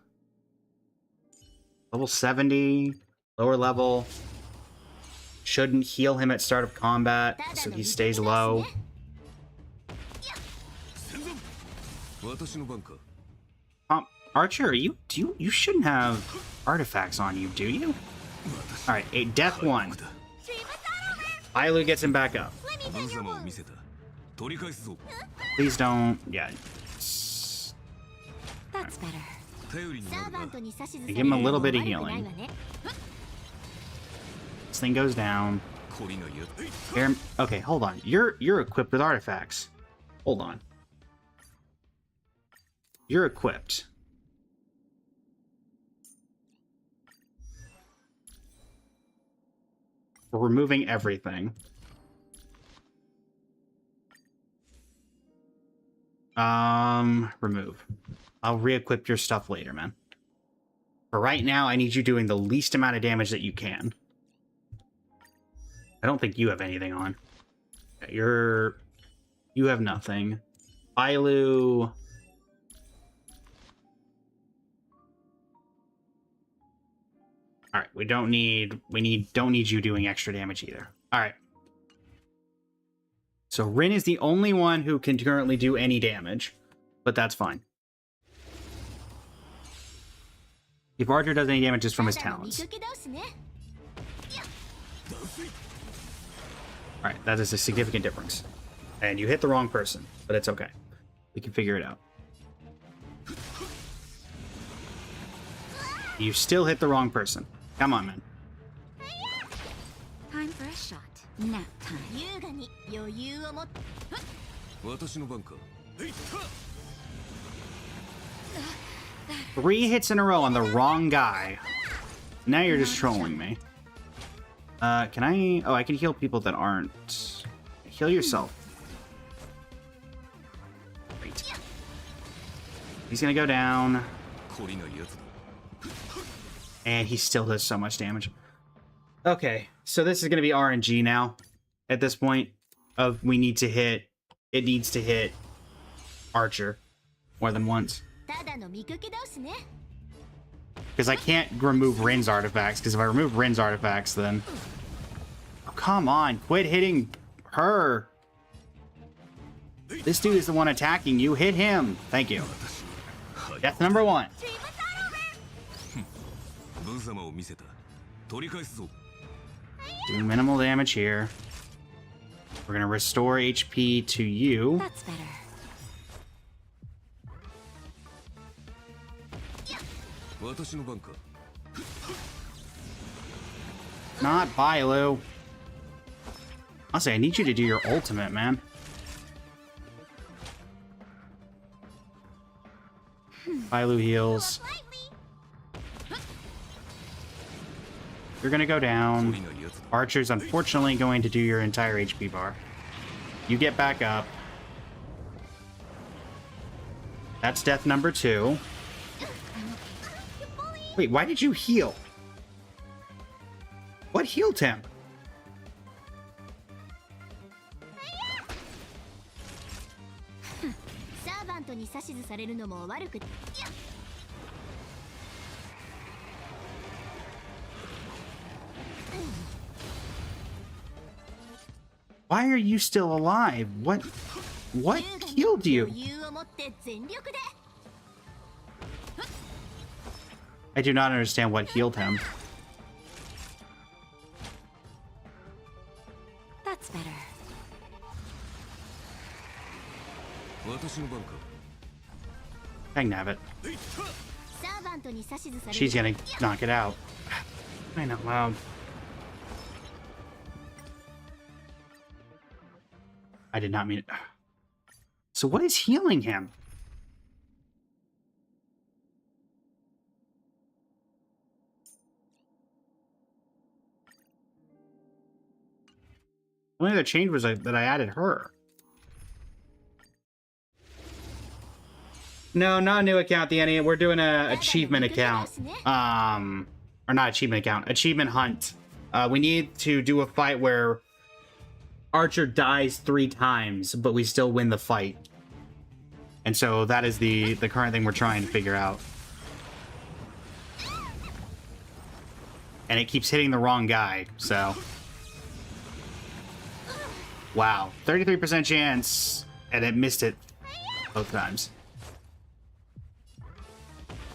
Level 70. Lower level. Shouldn't heal him at start of combat, so he stays low. Archer, you shouldn't have artifacts on you, do you? Alright, death 1. Ailu gets him back up. Please don't... Yeah. That's better. Give him a little bit of healing. This thing goes down. Okay, hold on. You're equipped with artifacts. Hold on. You're equipped. We're removing everything. Remove. I'll re-equip your stuff later, man. For right now, I need you doing the least amount of damage that you can. I don't think you have anything on. You have nothing. Ailu. All right, don't need you doing extra damage either. All right. So Rin is the only one who can currently do any damage, but that's fine. If Archer does any damage, it's from his talents. All right, that is a significant difference. And you hit the wrong person, but it's okay. We can figure it out. You still hit the wrong person. Come on, man. Time for a shot. Nap time. 優雅に余裕を持って私の番か。 3 hits in a row on the wrong guy. Now you're just trolling me. Can I... Oh, I can heal people that aren't... Heal yourself. Great. He's gonna go down. 懲りないやつだ。 And he still does so much damage. Okay, so this is gonna be RNG now. At this point, of we need to hit... It needs to hit Archer more than once. ただの見かけ倒しね Because I can't remove Rin's artifacts, because if I remove Rin's artifacts, then... Oh, come on, quit hitting her. This dude is the one attacking you. Hit him. Thank you. Death number 1. 無様を見せた。取り返すぞ。 Do minimal damage here. We're gonna restore HP to you. That's better. 私の番か。 Not Bailu. Honestly, I need you to do your ultimate, man. Bailu heals. You're gonna go 懲 down. りないやつだ。 Archer's unfortunately going to do your entire HP bar. You get back up. That's death number 2. Wait, why did you heal? What healed him? Why are you still alive? What killed you? 余裕を持って全力で I do not understand what healed him. That's better. 私の番か。 Dang nabbit. サーバントに指図される She's gonna knock it out. I know, loud. I did not mean it. So what is healing him? The only other change was that I added her. No, not a new account, Danny. We're doing a achievement account. Or not achievement account, achievement hunt. We need to do a fight where Archer dies 3 times, but we still win the fight. And so that is the current thing we're trying to figure out. And it keeps hitting the wrong guy, so... Wow, 33% chance, and it missed it both times.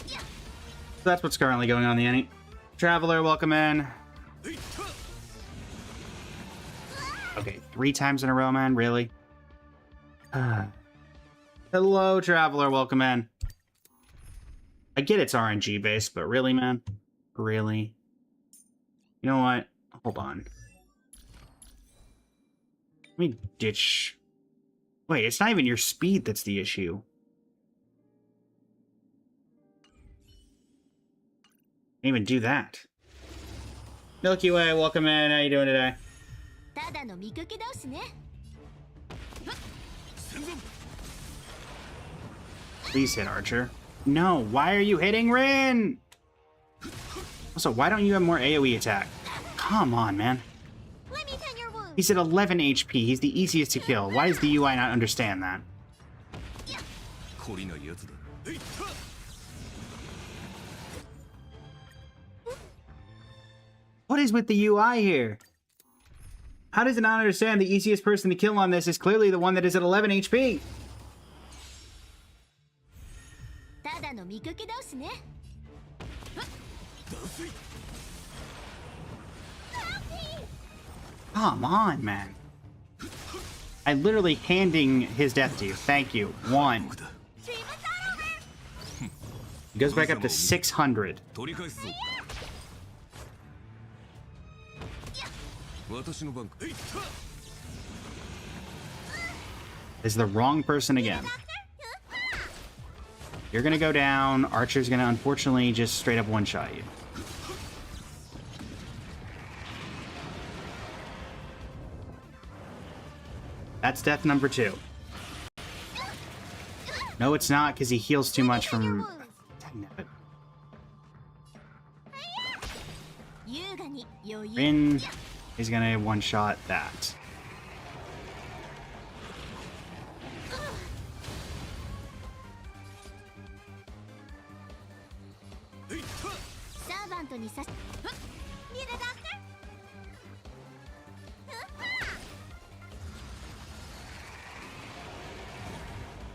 So that's what's currently going on, the Annie. Traveler, welcome in. Okay, 3 times in a row, man, really? Hello, Traveler, welcome in. I get it's RNG based, but really, man? Really? You know what? Hold on. Let me ditch... Wait, it's not even your speed that's the issue. Didn't even do that. Milky Way, welcome in. How you doing today? ただの見かけ倒しね Please hit Archer. No, why are you hitting Rin? Also, why don't you have more AoE attack? Come on, man. Let me tend your wounds. He's at 11 HP. He's the easiest to kill. Why does the UI not understand that? 懲りないやつだ What is with the UI here? How does it not understand the easiest person to kill on this is clearly the one that is at 11 HP? ただの見かけ倒しね Come on, man. I literally handing his death to you. Thank you. 1. He goes back up to 600. 取り返すぞ私の番か Is the wrong person again. You're gonna go down. Archer's gonna unfortunately just straight up one-shot you. That's death number 2. No, it's not, because he heals too much from... Rin is gonna one-shot that.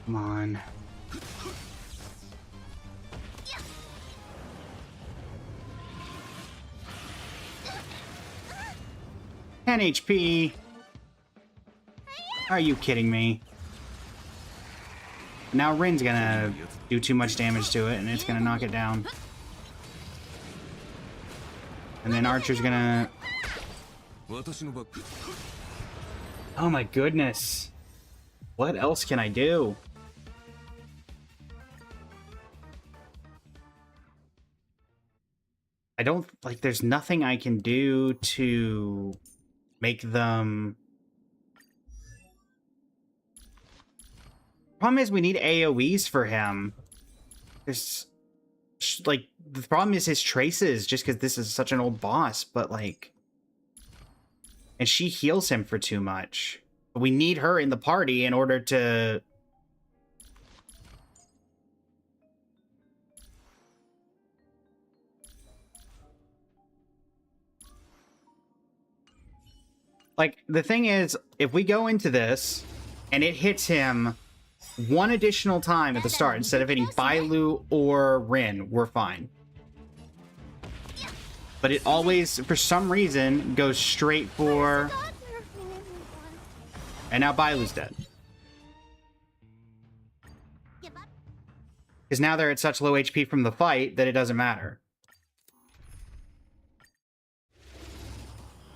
Come on. Ten HP. Are you kidding me? Now Rin's gonna do too much damage to it, and it's gonna knock it down. And then Archer's gonna... 私のバック Oh my goodness. What else can I do? I don't... Like, there's nothing I can do to make them... Problem is we need AoEs for him. There's... Like, the problem is his traces, just because this is such an old boss, but like... And she heals him for too much. But we need her in the party in order to... Like, the thing is, if we go into this, and it hits him one additional time at the start, instead of hitting Bailu or Rin, we're fine. But it always, for some reason, goes straight for... And now Bailu's dead. Because now they're at such low HP from the fight that it doesn't matter.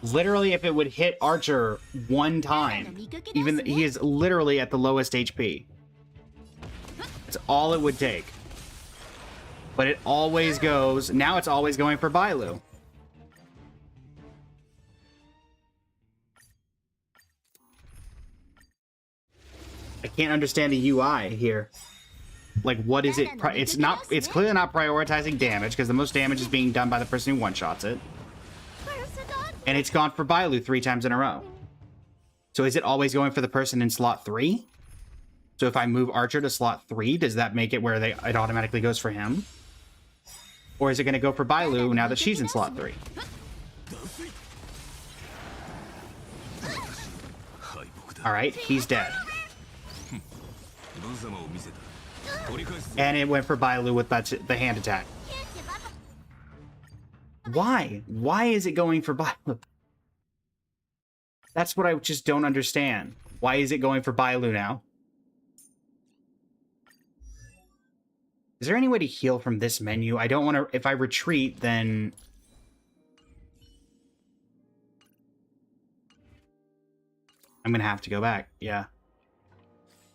Literally, if it would hit Archer one time, even he is literally at the lowest HP. That's all it would take. But it always goes... Now it's always going for Bailu. I can't understand the UI here. Like, what is it? It's not... It's clearly not prioritizing damage, because the most damage is being done by the person who one-shots it. And it's gone for Bailu 3 times in a row. So is it always going for the person in slot 3? So if I move Archer to slot 3, does that make it where it automatically goes for him? Or is it going to go for Bailu now that she's in slot 3? Alright, he's dead. And it went for Bailu with the hand attack. Why? Why is it going for Bailu? That's what I just don't understand. Why is it going for Bailu now? Is there any way to heal from this menu? I don't want to... If I retreat, then... I'm gonna have to go back. Yeah.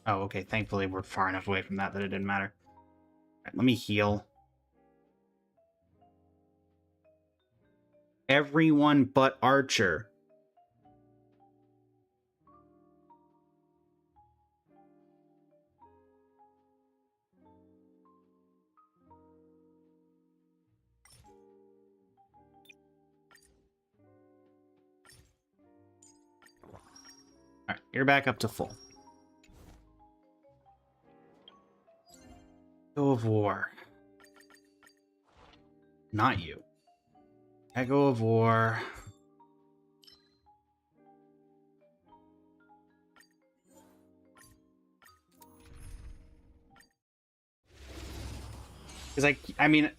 Oh, okay. Thankfully, we're far enough away from that it didn't matter. All right, let me heal. Everyone but Archer. Alright, you're back up to full. Echo of War. Not you. Echo of War. Because I mean,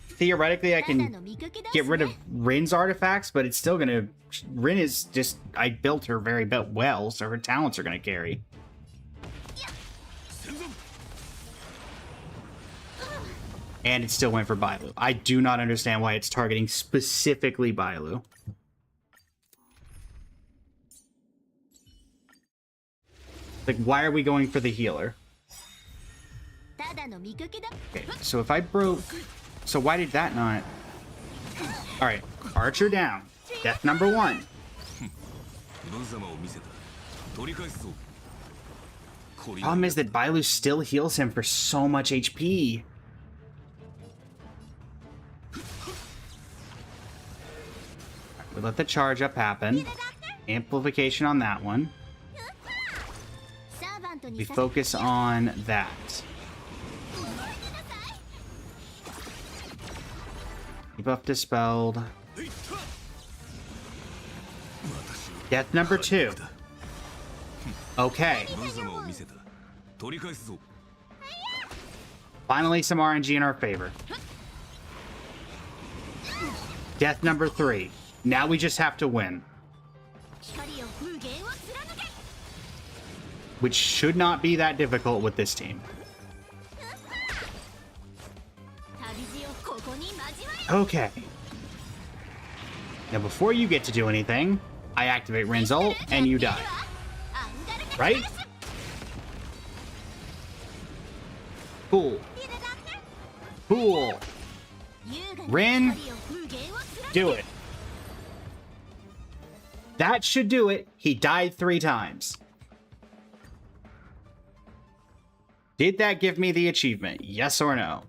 theoretically, I can get rid of Rin's artifacts, but it's still gonna. Rin is just. I built her very well, so her talents are gonna carry. And it still went for Bailu. I do not understand why it's targeting specifically Bailu. Like, why are we going for the healer? Okay, so if I broke... So why did that not... Alright, Archer down. Death number 1. Problem is that Bailu still heals him for so much HP. We let the charge up happen. Amplification on that one. We focus on that. Debuff dispelled. Death number 2. Okay. Finally, some RNG in our favor. Death number 3. Now we just have to win. Which should not be that difficult with this team. Okay. Now before you get to do anything, I activate Rin's ult and you die. Right? Cool. Cool. Rin, do it. That should do it. He died 3 times. Did that give me the achievement? Yes or no?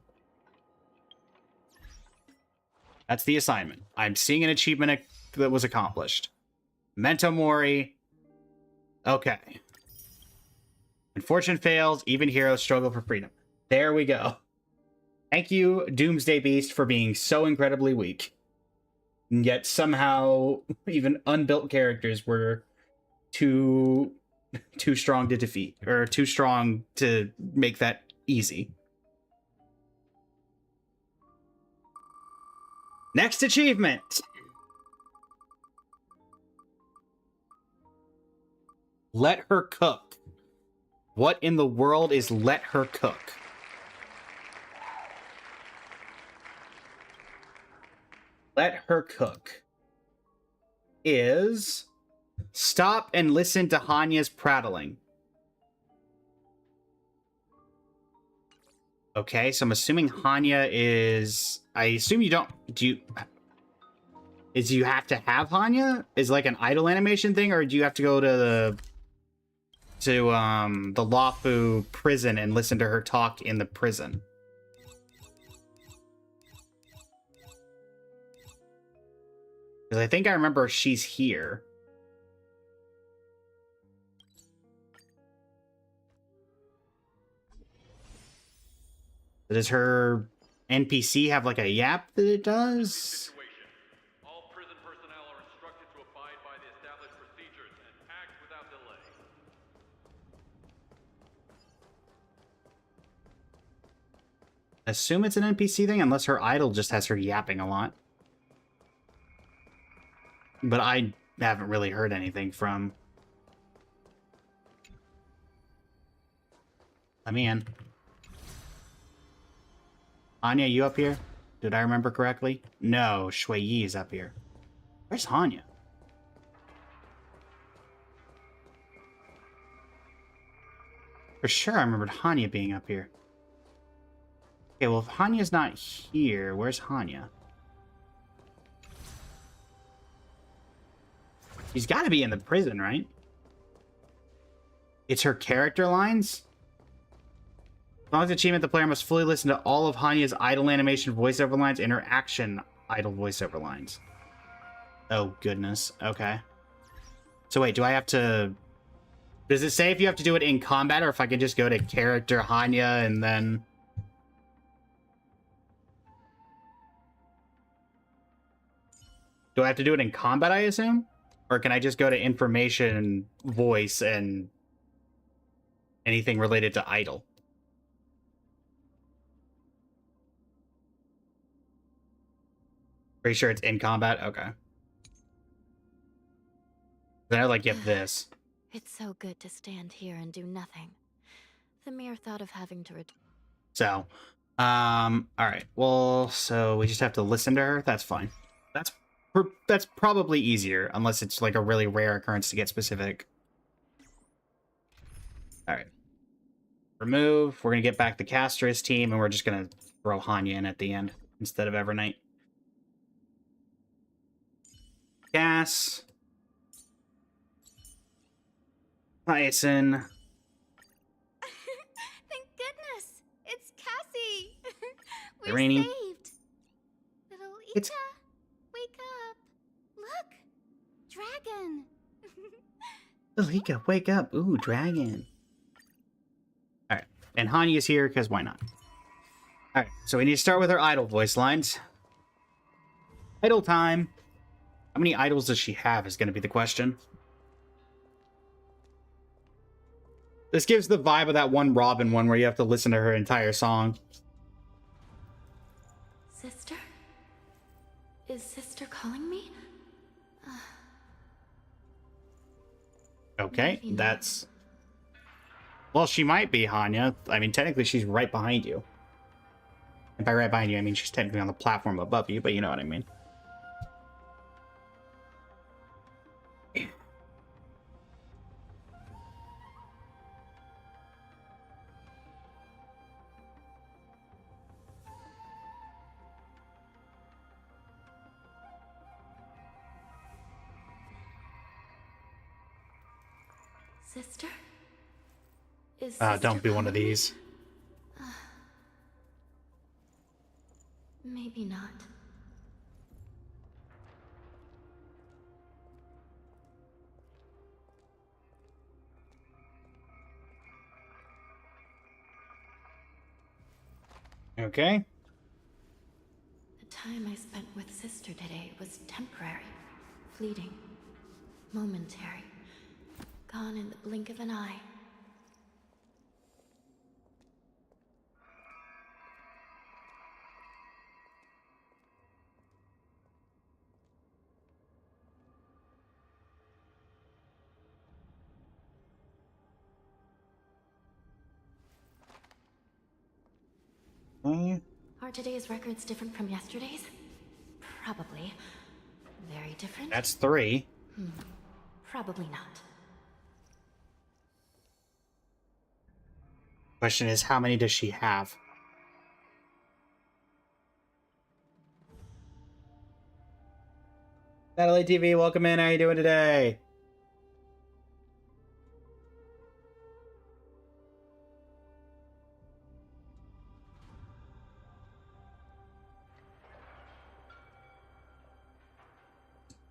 That's the assignment. I'm seeing an achievement that was accomplished. Memento Mori. Okay. When fortune fails, even heroes struggle for freedom. There we go. Thank you, Doomsday Beast, for being so incredibly weak. And yet somehow even unbuilt characters were too strong to defeat, or too strong to make that easy. Next achievement. Let her cook. What in the world is let her cook? Let her cook is stop and listen to Hanya's prattling. Okay, so I'm assuming Hanya is... I assume you don't... Do you... Is you have to have Hanya? Is like an idle animation thing, or do you have to go to the Lawfu prison and listen to her talk in the prison? Because I think I remember she's here. Does her NPC have like a yap that it does? All prison personnel are instructed to abide by the established procedures and act without delay. Assume it's an NPC thing, unless her idol just has her yapping a lot. But I haven't really heard anything from... Let me in. Anya, you up here? Did I remember correctly? No, Shui Yi is up here. Where's Hanya? For sure I remembered Hanya being up here. Okay, well if Hanya's not here, where's Hanya? She's got to be in the prison, right? It's her character lines? Longest achievement, the player must fully listen to all of Hanya's idle animation voiceover lines and her action idle voiceover lines. Oh, goodness. Okay. So wait, do I have to... Does it say if you have to do it in combat, or if I can just go to character Hanya and then... Do I have to do it in combat, I assume? Or can I just go to information, voice, and anything related to idle? Pretty sure it's in combat? Okay. Then I like get this. It's so good to stand here and do nothing. The mere thought of having to So, all right. Well, so we just have to listen to her. That's fine. That's probably easier, unless it's like a really rare occurrence to get specific. All right. Remove. We're gonna get back the Castrus team, and we're just gonna throw Hanya in at the end instead of Evernight. Gas. Hyacin. Thank goodness! It's Cassie! We're Irene. saved! Little Ika, It's- wake up! Look! Dragon! Alika, wake up. Ooh, dragon. Alright. And Hanya's here, because why not? Alright, so we need to start with our idle voice lines. Idle time. How many idols does she have is going to be the question. This gives the vibe of that one Robin one where you have to listen to her entire song. Sister? Is Sister calling me? Okay, Maybe not. that's... Well, she might be, Hanya. I mean, technically she's right behind you. And by right behind you, I mean she's technically on the platform above you, but you know what I mean. Sister? Is Don't Sister be one of calling me? these. Maybe not. Okay. The time I spent with Sister today was temporary, fleeting, momentary, gone in the blink of an eye. Okay. Are today's records different from yesterday's? Probably. Very different? That's 3. Probably not. Question is, how many does she have? Natalie TV, welcome in. How you doing today?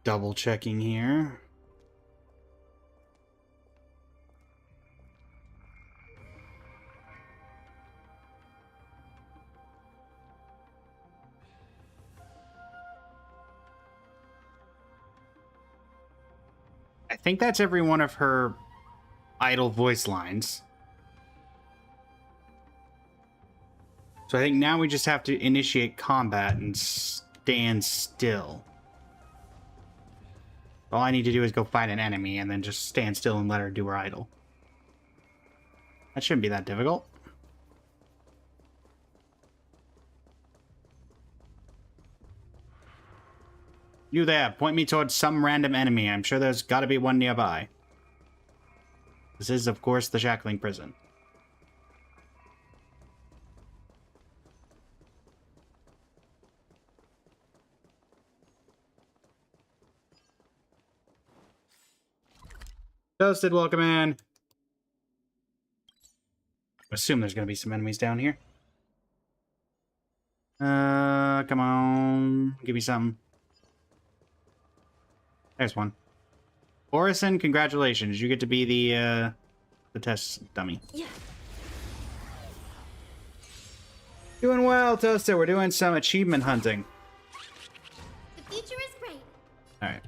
Double checking here. I think that's every one of her idle voice lines. So I think now we just have to initiate combat and stand still. All I need to do is go find an enemy and then just stand still and let her do her idle. That shouldn't be that difficult. You there, point me towards some random enemy. I'm sure there's gotta be one nearby. This is, of course, the Shackling Prison. Toasted, welcome in. I assume there's gonna be some enemies down here. Come on. Give me something. There's one. Orison, congratulations. You get to be the test dummy. Yeah. Doing well, Toasted. We're doing some achievement hunting. The future is great. Alright.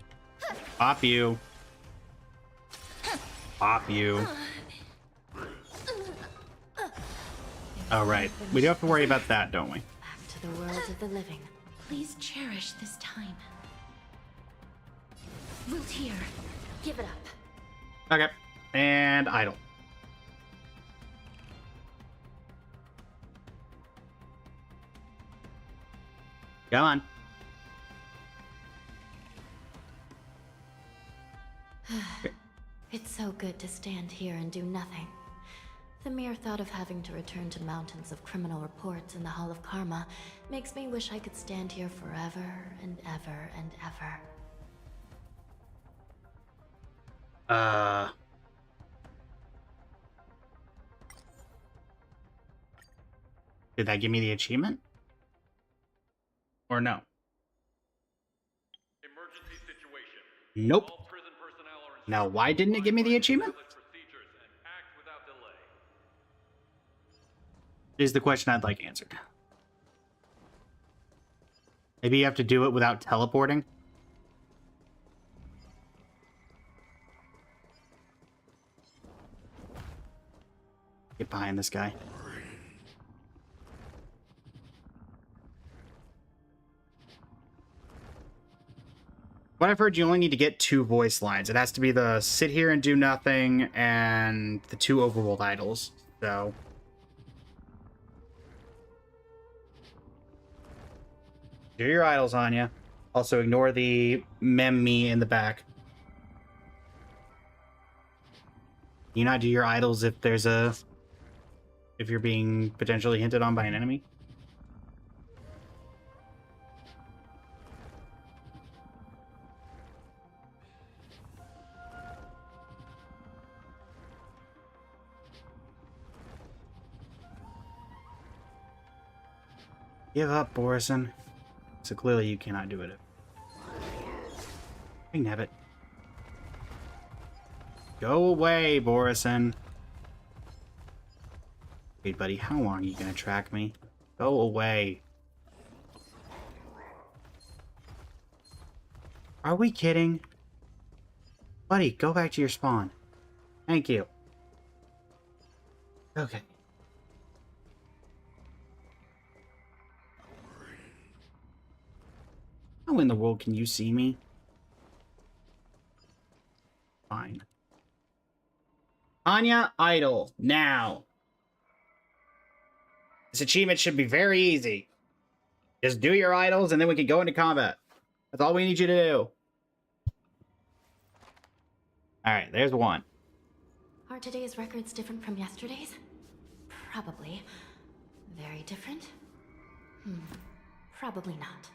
Pop you. Pop you. Alright. We don't have to worry about that, don't we? Back to the world of the living. Please cherish this time. Root here. Give it up. Okay. And idle. Come on. It's so good to stand here and do nothing. The mere thought of having to return to mountains of criminal reports in the Hall of Karma makes me wish I could stand here forever and ever and ever. Did that give me the achievement? Or no? Emergency situation. Nope. All prison personnel are Now, why didn't it give me the achievement? procedures and act without delay. Is the question I'd like answered. Maybe you have to do it without teleporting? Get behind this guy. What I've heard, you only need to get 2 voice lines. It has to be the sit here and do nothing and the 2 overworld idols. So... do your idols, Anya. Also, ignore the mem me in the back. You not do your idols if there's a... if you're being potentially hinted on by an enemy? Give up, Borison. So clearly you cannot do it. Hey, Nebbit. Go away, Borison. Wait, buddy, how long are you gonna track me? Go away. Are we kidding? Buddy, go back to your spawn. Thank you. Okay. How in the world can you see me? Fine. Anya, idle, now. This achievement should be very easy. Just do your idols and then we can go into combat. That's all we need you to do. Alright, there's one. Are today's records different from yesterday's? Probably. Very different? Probably not.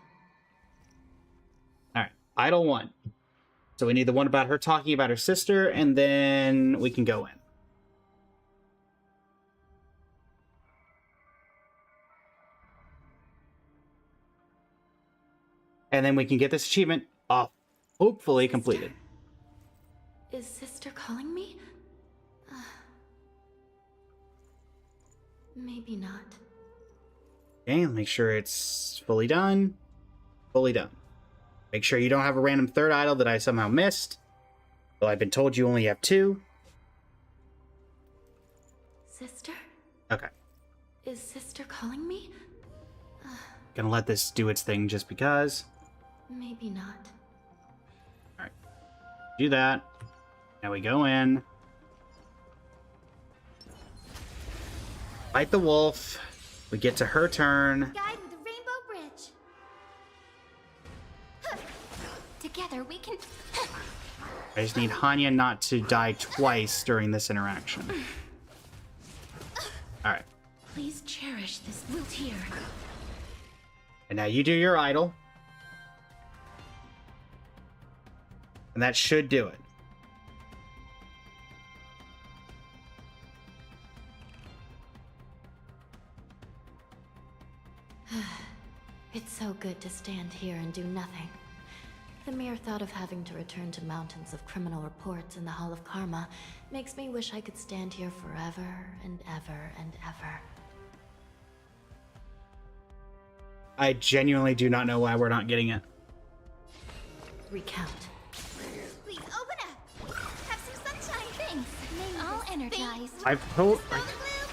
Alright, idol 1. So we need the one about her talking about her sister, and then we can go in. And then we can get this achievement off, hopefully completed. Is Sister calling me? Maybe not. Okay, make sure it's fully done. Fully done. Make sure you don't have a random third idol that I somehow missed. Well, I've been told you only have 2. Sister? Okay. Is Sister calling me? Gonna let this do its thing just because. Maybe not. Alright. Do that. Now we go in. Fight the wolf. We get to her turn. Guide with the Rainbow Bridge. Huh. Together we can... I just need Hanya not to die twice during this interaction. Alright. Please cherish this root here. And now you do your idol. And that should do it. It's so good to stand here and do nothing. The mere thought of having to return to mountains of criminal reports in the Hall of Karma makes me wish I could stand here forever and ever and ever. I genuinely do not know why we're not getting it. Recount. Please open up. Have some sunshine. Thanks. All energized. I've told. Dispel the gloom.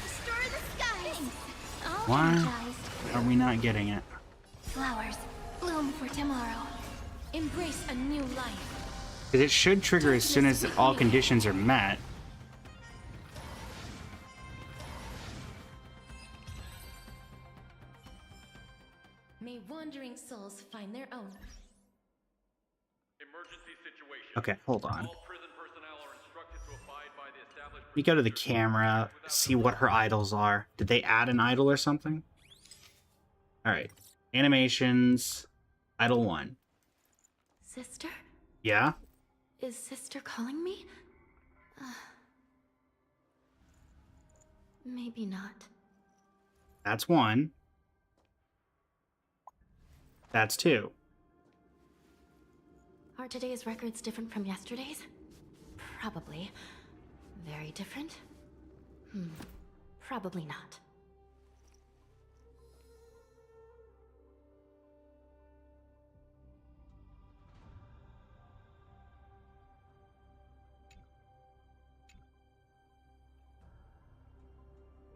Restore the skies. Thanks. All Why energized. are we not getting it? Flowers bloom for tomorrow. Embrace a new life. Because it should trigger as soon as all conditions are met. May wandering souls find their own. Emergency situation. Okay, hold on. All prison personnel are instructed to abide by the established Let me go to the procedures. camera, see what her idols are. Did they add an idol or something? Alright. Animations. Idol 1. Sister? Yeah? Is Sister calling me? Maybe not. That's 1. That's 2. Are today's records different from yesterday's? Probably. Very different? Probably not.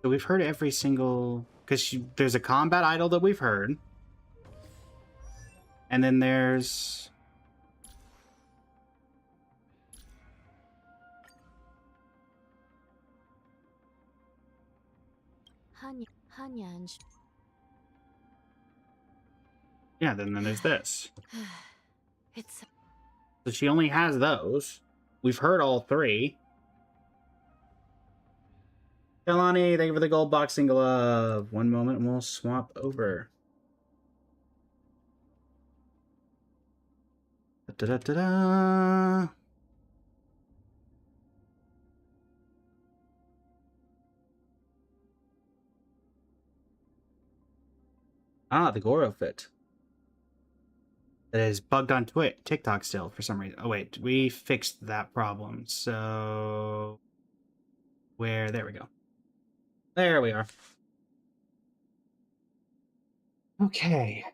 So we've heard every single... Because there's a combat idol that we've heard. And then there's... Hanya and Yeah, then there's this. it's So she only has those. We've heard all 3. Kalani, thank you for the gold boxing glove. One moment and we'll swap over. Da-da-da-da. Ah, the Goro fit. That is bugged on TikTok still for some reason. Oh wait, we fixed that problem. So there we go. There we are. Okay.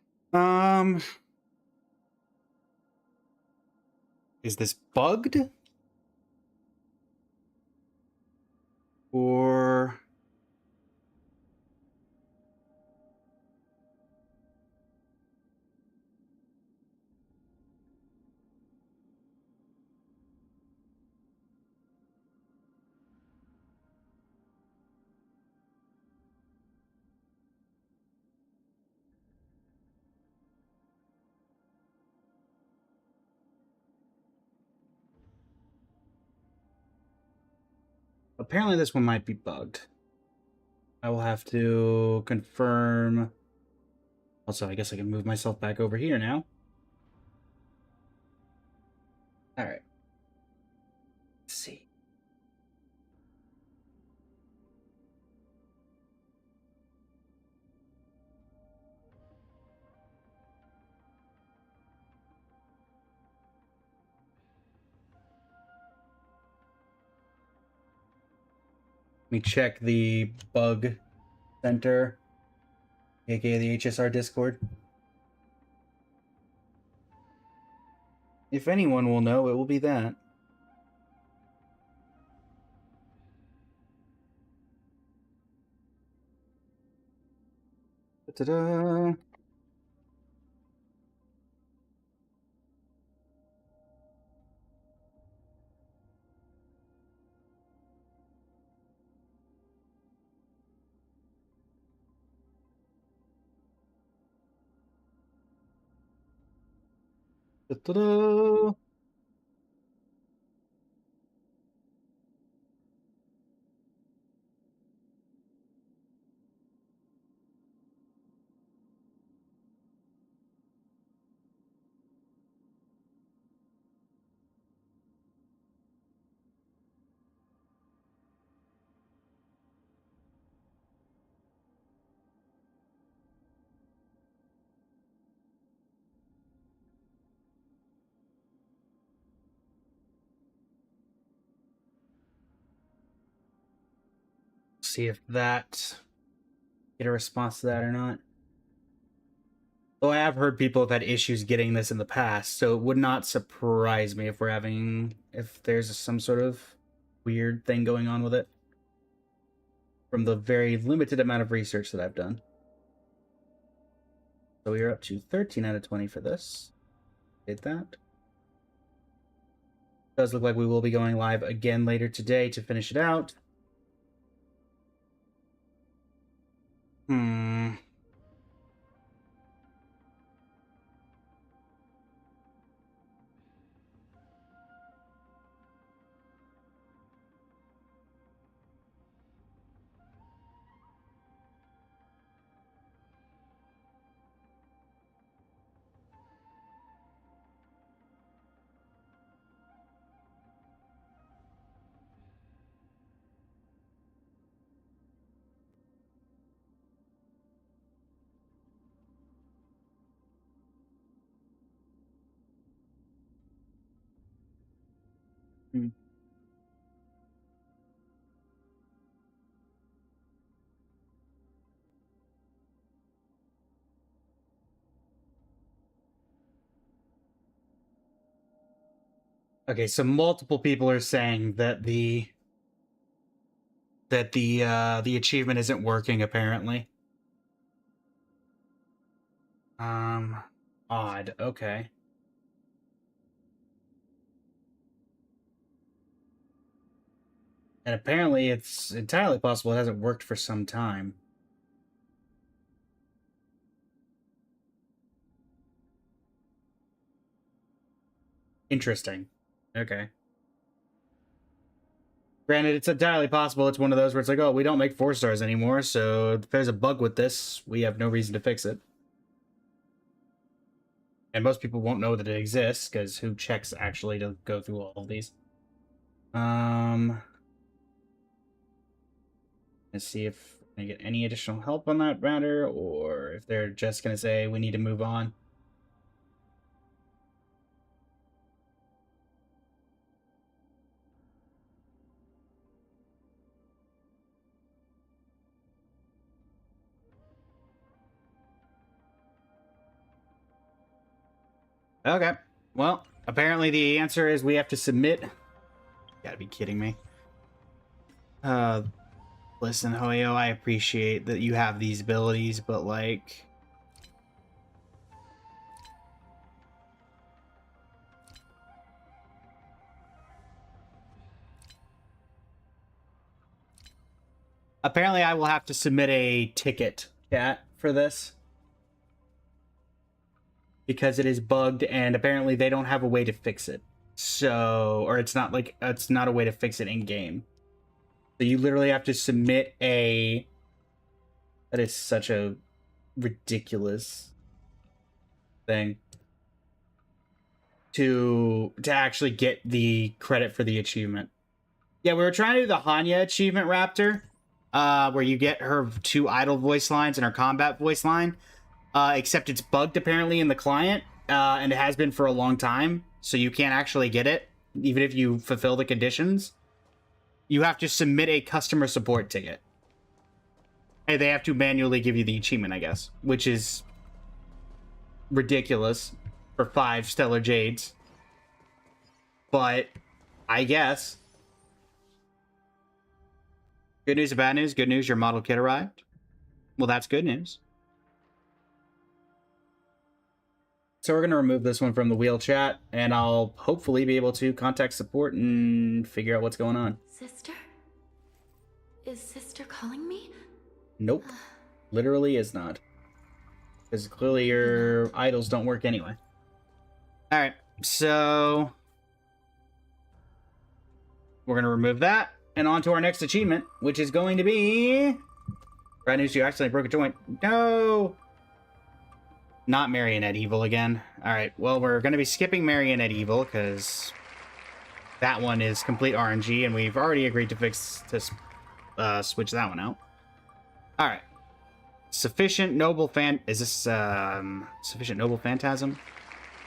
Is this bugged? Or apparently this one might be bugged. I will have to confirm. Also, I guess I can move myself back over here now. All right. Let's see. Let me check the bug center, aka the HSR Discord. If anyone will know, it will be that. Ta-da! Ta-da! see if that get a response to that or not. Though I have heard people have had issues getting this in the past, so it would not surprise me if if there's some sort of weird thing going on with it. From the very limited amount of research that I've done. So we are up to 13 out of 20 for this. Did that. Does look like we will be going live again later today to finish it out. Okay, so multiple people are saying that the achievement isn't working apparently. Odd. Okay. And apparently it's entirely possible it hasn't worked for some time. Interesting. Okay. Granted, it's entirely possible it's one of those where it's like, oh, we don't make 4 stars anymore, so if there's a bug with this, we have no reason to fix it. And most people won't know that it exists, because who checks actually to go through all of these? Let's see if I get any additional help on that matter, or if they're just going to say we need to move on. Okay. Well, apparently the answer is we have to submit. You gotta be kidding me. Listen, Hoyo, I appreciate that you have these abilities, but like... Apparently I will have to submit a ticket, chat, for this. Because it is bugged, and apparently they don't have a way to fix it. So, or it's not a way to fix it in game. So you literally have to submit a... That is such a ridiculous thing. To actually get the credit for the achievement. Yeah, we were trying to do the Hanya achievement, Raptor. Where you get her 2 idle voice lines and her combat voice line. Except it's bugged apparently in the client, and it has been for a long time, so you can't actually get it, even if you fulfill the conditions. You have to submit a customer support ticket. Hey, they have to manually give you the achievement, I guess, which is ridiculous for 5 Stellar Jades. But, I guess. Good news or bad news? Good news, your model kit arrived. Well, that's good news. So we're going to remove this one from the wheel chat, and I'll hopefully be able to contact support and figure out what's going on. Sister? Is Sister calling me? Nope. Literally is not. Because clearly your idols don't work anyway. Alright, so... we're going to remove that, and on to our next achievement, which is going to be... Bad news, you accidentally broke a joint. No! Not Marionette Evil again. Alright, well, we're going to be skipping Marionette Evil, because that one is complete RNG, and we've already agreed to switch that one out. Alright. Sufficient Noble Is this, Sufficient Noble Phantasm?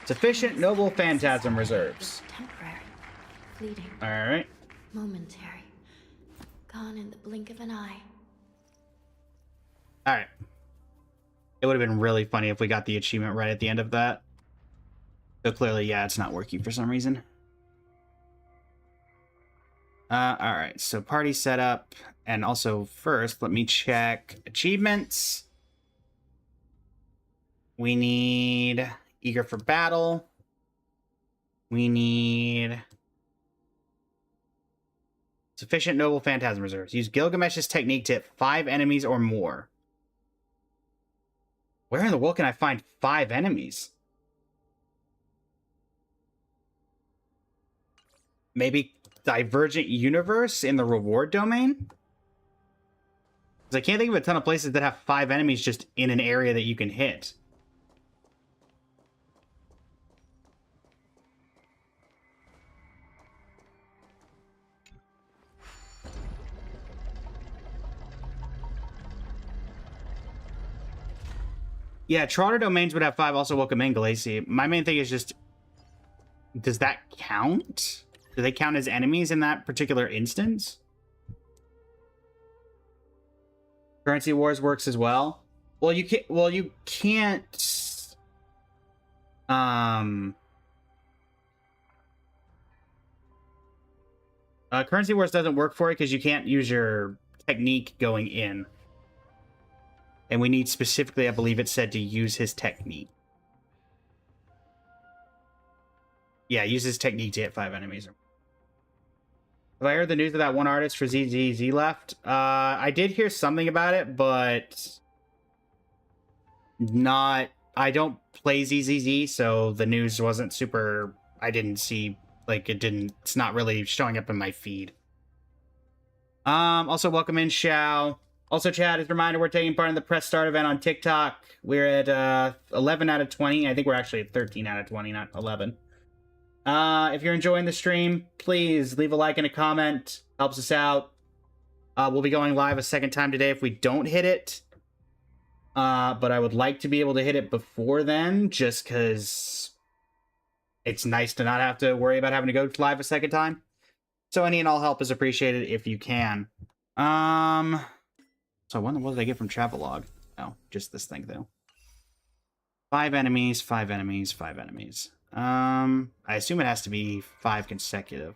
Sufficient Noble Phantasm Reserves. Temporary. Fleeting. Alright. Momentary. Gone in the blink of an eye. Alright. It would have been really funny if we got the achievement right at the end of that. So clearly, yeah, it's not working for some reason. Alright, so party setup. And also, first, let me check achievements. We need Eager for Battle. We need Sufficient Noble Phantasm Reserves. Use Gilgamesh's technique to hit 5 enemies or more. Where in the world can I find 5 enemies? Maybe Divergent Universe in the reward domain? Because I can't think of a ton of places that have 5 enemies just in an area that you can hit. Yeah, Trotter domains would have 5. Also, welcome in, Galacy. My main thing is just, does that count? Do they count as enemies in that particular instance? Currency Wars works as well. Well, you can't. Well, you can't. Currency Wars doesn't work for it because you can't use your technique going in. And we need specifically, I believe it said, to use his technique. Yeah, use his technique to hit 5 enemies. Have I heard the news of that one artist for ZZZ left? I did hear something about it, but not... I don't play ZZZ, so the news wasn't super... I didn't see... Like, it didn't... It's not really showing up in my feed. Also, welcome in, Xiao. Also, chat, as a reminder, we're taking part in the press start event on TikTok. We're at 11 out of 20. I think we're actually at 13 out of 20, not 11. If you're enjoying the stream, please leave a like and a comment. Helps us out. We'll be going live a second time today if we don't hit it. But I would like to be able to hit it before then, just because it's nice to not have to worry about having to go live a second time. So any and all help is appreciated if you can. So what did I get from Travelog? Oh, just this thing, though. 5 enemies, 5 enemies, 5 enemies. I assume it has to be 5 consecutive.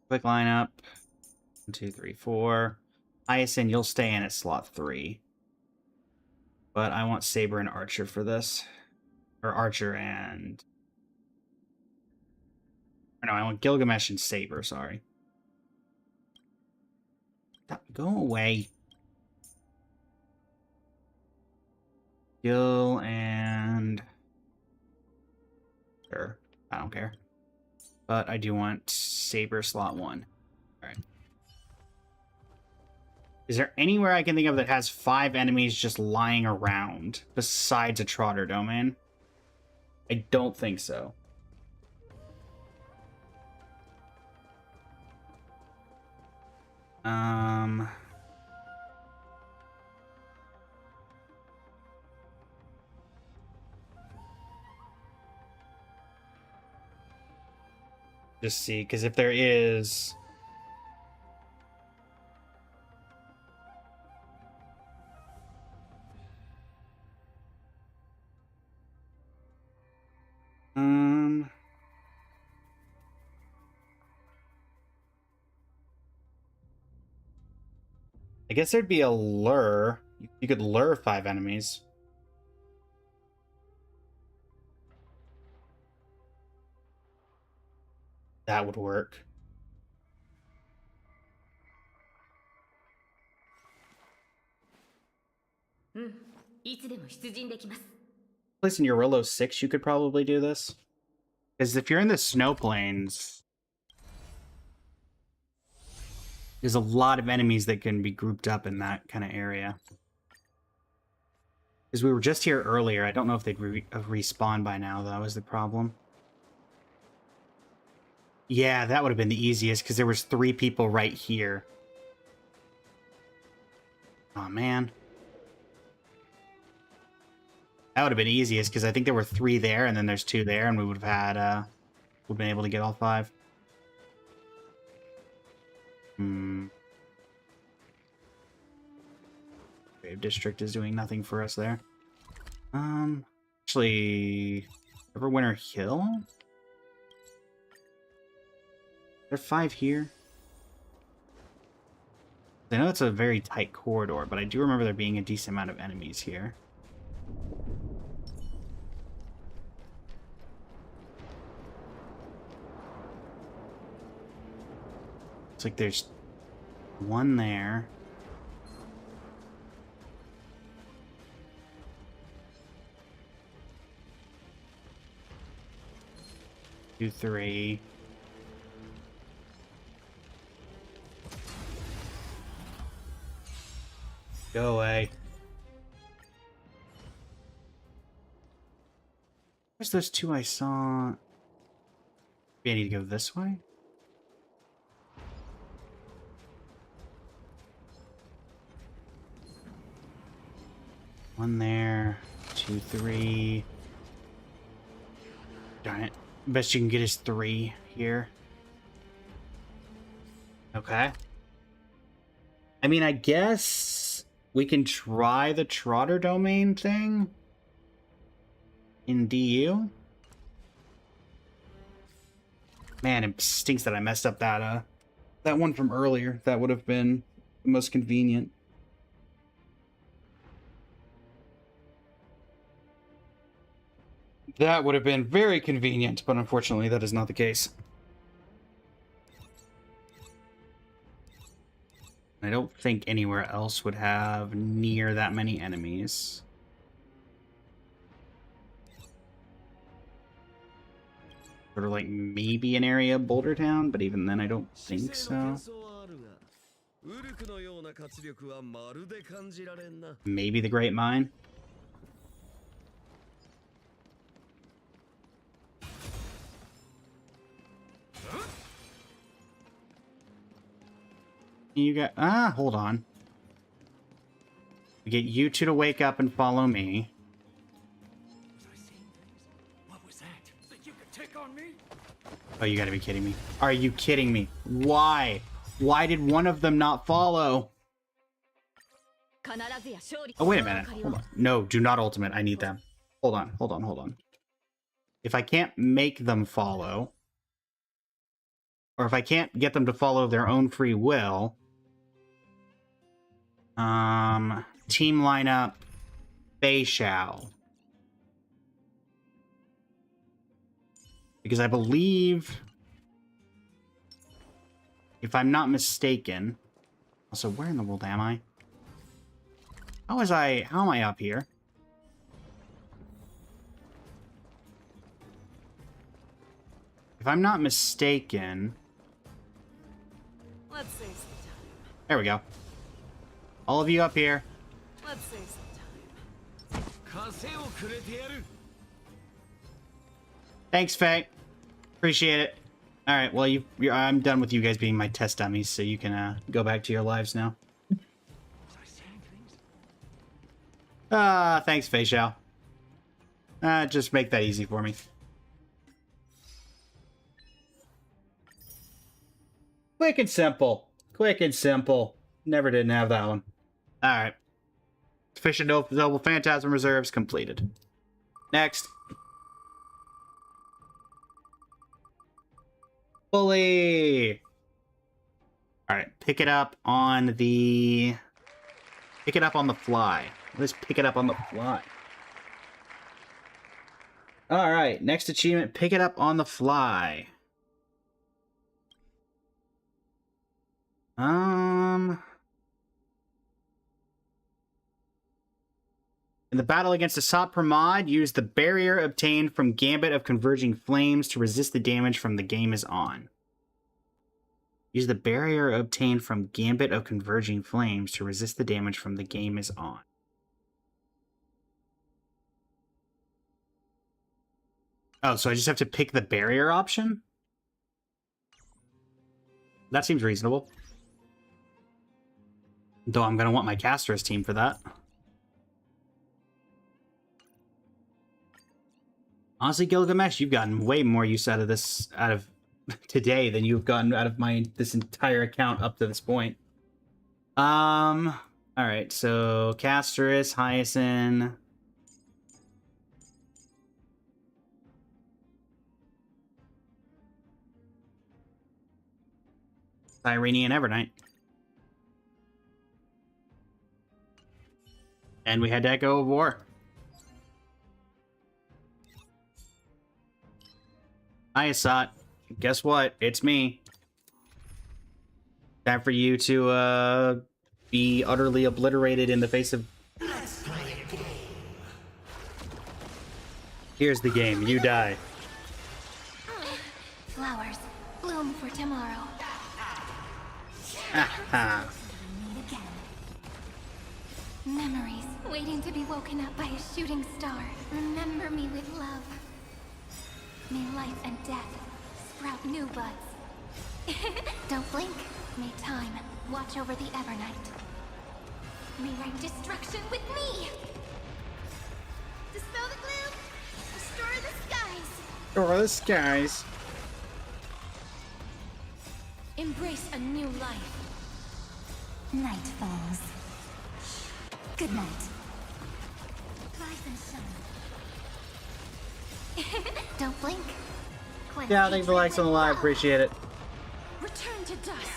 Quick lineup. 1, 2, 3, 4. Hyacinth, you'll stay in at slot 3. But I want Saber and Archer for this. Or Archer and... Or no, I want Gilgamesh and Saber, sorry. Go away. Gil and... Sure, I don't care. But I do want Saber slot 1. Alright. Is there anywhere I can think of that has 5 enemies just lying around besides a Trotter domain? I don't think so. Just see, because if there is... I guess there'd be a lure. You could lure 5 enemies. That would work. Place in Eurolo 6, you could probably do this. Because if you're in the snow plains, there's a lot of enemies that can be grouped up in that kind of area. Because we were just here earlier. I don't know if they'd respawn by now, though, is the problem. Yeah, that would have been the easiest, because there was 3 people right here. Oh, man. That would have been easiest, because I think there were 3 there, and then there's 2 there, and we would have had, would have been able to get all 5. Shockwave District is doing nothing for us there. Actually, Everwinter Hill? There are 5 here. I know it's a very tight corridor, but I do remember there being a decent amount of enemies here. Looks like there's one there. Two, 3. Go away. Where's those 2 I saw? Maybe I need to go this way? One there. 2, 3. Darn it. Best you can get is 3 here. Okay. I mean, I guess we can try the Trotter domain thing in DU. Man, it stinks that I messed up that that one from earlier. That would have been the most convenient. That would have been very convenient, but unfortunately that is not the case. I don't think anywhere else would have near that many enemies. Sort of like maybe an area of Boulder Town, but even then I don't think so. Maybe the Great Mine. You got hold on. We get you two to wake up and follow me. What was that? Think you could take on me? Oh, you gotta be kidding me. Are you kidding me? Why? Why did one of them not follow? Oh, wait a minute. Hold on. No, do not ultimate. I need them. Hold on, hold on, hold on. If I can't make them follow, or if I can't get them to follow their own free will, team lineup, Fei Xiao. Because I believe, if I'm not mistaken, also, where in the world am I? How am I up here? If I'm not mistaken, Let's save some time. there we go. All of you up here. Let's save some time. Thanks, Faye. Appreciate it. All right, well, I'm done with you guys being my test dummies, so you can go back to your lives now. Thanks, Fei Xiao. Just make that easy for me. Quick and simple. Quick and simple. Never didn't have that one. Alright. Sufficient Noble Phantasm Reserves completed. Next. Bully! Alright, pick it up on the... Pick it up on the fly. Let's pick it up on the fly. Alright, next achievement, pick it up on the fly. In the battle against Asat Pramod, use the barrier obtained from Gambit of Converging Flames to resist the damage from the game is on. Use the barrier obtained from Gambit of Converging Flames to resist the damage from the game is on. Oh, so I just have to pick the barrier option? That seems reasonable. Though I'm going to want my Castros team for that. Honestly, Gilgamesh, you've gotten way more use out of today than you've gotten out of this entire account up to this point. All right, so Casterus, Hyacinth. Irene and Evernight. And we had to Echo of War. Hi, Asat. Guess what? It's me. Time for you to be utterly obliterated in the face of... Here's the game. You die. Flowers bloom for tomorrow. Ah, Meet again. Memories waiting to be woken up by a shooting star. Remember me with love. May life and death sprout new buds. Don't blink. May time watch over the Evernight. May rain destruction with me. Dispel the gloom. Restore the skies. or the skies. Embrace a new life. Night falls. Good night. Rise and shine. Don't blink. Cleanse Yeah, thanks for likes on the live. Appreciate it. Return to dust.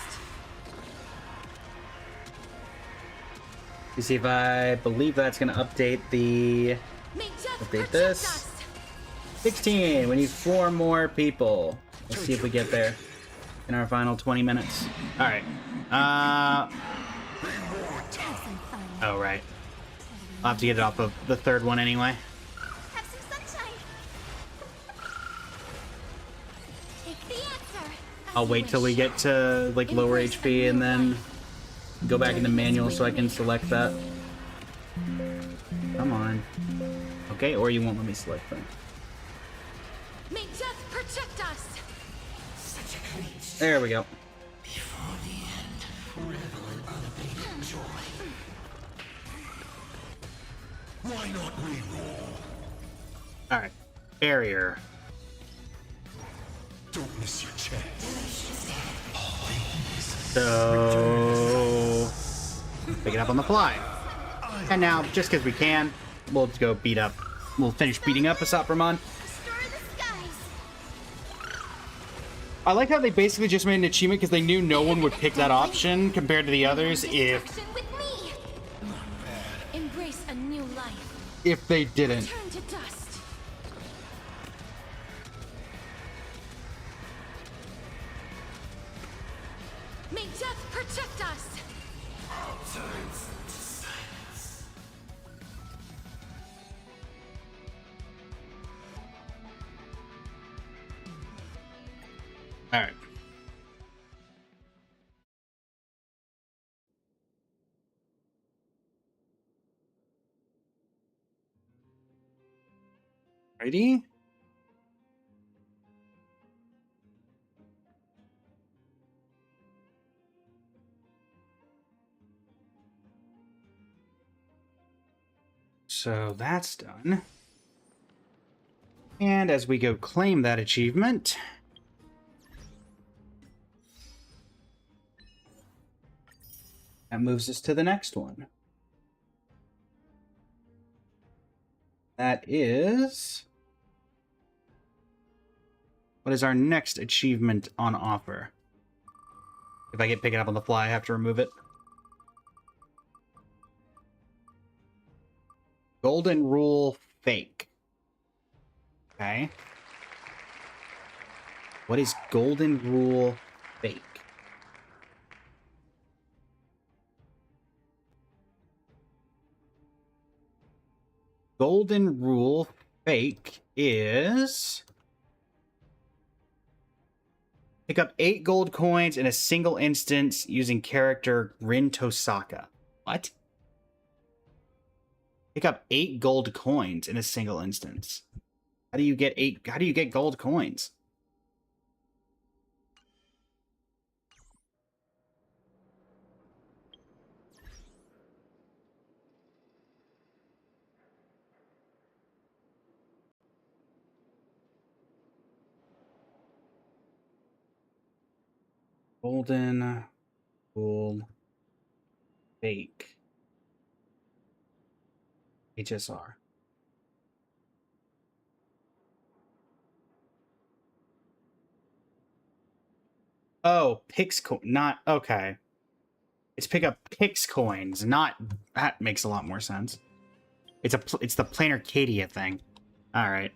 You see if I believe that's going to update the... May death Update protect this. us. 16. We need 4 more people. Let's see if we get there in our final 20 minutes. All right. Have some fun. Oh, right. I'll have to get it off of the 3rd one anyway. Have some sunshine. Take the answer. I'll wait till we get to, like, lower HP and then go back into manual so I can select that. Come on. Okay, or you won't let me select them. May death protect us. There we go. Alright. Barrier. Don't miss your chance. So... pick it up on the fly. And now, just because we can, we'll go beat up. We'll finish beating up Asat Brahman. Restore the skies. I like how they basically just made an achievement because they knew no one would pick that option compared to the others Destruction with me. Embrace a new life. if they didn't. Turn to dust. May death protect us. Alright. Ready? So that's done. And as we go claim that achievement, that moves us to the next one. That is... what is our next achievement on offer? If I get pick it up on the fly, I have to remove it. Golden Rule Fake. Okay. What is Golden Rule Fake? Golden Rule Fake is... pick up 8 gold coins in a single instance using character Rin Tosaka. What? Pick up 8 gold coins in a single instance. How do you get 8? How do you get gold coins? Golden Rule Fake. HSR. Oh, Pix coin, not okay. It's pick up Pix coins, not that makes a lot more sense. It's the Planarcadia thing. All right,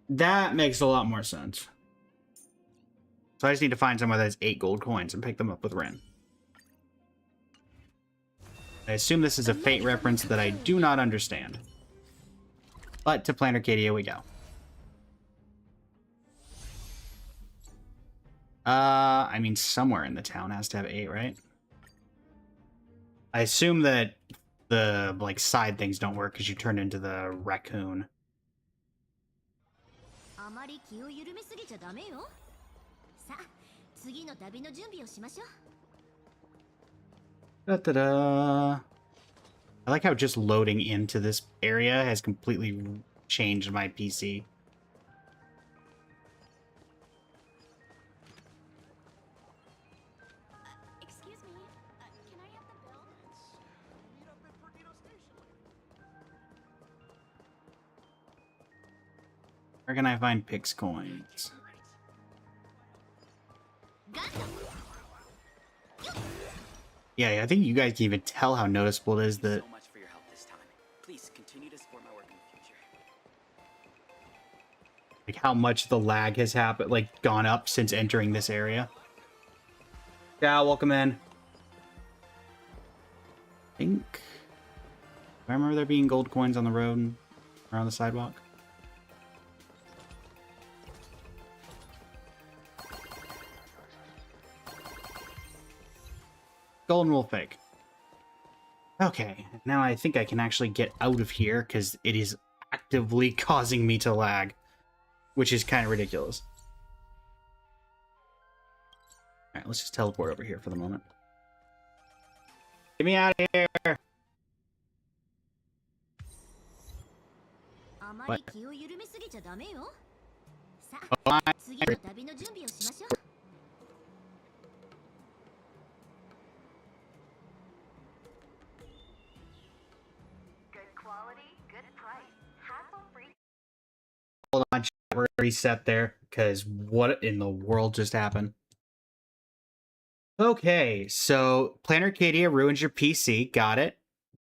that makes a lot more sense. So I just need to find somewhere that has 8 gold coins and pick them up with Ren. I assume this is a Fate reference that I do not understand. But to Planarcadia we go. I mean, somewhere in the town has to have 8, right? I assume that the, like, side things don't work because you turn into the raccoon. あまり気を緩めすぎちゃダメよ。さあ、次の旅の準備をしましょう。 Da-da-da. I like how just loading into this area has completely changed my PC. Excuse me, can I have the bill? Meet up at Perdido Station. Where can I find Pix coins? Yeah, I think you guys can even tell how noticeable it is that... So much for your help this time. Please continue to support my work in the future. Like, how much the lag has happened, like, gone up since entering this area. Yeah, welcome in. I think... I remember there being gold coins on the road and around the sidewalk. Golden wool fake. Okay, now I think I can actually get out of here because it is actively causing me to lag, which is kind of ridiculous. Alright, let's just teleport over here for the moment. Get me out of here! あまり気を緩めすぎちゃダメよ。さ Oh, あ、次の旅の準備をしましょう。 hold on, we're reset there, because what in the world just happened? Okay, so Planarcadia ruins your PC. Got it.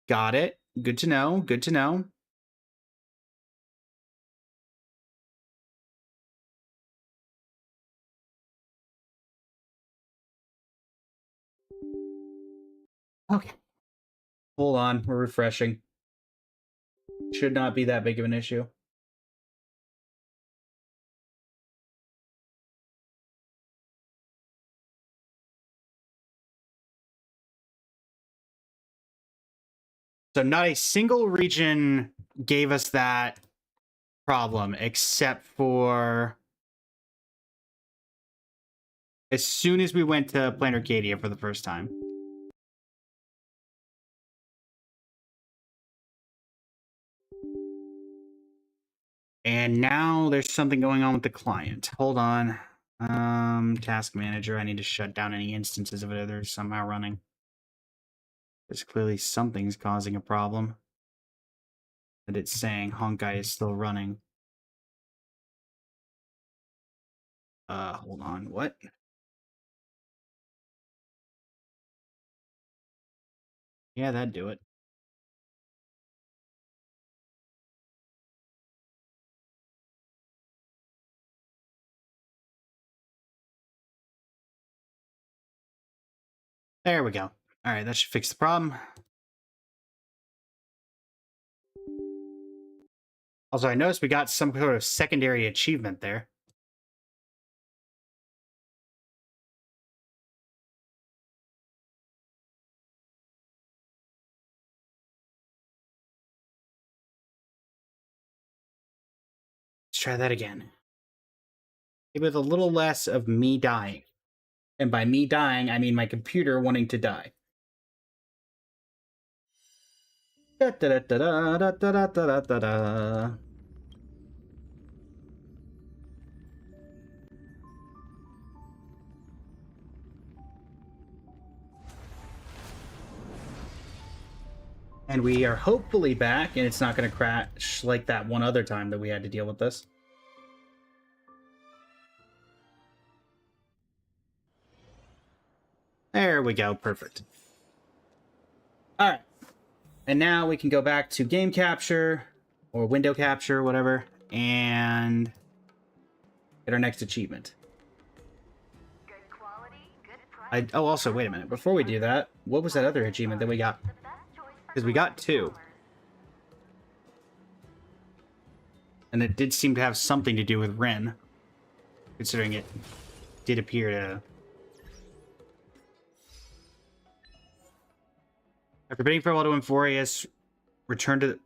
Got it. Good to know. Good to know. Okay. Hold on, we're refreshing. Should not be that big of an issue. So not a single region gave us that problem, except for as soon as we went to Planarcadia for the first time. And now there's something going on with the client. Hold on. Task manager. I need to shut down any instances of it that are somehow running. There's clearly something's causing a problem. That it's saying Honkai is still running. Hold on. What? Yeah, that'd do it. There we go. Alright, that should fix the problem. Also, I noticed we got some sort of secondary achievement there. Let's try that again. Maybe with a little less of me dying. And by me dying, I mean my computer wanting to die. Da da da da da da da da da da. And we are hopefully back, and it's not going to crash like that one other time that we had to deal with this. There we go. Perfect. All right. And now we can go back to game capture or window capture, whatever, and get our next achievement. Oh, also, wait a minute. Before we do that, what was that other achievement that we got? Because we got 2. And it did seem to have something to do with Ren, considering it did appear to... After bidding farewell to Amphorius, return to...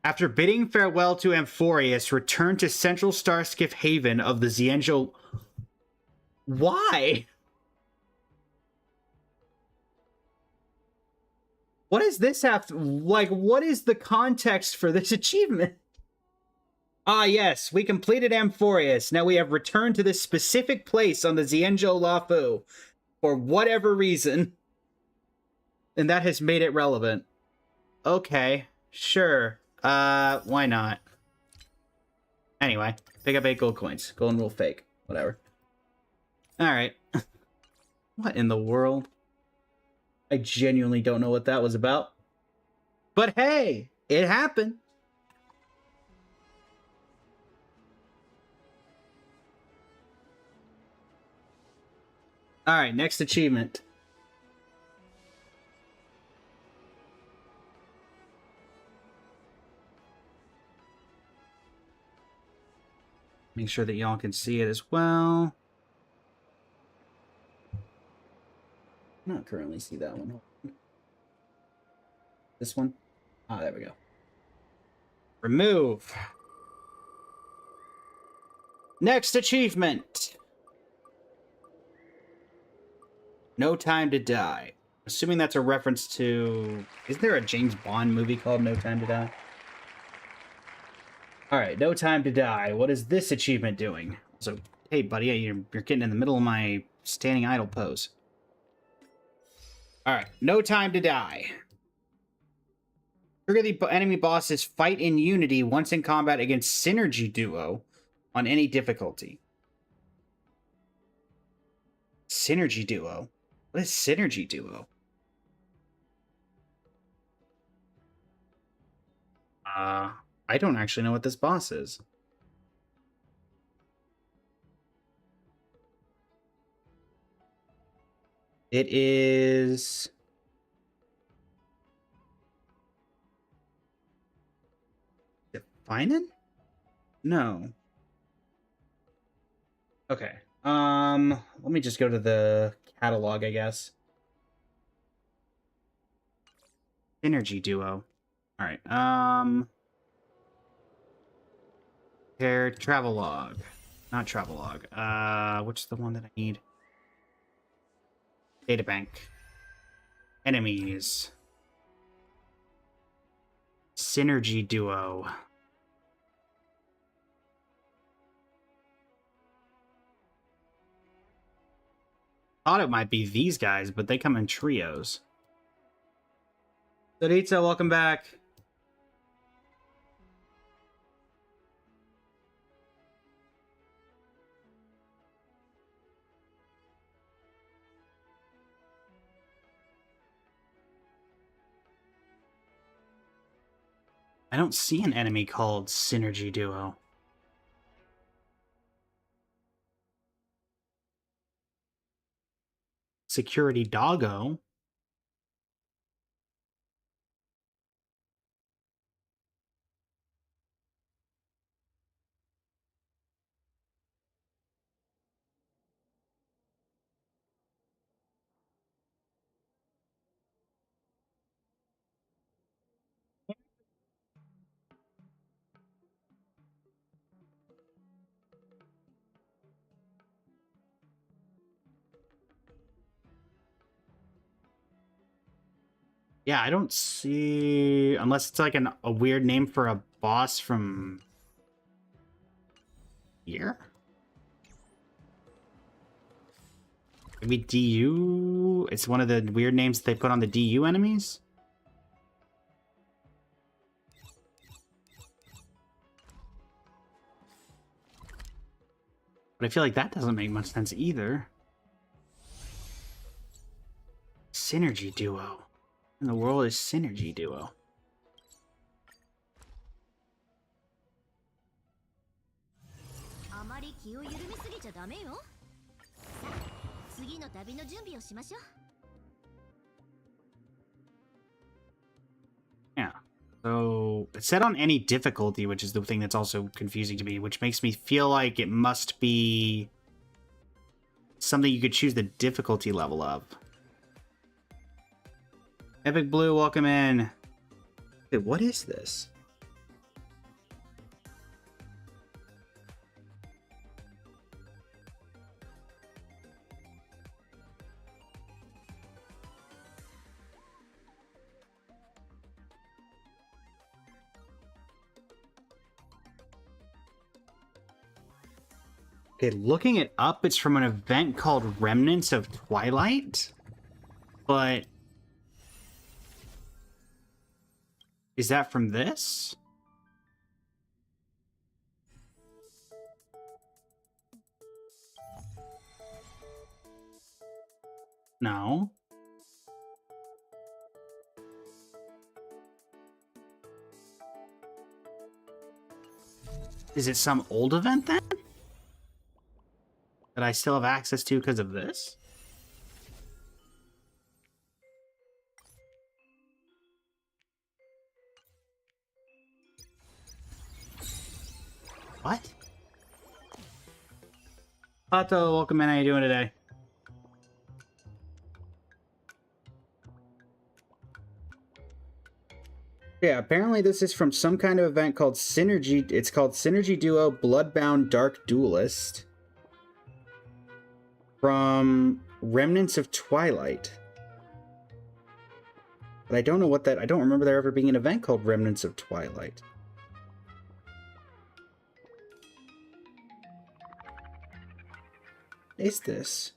After bidding farewell to Amphorius, return to Central Starskiff Haven of the Xianzhou... Why? What does this have to... Like, what is the context for this achievement? Ah, yes, we completed Amphorius. Now we have returned to this specific place on the Xianzhou Lafu for whatever reason. And that has made it relevant. Okay, sure. Why not? Anyway, pick up 8 gold coins. Golden rule fake. Whatever. Alright. What in the world? I genuinely don't know what that was about. But hey, it happened. Alright, next achievement. Make sure that y'all can see it as well. Not currently see that one. This one? Ah, there we go. Remove. Next achievement. No Time to Die. Assuming that's a reference to... Isn't there a James Bond movie called No Time to Die? Alright, No Time to Die. What is this achievement doing? So, hey buddy, you're getting in the middle of my standing idle pose. Alright, No Time to Die. Trigger the enemy boss's fight in unity once in combat against Synergy Duo on any difficulty. Synergy Duo? What is Synergy Duo? I don't actually know what this boss is. It is... Definen? No. Okay. Let me just go to the catalog, I guess. Synergy Duo. Alright, Pair Travelogue. Not Travelogue. Which is the one that I need? Databank. Enemies. Synergy Duo. Thought it might be these guys, but they come in trios. Saritza, welcome back. I don't see an enemy called Synergy Duo. Security Doggo. Yeah, I don't see... Unless it's like a weird name for a boss from... here? Maybe DU? It's one of the weird names they put on the DU enemies? But I feel like that doesn't make much sense either. Synergy Duo. In the world is Synergy Duo. Yeah. So it's set on any difficulty, which is the thing that's also confusing to me, which makes me feel like it must be something you could choose the difficulty level of. Epic Blue, welcome in. Wait, what is this? Okay, looking it up, it's from an event called Remnants of Twilight. But is that from this? No. Is it some old event then? That I still have access to because of this? What? Pato, welcome in. How you doing today? Yeah, apparently this is from some kind of event called Synergy. It's called Synergy Duo Bloodbound Dark Duelist. From Remnants of Twilight. But I don't know what that... I don't remember there ever being an event called Remnants of Twilight. What is this?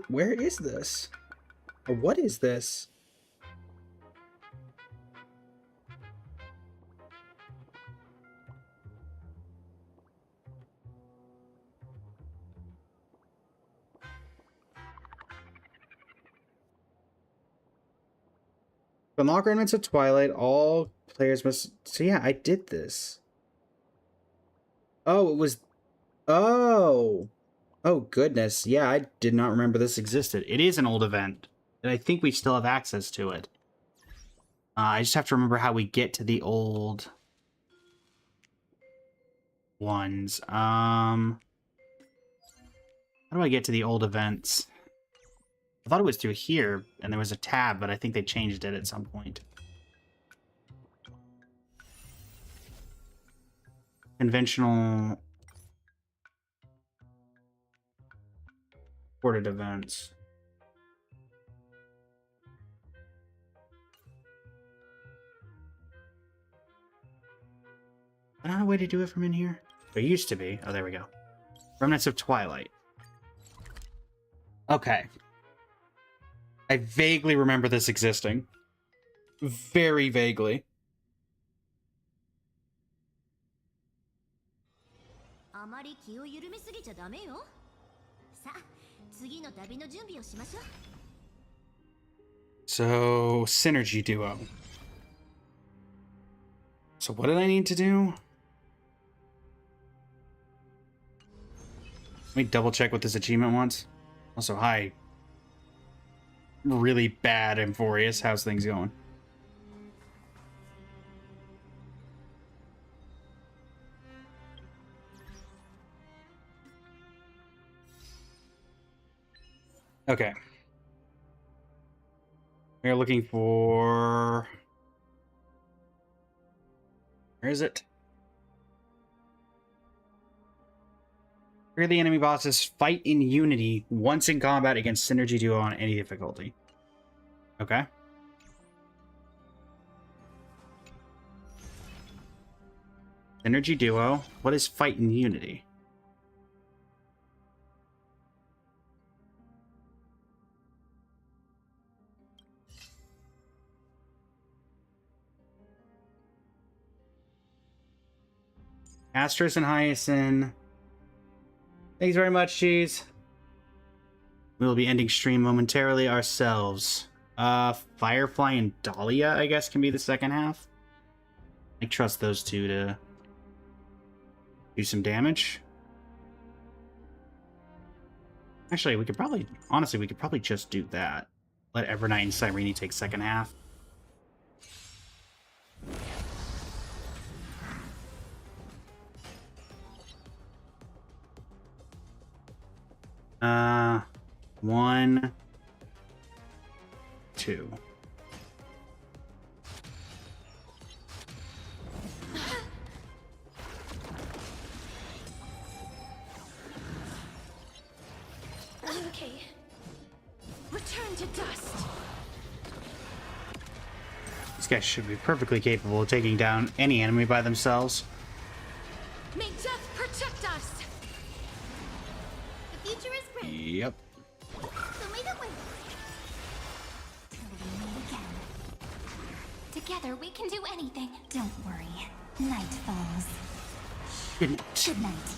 Where is this? Or what is this? To unlock Remnants of Twilight, all players must... So yeah, I did this. Oh, it was... Oh! Oh, goodness. Yeah, I did not remember this existed. It is an old event, and I think we still have access to it. I just have to remember how we get to the old ones. How do I get to the old events? I thought it was through here, and there was a tab, but I think they changed it at some point. Conventional... Ported events. I don't know a way to do it from in here. There used to be. Oh, there we go. Remnants of Twilight. Okay. I vaguely remember this existing. Very vaguely. So, Synergy Duo. So what did I need to do? Let me double check what this achievement wants. Also, hi. Really bad Amphorius. How's things going? Okay. We're looking for... Where is it? Where the enemy bosses fight in unity once in combat against Synergy Duo on any difficulty. Okay. Energy duo. What is fight and unity? Astros and Hyacinth. Thanks very much, Cheese. We will be ending stream momentarily ourselves. Firefly and Dahlia, I guess, can be the second half. I trust those two to do some damage. Actually, we could probably, honestly, we could probably just do that. Let Evernight and Cyrene take second half. One, two. Okay. Return to dust. These guys should be perfectly capable of taking down any enemy by themselves. May death protect us. The future is bright. Yep. So may the wind. Till we meet again. Together we can do anything. Don't worry. Night falls. Good night. Good night.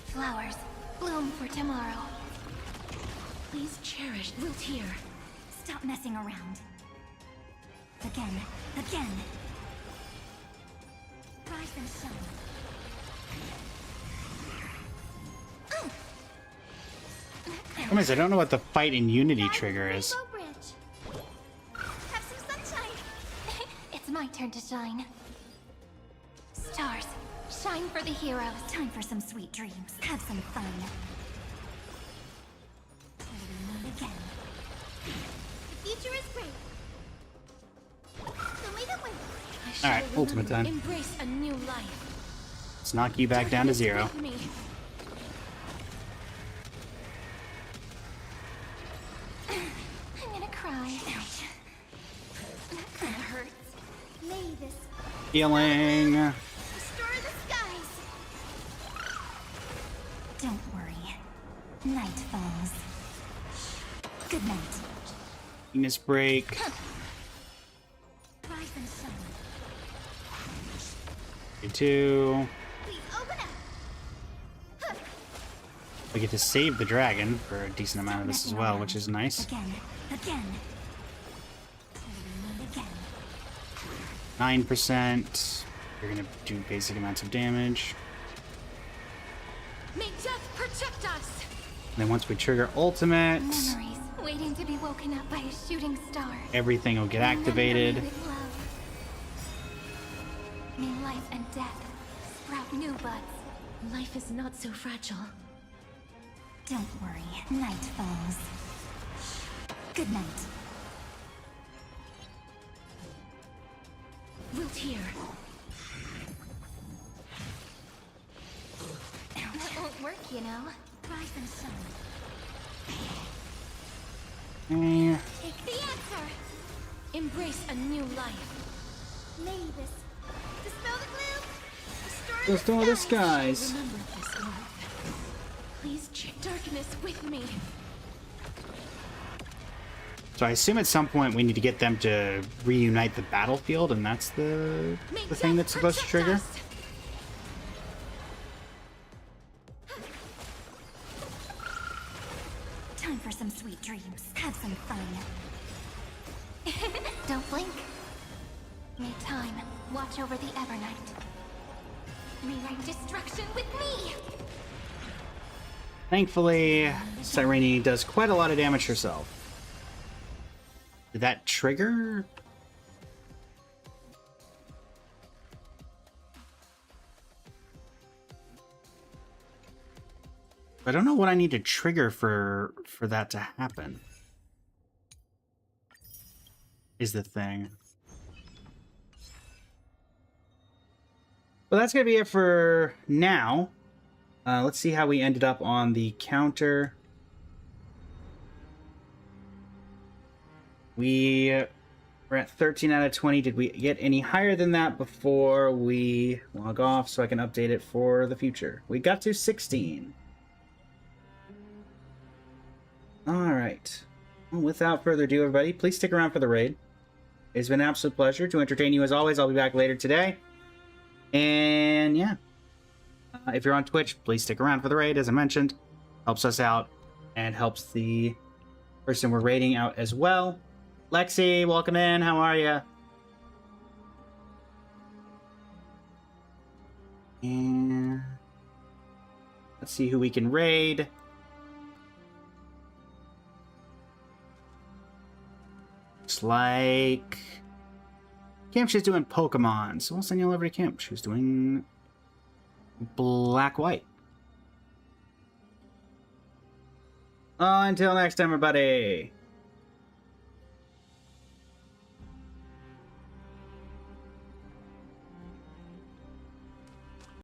Flowers bloom for tomorrow. Please cherish Wilt here. Stop messing around. Again. Again. Rise and shine. Problem is, I don't know what the fight and unity trigger is. Rainbow Bridge. Have some sunshine. It's my turn to shine. Stars, shine for the heroes. Time for some sweet dreams. Have some fun. Till we meet again. The future is great. So may the wind. All right, ultimate time. Embrace a new life. Let's knock you back down to zero. With me. I'm gonna cry. That hurts. May this Healing. destroy the skies. Don't worry. Night falls. Good night. Weakness break. Rise and shine. Two. Please open up. We get to save the dragon for a decent amount of this as well, which is nice. Again. Again. Till we meet again. 9%. You're gonna do basic amounts of damage. May death protect us. And then once we trigger ultimate, Memories waiting to be woken up by a shooting star. everything will get Remember activated. me with love. May life and death sprout new buds. Life is not so fragile. Don't worry. Night falls. Good night. Wilt here. That won't work, you know. Rise and shine. Eh, Take the answer. Embrace a new life. May this dispel the gloom. Destroy the skies. Remember this, Earth. Please check darkness with me. So I assume at some point we need to get them to reunite the battlefield, and that's the thing that's supposed to trigger. Time for some sweet dreams. Have some fun. Don't blink. May time watch over the Evernight. Rewrite destruction with me. Thankfully, Cyrene does quite a lot of damage herself. Did that trigger? I don't know what I need to trigger for that to happen. Is the thing. Well, that's gonna be it for now. Let's see how we ended up on the counter. We We're at 13 out of 20. Did we get any higher than that before we log off so I can update it for the future? We got to 16. Alright. Well, without further ado, everybody, please stick around for the raid. It's been an absolute pleasure to entertain you as always. I'll be back later today. And yeah. If you're on Twitch, please stick around for the raid, as I mentioned. Helps us out and helps the person we're raiding out as well. Lexi, welcome in. How are you? And let's see who we can raid. Looks like Camp, she's doing Pokemon, so we'll send you all over to Camp. She was doing Black-White. Until next time, everybody.